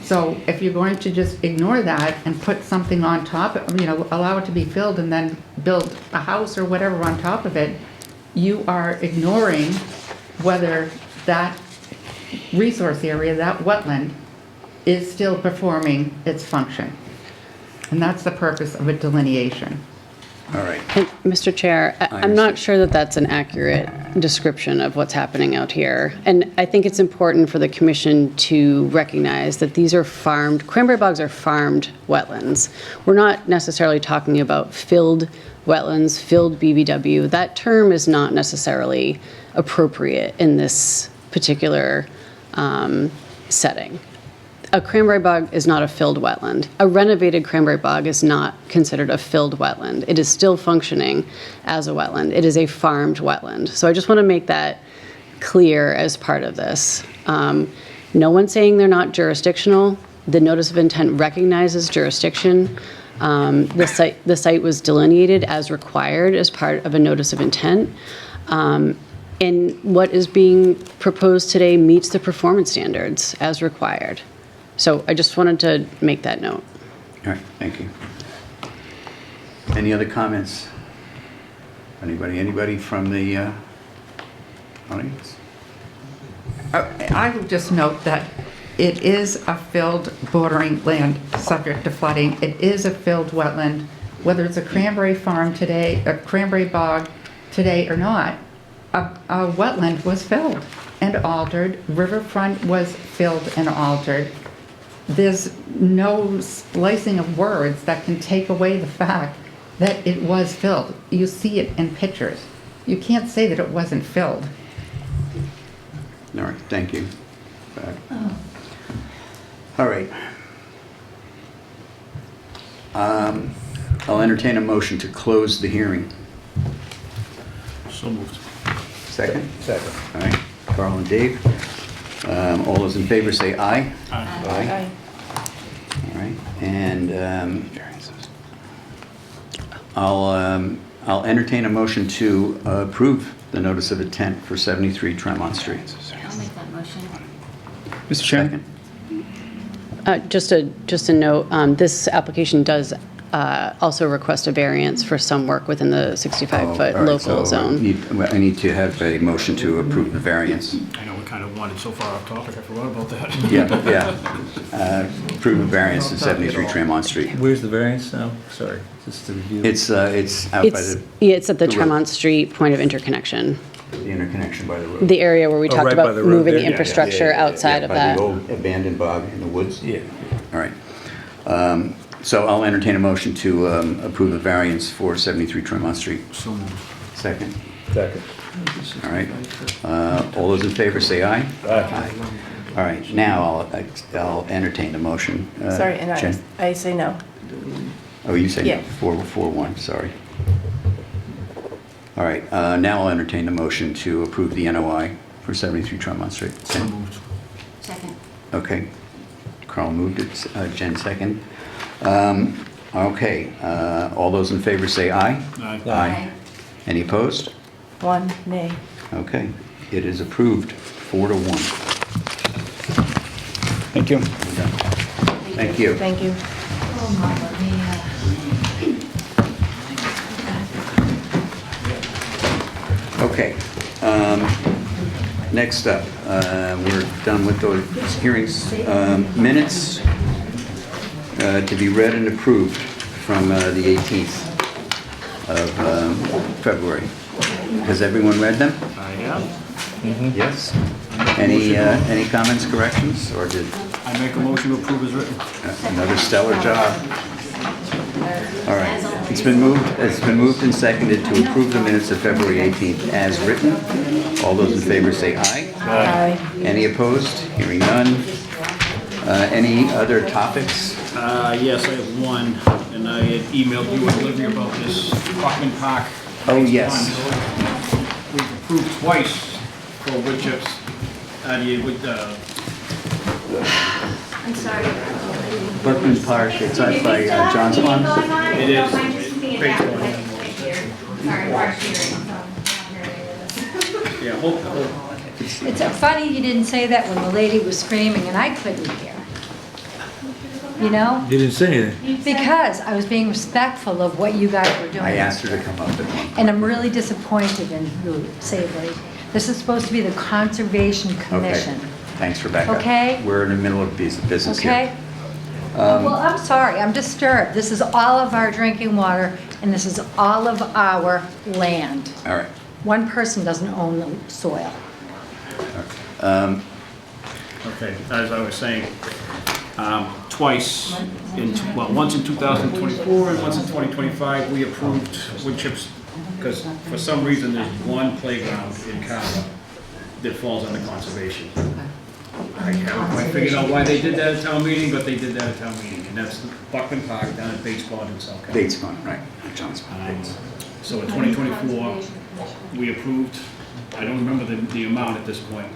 So if you're going to just ignore that and put something on top, allow it to be filled and then build a house or whatever on top of it, you are ignoring whether that resource area, that wetland, is still performing its function. And that's the purpose of a delineation. All right. And, Mr. Chair, I'm not sure that that's an accurate description of what's happening out here. And I think it's important for the commission to recognize that these are cranberry bogs are farmed wetlands. We're not necessarily talking about filled wetlands, filled BBW. That term is not necessarily appropriate in this particular setting. A cranberry bog is not a filled wetland. A renovated cranberry bog is not considered a filled wetland. It is still functioning as a wetland. It is a farmed wetland. So I just want to make that clear as part of this. No one's saying they're not jurisdictional. The notice of intent recognizes jurisdiction. The site was delineated as required as part of a notice of intent. And what is being proposed today meets the performance standards as required. So I just wanted to make that note. All right, thank you. Any other comments? Anybody from the audience? I would just note that it is a filled bordering land subject to flooding. It is a filled wetland, whether it's a cranberry farm today, a cranberry bog today or not. A wetland was filled and altered. Riverfront was filled and altered. There's no splicing of words that can take away the fact that it was filled. You see it in pictures. You can't say that it wasn't filled. All right, thank you. All right. I'll entertain a motion to close the hearing. So moved. Second? Second. All right, Carl and Dave. All those in favor say aye. Aye. All right, and I'll entertain a motion to approve the notice of intent for 73 Tremont Street. I'll make that motion. Mr. Chairman? Just a note, this application does also request a variance for some work within the 65-foot all right, local so zone. I need to have a motion to approve the variance. I know we're kind of wanted so far off topic, I forgot about that. Yeah. Approve a variance at 73 Tremont Street. Where's the variance now? Sorry, just to review. It's out by It's, the yeah, it's at the the road. Tremont Street point of interconnection, interconnection by the road. the area where we talked right by about the road moving there? the Yeah, infrastructure outside of By that. the old abandoned bog in the woods? Yeah. All right. So I'll entertain a motion to approve a variance for 73 Tremont Street. So moved. Second. Second. All right. All those in favor say aye. Aye. All right, now I'll entertain a motion. Sorry, and Jen? I say no. Oh, you say Yeah. 4-1, sorry. All right, now I'll entertain a motion to approve the NOI for 73 Tremont Street. So Jen? moved. Second. Okay. Carl moved it, Jen second. Okay, all those in favor say aye. Aye. Aye. Any opposed? One, nay. Okay, it is approved, 4-1. Thank you. Thank you. Thank you. Okay. Next up, we're done with those hearings. Minutes to be read and approved from the 18th of February. Has everyone read them? I have. Yes. Any comments, corrections, or did I make a motion to approve as written. another stellar job? All right. It's been moved and seconded to approve the minutes of February 18th as written. All those in favor say aye. Aye. Any opposed? Hearing none. Any other topics? Yes, I have one, and I had emailed you and Olivia about this Buckman Park. Oh, yes. We've approved twice for wood chips. I'm sorry. Buckman Park, it's out by John's Pond. It is. Facebook. Yeah, hope. It's funny you didn't say that when the lady was screaming and I couldn't hear. You know? You didn't say anything. Because I was being respectful of what you guys were doing. I asked her to come up at one. And I'm really disappointed in you, Savory. This is supposed to be the Conservation Commission. Okay, thanks for backup. Okay. We're in the middle of business here. Okay? Well, I'm sorry, I'm disturbed. This is all of our drinking water, and this is all of our land. All right. One person doesn't own the soil. Okay, as I was saying, twice, once in 2024 and once in 2025, we approved wood chips because for some reason there's one playground in Carver that falls under conservation. I haven't quite figured out why they did that at town meeting, but they did that at town meeting, and that's Buckman Park down at Bates Pond in South Carolina. Bates Pond, right. John's Pond, Bates. So in 2024, we approved, I don't remember the amount at this point,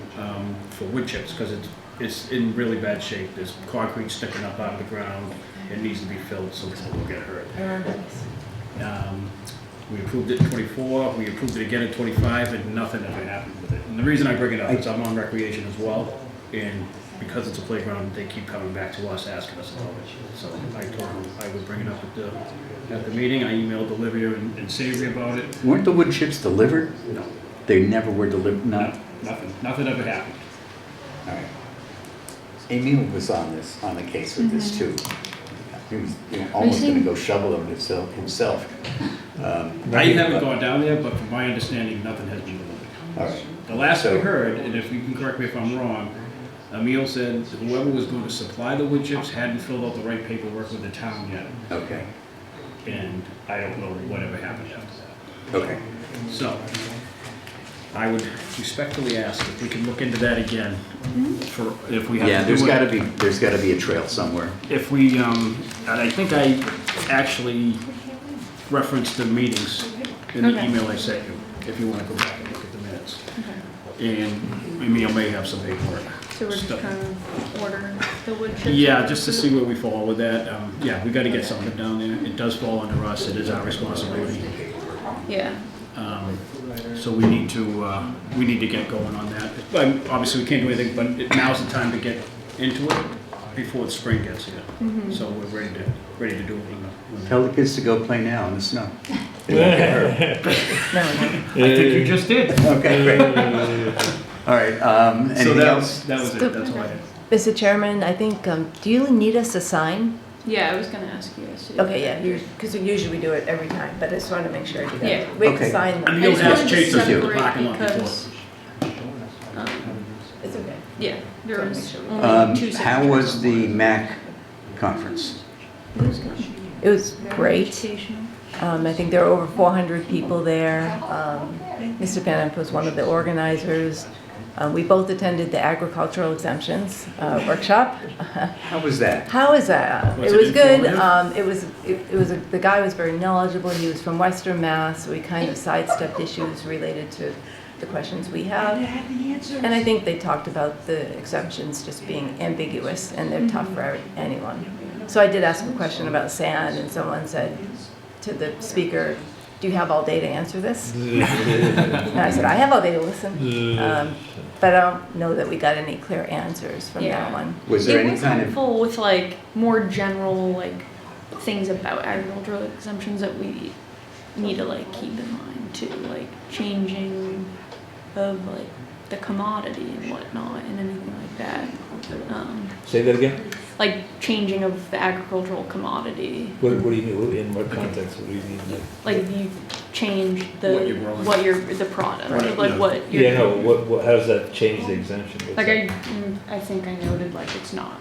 for wood chips, because it's in really bad shape. There's concrete sticking up out of the ground. It needs to be filled so people don't get hurt. We approved it in 24, we approved it again in 25, and nothing ever happened with it. And the reason I bring it up is I'm on recreation as well, and because it's a playground, they keep coming back to us asking us about it. So I told them I would bring it up at the meeting. I emailed Olivia and Savory about it. Weren't the wood chips delivered? No. They never were delivered? No, nothing ever happened. All right. Emil was on the case with this too. He was almost going to go shovel them himself. I haven't gone down there, but from my understanding, nothing has been delivered. All right. The last we heard, and if you can correct me if I'm wrong, Emil said whoever was going to supply the wood chips hadn't filled out the right paperwork with the town yet. Okay. And I don't know whatever happened after that. Okay. So, I would respectfully ask if we can look into that again for if we have Yeah, to there's do got it. to be a trail somewhere. If we, and I think I actually referenced the meetings in the email I sent you, if you want to go back and look at the minutes. And Emil may have some paperwork. So we're just trying to order the wood chips? Yeah, just to see where we fall with that. Yeah, we got to get something down there. It does fall under us. It is our responsibility. Yeah. So we need to get going on that. But obviously, we can't do anything, but now's the time to get into it before the spring gets here. So we're ready to do it. Tell the kids to go play now in the snow. They won't get hurt. I think you just did. Okay, great. All right, So anything else? that was it, that's all I had. Mr. Chairman, I think, do you need us to sign? Yeah, I was gonna ask you guys to do Okay, that. yeah, because usually we do it every time, but I just wanted to make sure I do that. Yeah. We can Okay. sign them. And I you'll just ask wanted to Chase to do the separate parking lot before. because, It's okay. yeah, there Wanna was make sure we- only two signatures. How was the MAC conference? It was great. I think there were over 400 people there. Mr. Panup was one of the organizers. We both attended the agricultural exemptions workshop. How was that? How is that? Was It it was good. informative? The guy was very knowledgeable. He was from Western Mass, so we kind of sidestepped issues related to the questions we have. And I think they talked about the exemptions just being ambiguous and they're tough for anyone. So I did ask a question about sand and someone said to the speaker, "Do you have all day to answer this?" And I said, "I have all day to listen." But I don't know that we got any clear answers from that one. Was there It any was kind of, helpful with like more general like things about agricultural exemptions that we need to like keep in mind too, like changing of like the commodity and whatnot and anything like that. Say that again? Like changing of the agricultural commodity. What do you mean, in what context, what do you mean? Like if you change the What you're growing. the product, Right, like yeah. what you're. Yeah, no, what, how does that change the exemption? What's Like that? I think I noted like it's not.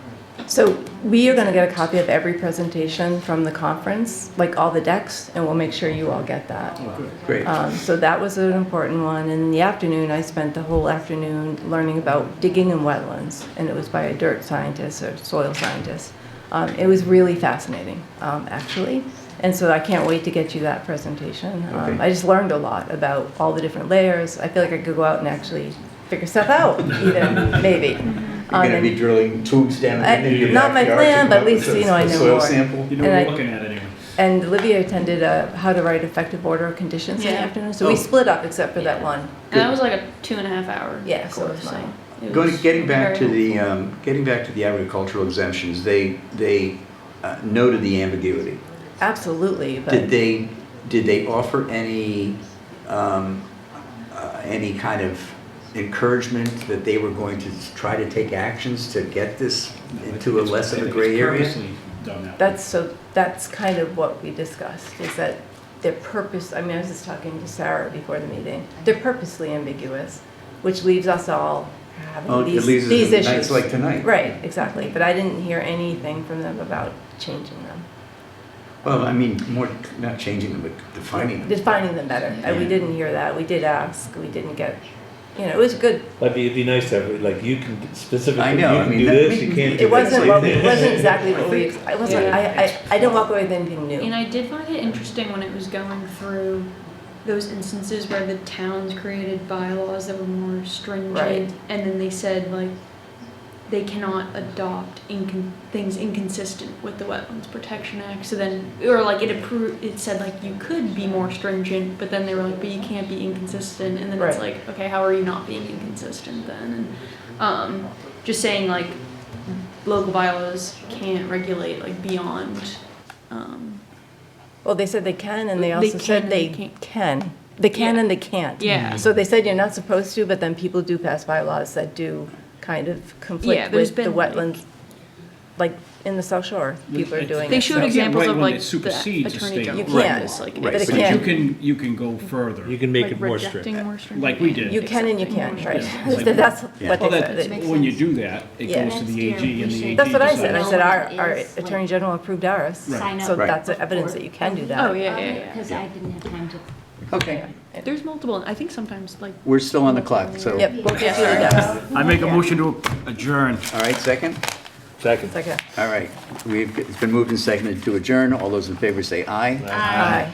So we are going to get a copy of every presentation from the conference, like all the decks, and we'll make sure you all get that. great. So that was an important one. In the afternoon, I spent the whole afternoon learning about digging in wetlands, and it was by a dirt scientist or soil scientist. It was really fascinating, actually. And so I can't wait to get you that presentation. Okay. I just learned a lot about all the different layers. I feel like I could go out and actually figure stuff out, even, maybe. You're going to be drilling tubes down in your Not my backyard plan, to but come at least, up with you know, I a know soil more. sample? You know And what I- we're looking at anyway. And Olivia attended how to write effective order of conditions in the Yeah. afternoon, so we Oh. split up except for that one. And that was like a 2.5 hour. Yeah, so course, was mine. it Going, was getting back very to the, helpful. getting back to the agricultural exemptions, they noted the ambiguity. Absolutely, but. Did they offer any kind of encouragement that they were going to try to take actions to get this into a less of a gray area? Purposely done that. That's kind of what we discussed, is that they're I mean, I was just talking to Sarah before the meeting, they're purposely ambiguous, which leaves us all Oh, having it leaves us these with issues. nights like tonight. Right, exactly, but I didn't hear anything from them about changing them. Well, I mean, more, not changing them, but defining them. Defining them better, and we didn't hear that, we did ask, we didn't get, you know, it was good. It'd be nice to have, like, you can specifically, I you know, I can mean, do that- this, you can't do It wasn't, this. well, it wasn't exactly what we, I wasn't, Yeah. I didn't walk away with anything new. And I did find it interesting when it was going through those instances where the towns created bylaws that were more stringent, Right. and then they said like they cannot adopt things inconsistent with the Wetlands Protection Act. So then, or like it said like you could be more stringent, but then they were like, but you can't be inconsistent, and then it's Right. like, okay, how are you not being inconsistent then? And just saying like local bylaws can't regulate like beyond. Well, they said they can, and they They also can said and they they can't. can. They can Yeah. and they can't. Yeah. So they said you're not supposed to, but then people do pass bylaws that do kind of Yeah, conflict there's with the been, like- wetlands. Like in the South Shore, people are doing it. They showed so- examples of when like it the supersedes a attorney state general. law. You can't. office, like, Right, But it but can't. You can go further. You can make like it more rejecting strict. more stringent. Like we did. You can and you Accepting can't, more right? Yeah, like- That's Yeah. what Well, they that, said. when you do that, it Yeah. goes to the AG and the AG. That's what I said. I decides. said our Is, like, Attorney General approved ours. Sign up So Right. that's evidence that you can do that. Oh, yeah. Because I didn't have time to. Okay, There's multiple, I think sometimes like. we're still on the clock, so. Yep, we'll get you the decks. I make a motion to adjourn. All right, second? Second. Second. All right, it's been moved and seconded to adjourn. All those in favor say aye. Aye.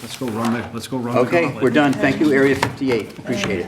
Let's go run the Okay, gauntlet. we're done. Thank you, Area 58. Appreciate it.